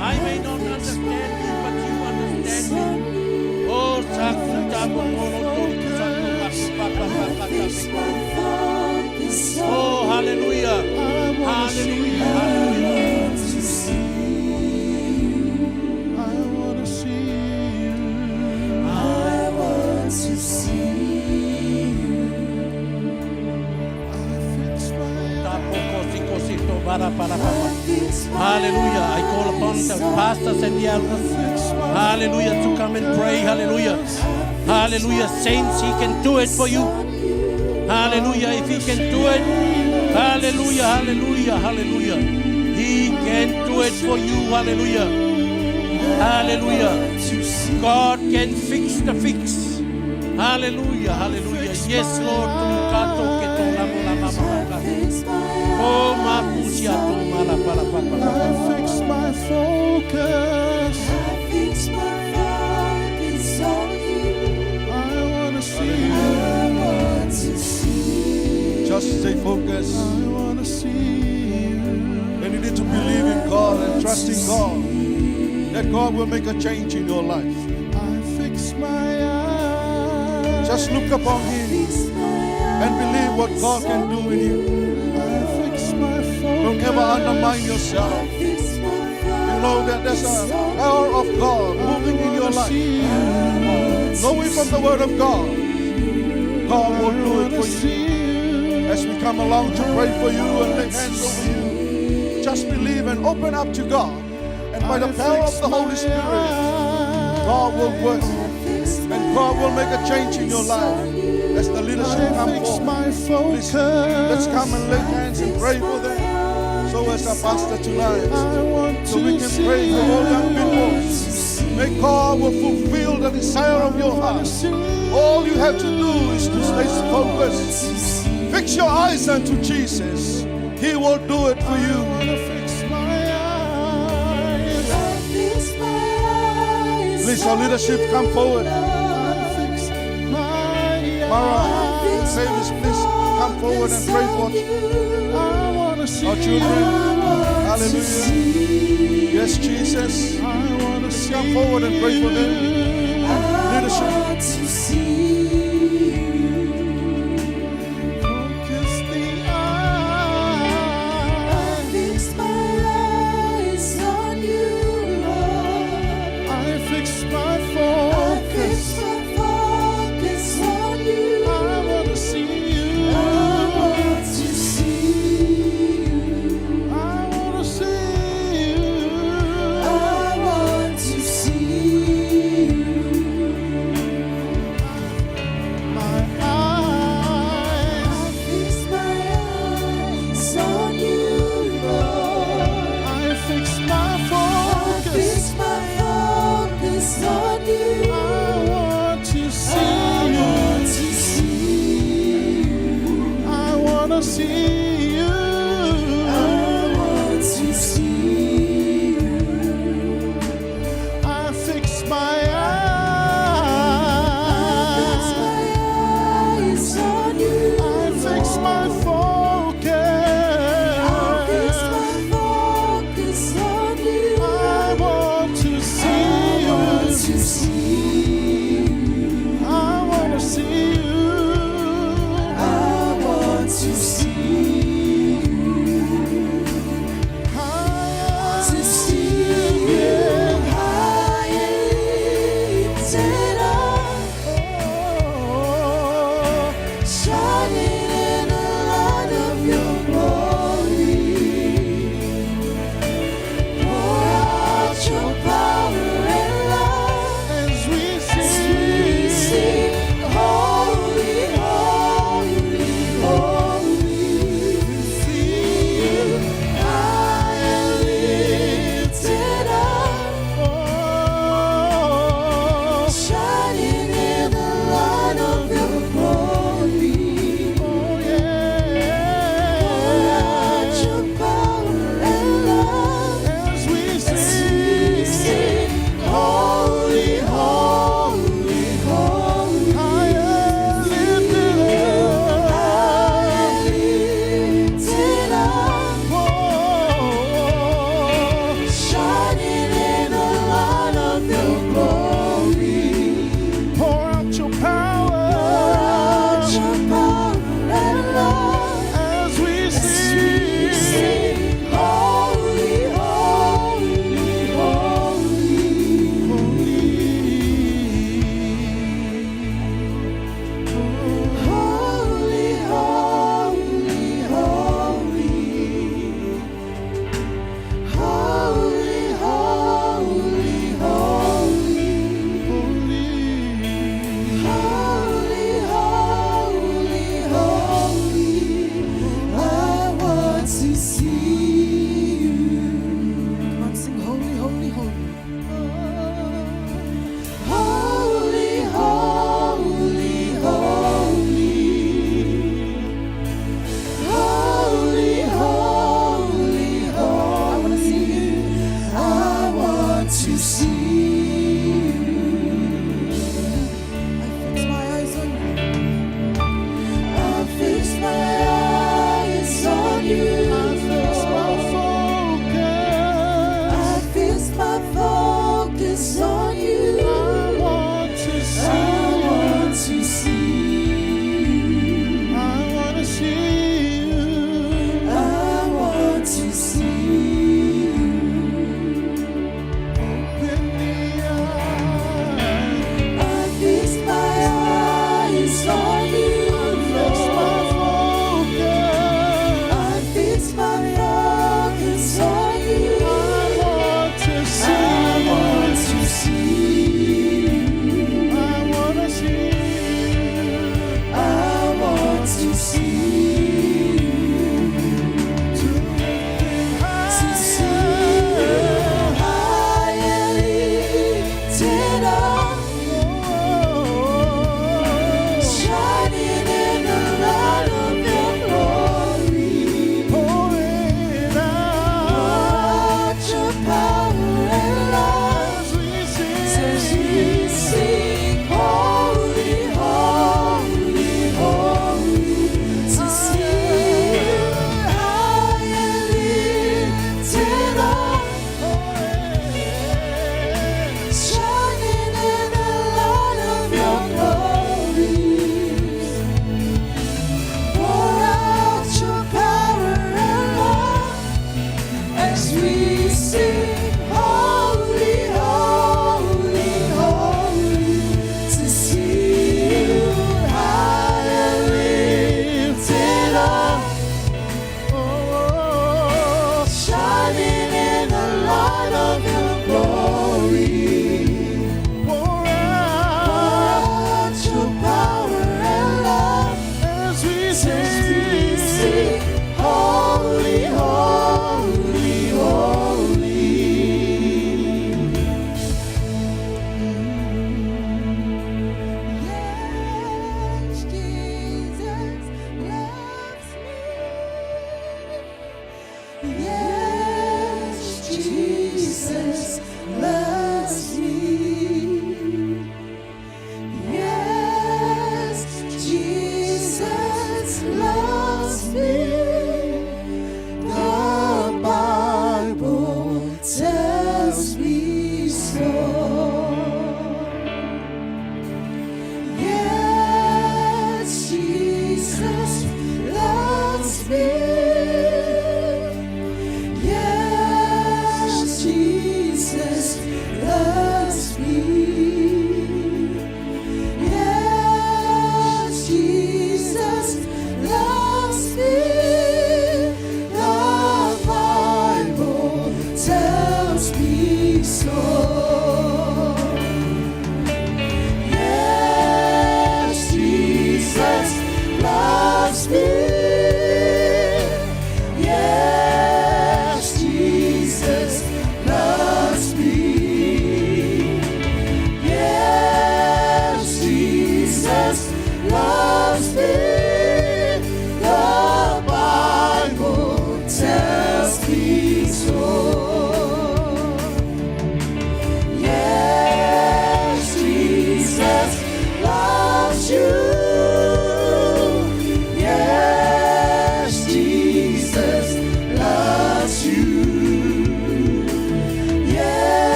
I may not understand you, but you understand me. Oh, oh, hallelujah. Hallelujah. Hallelujah. Hallelujah. I call upon the pastors and the elders. Hallelujah. To come and pray. Hallelujah. Hallelujah. Saints, he can do it for you. Hallelujah. If he can do it. Hallelujah. Hallelujah. Hallelujah. He can do it for you. Hallelujah. Hallelujah. God can fix the fix. Hallelujah. Hallelujah. Yes, Lord. Oh, Mapusia, I fix my focus. I fix my focus on you. I want to see you. I want to see you. Just stay focused. I want to see you. And you need to believe in God and trust in God that God will make a change in your life. I fix my eyes. Just look upon Him Fix my and believe what God can do in you. I fix my focus. Don't ever undermine yourself. fix my You know that there's a power of God moving in your life. Knowing from the Word of God, God will do it for you. As we come along to pray for you and lay hands over you, just believe and open up to God. And by the power of the Holy Spirit, God will work. And God will make a change in your life as the leadership I come fix forward. my Please, focus. let's come and lay hands and pray for them. So as a pastor tonight, I want so we to can pray for all young people. May God will fulfill the desire of your heart. All you have to do is to stay focused. Fix your eyes unto Jesus. He will do it for you. Please, our leadership, come forward. Mara, Davis, please come forward and pray for our children. Hallelujah. Yes, Jesus. Please come forward and pray for them. Leadership. To see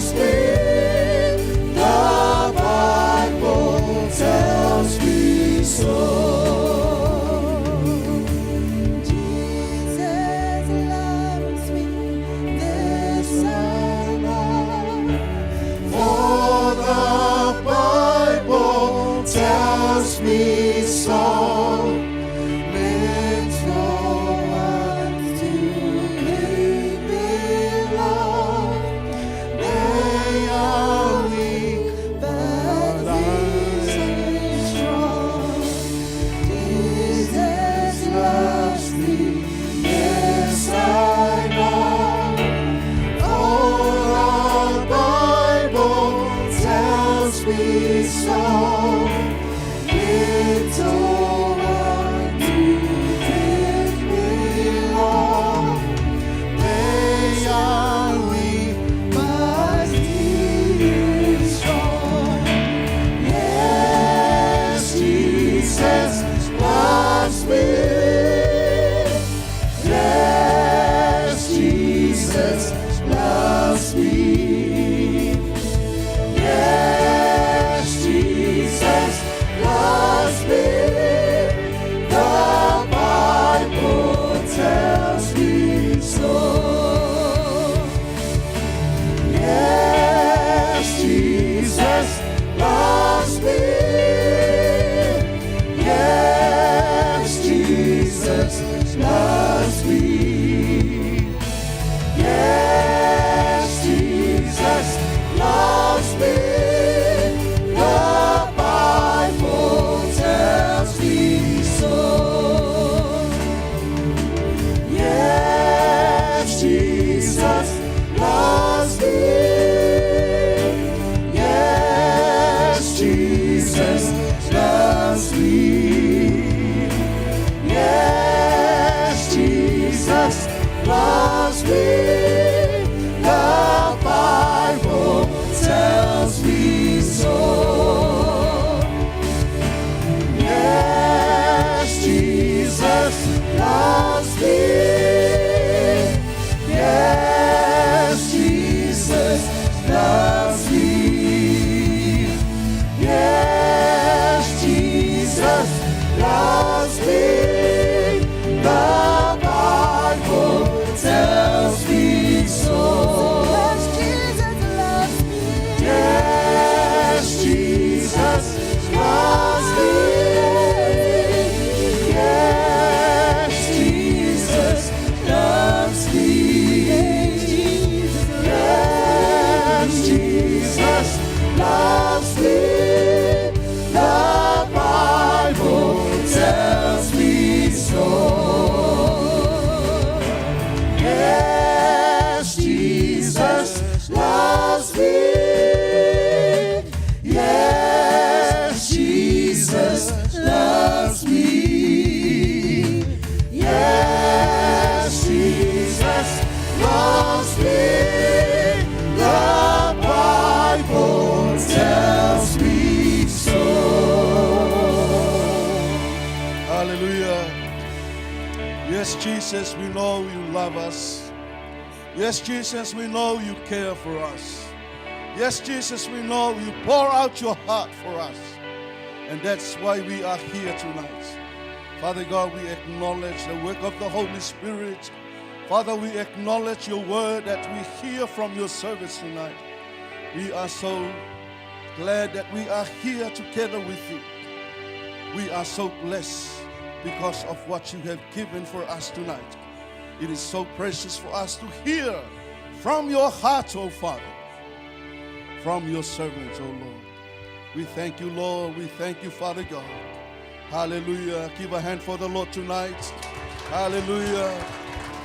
loves me. The Bible tells me so. Jesus loves me, this I know. For the Bible tells me so. Little ones to me belong. They are weak, But He is strong. Jesus loves me, yes, I know. Oh, the Bible tells me so. Little one to Him belong. They are weak, but He is strong. yes, Jesus loves me. Yes, Jesus loves me. Yes, Jesus loves me. The Bible tells me so. Yes, Jesus loves me. Yes, Jesus loves me. Yes, Jesus loves me. The Bible tells me so. Yes, Jesus loves me. Yes, Jesus loves me. Yes, Jesus loves me. The Bible tells me so. Yes, Jesus loves me. Yes, Jesus loves me. Yes, Jesus loves me. The Bible tells me so. Yes, Jesus loves me. Yes, Jesus loves me. Yes, Jesus loves me. Yes, Jesus loves me. The Bible tells me so. Yes, Jesus loves me. Yes, Jesus loves me. Yes, Jesus loves me. The Bible tells me so. Hallelujah. Yes, Jesus, we know you love us. Yes, Jesus, we know you care for us. Yes, Jesus, we know you pour out your heart for us. And that's why we are here tonight. Father God, we acknowledge the work of the Holy Spirit. Father, we acknowledge your word that we hear from your service tonight. We are so glad that we are here together with you. We are so blessed because of what you have given for us tonight. It is so precious for us to hear from your heart, oh Father, from your servants, oh Lord. We thank you, Lord. We thank you, Father God. Hallelujah. Give a hand for the Lord tonight. Hallelujah.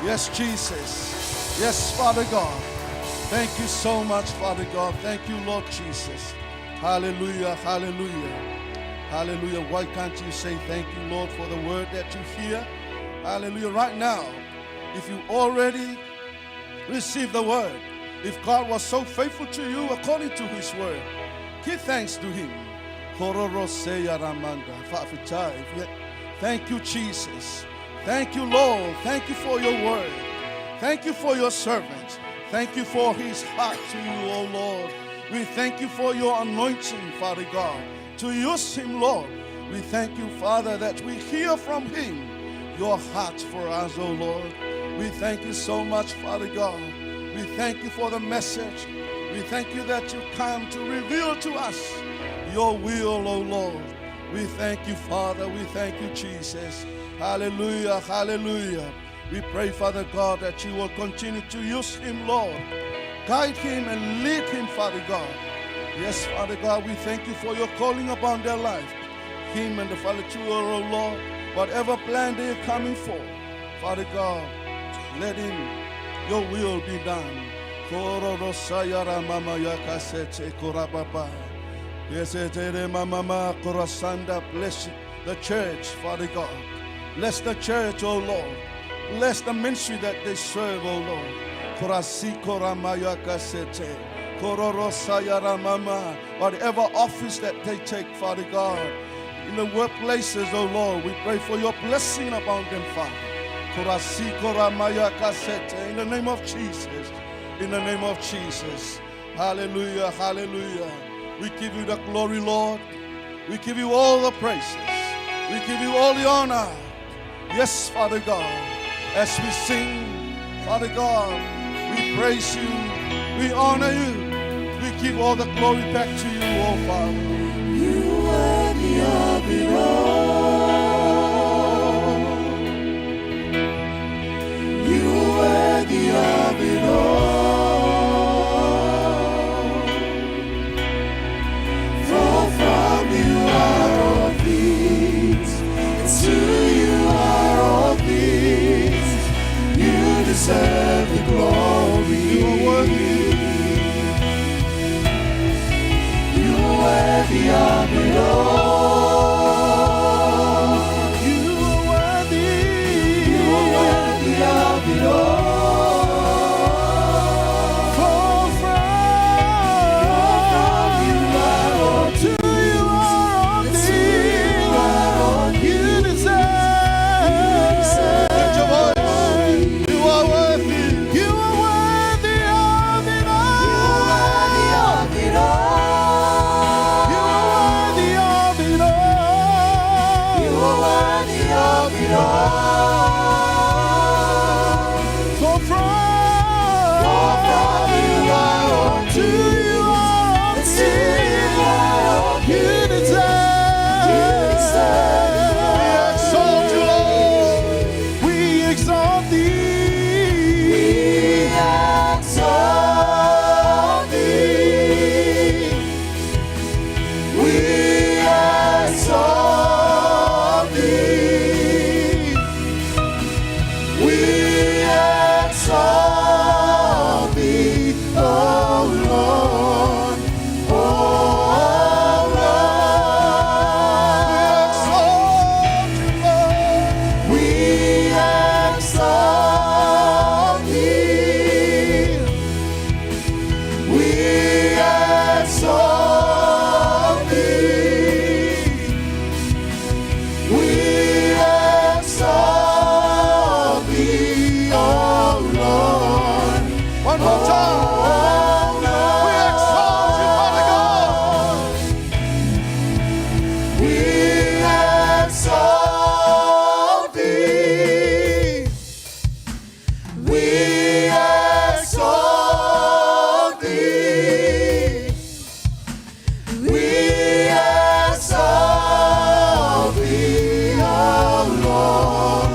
Yes, Jesus. Yes, Father God. Thank you so much, Father God. Thank you, Lord Jesus. Hallelujah. Hallelujah. Hallelujah. Why can't you say thank you, Lord, for the word that you hear? Hallelujah. Right now, if you already received the word, if God was so faithful to you according to his word, give thanks to him. Thank you, Jesus. Thank you, Lord. Thank you for your word. Thank you for your servants. Thank you for his heart to you, O Lord. We thank you for your anointing, Father God, to use him, Lord. We thank you, Father, that we hear from him your heart for us, O Lord. We thank you so much, Father God. We thank you for the message. We thank you that you come to reveal to us your will, O Lord. We thank you, Father. We thank you, Jesus. Hallelujah, hallelujah. We pray, Father God, that you will continue to use him, Lord. Guide him and lead him, Father God. Yes, Father God, we thank you for your calling upon their life. Him and the Father True, O Lord, whatever plan they are coming for, Father God, let him, your will be done. Bless the church, Father God. Bless the church, O Lord. Bless the ministry that they serve, O Lord. Whatever office that they take, Father God, in the workplaces, O Lord, we pray for your blessing upon them, Father. In the name of Jesus. In the name of Jesus. Hallelujah, hallelujah. We give you the glory, Lord. We give you all the praises. We give you all the honor. Yes, Father God. As we sing, Father God, we praise you. We honor you. We give all the glory back to you, oh Father. You are worthy of it all. You are worthy of it all. For from you are all things, and to you are all things. You deserve the glory. You are worthy. You are worthy of it all. You are worthy. You are worthy of it all. For from you are all to you are all things. things. You deserve. Lift your voice. You are worthy. You are worthy of it all. Worthy of it all. You are worthy of it all. You are worthy of it all. For from you are all to you are all And to you are all things. You deserve. We exalt you, Lord. We exalt thee. We exalt thee. We exalt thee. We exalt thee, oh Lord, oh Lord. We exalt you, Lord. We exalt thee. We exalt thee. We exalt thee, oh Lord. One more time. We exalt you, Father God. We exalt thee. We exalt thee. We exalt thee, oh Lord,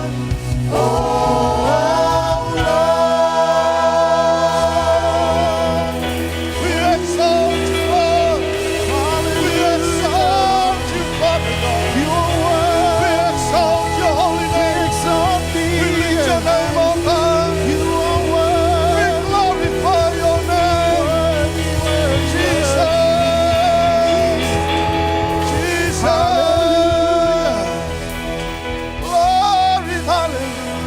oh Lord. We exalt you, Lord. We exalt you, Father God. You are worthy. We exalt your holy name. We exalt thee. We lift your name on high. You are worthy. We glorify your name. Jesus. Jesus. Glory, hallelujah.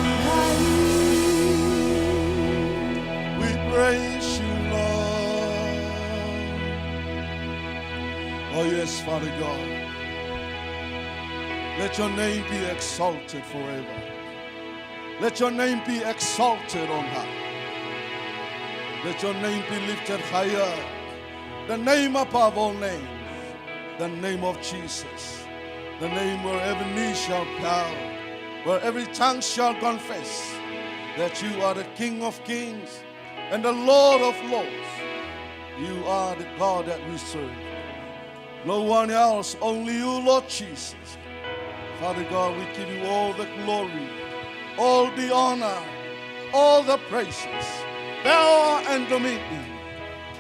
We praise you, Lord. Oh, yes, Father God. Let your name be exalted forever. Let your name be exalted on high. Let your name be lifted higher. The name above all names. The name of Jesus. The name where every knee shall bow, where every tongue shall confess that you are the King of kings and the Lord of lords. You are the God that we serve. No one else, only you, Lord Jesus. Father God, we give you all the glory, all the honor, all the praises, power and dominion.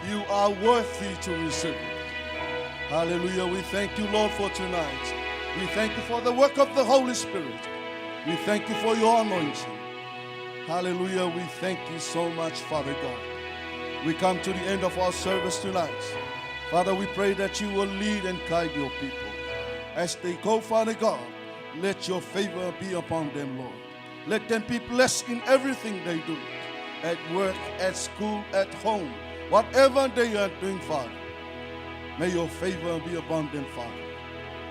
You are worthy to receive it. Hallelujah. We thank you, Lord, for tonight. We thank you for the work of the Holy Spirit. We thank you for your anointing. Hallelujah. We thank you so much, Father God. We come to the end of our service tonight. Father, we pray that you will lead and guide your people. As they go, Father God, let your favor be upon them, Lord. Let them be blessed in everything they do, at work, at school, at home, whatever they are doing, Father. May your favor be upon them, Father.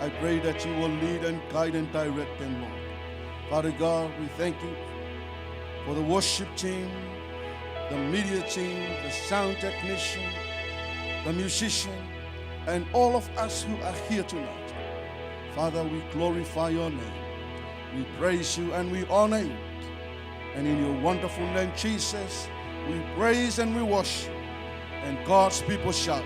I pray that you will lead and guide and direct them, Lord. Father God, we thank you for the worship team, the media team, the sound technician, the musician, and all of us who are here tonight. Father, we glorify your name. We praise you and we honor you. And in your wonderful name, Jesus, we praise and we worship. And God's people shout.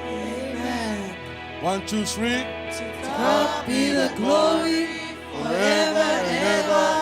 Amen. 1, 2, 3. To God be the glory forever and ever.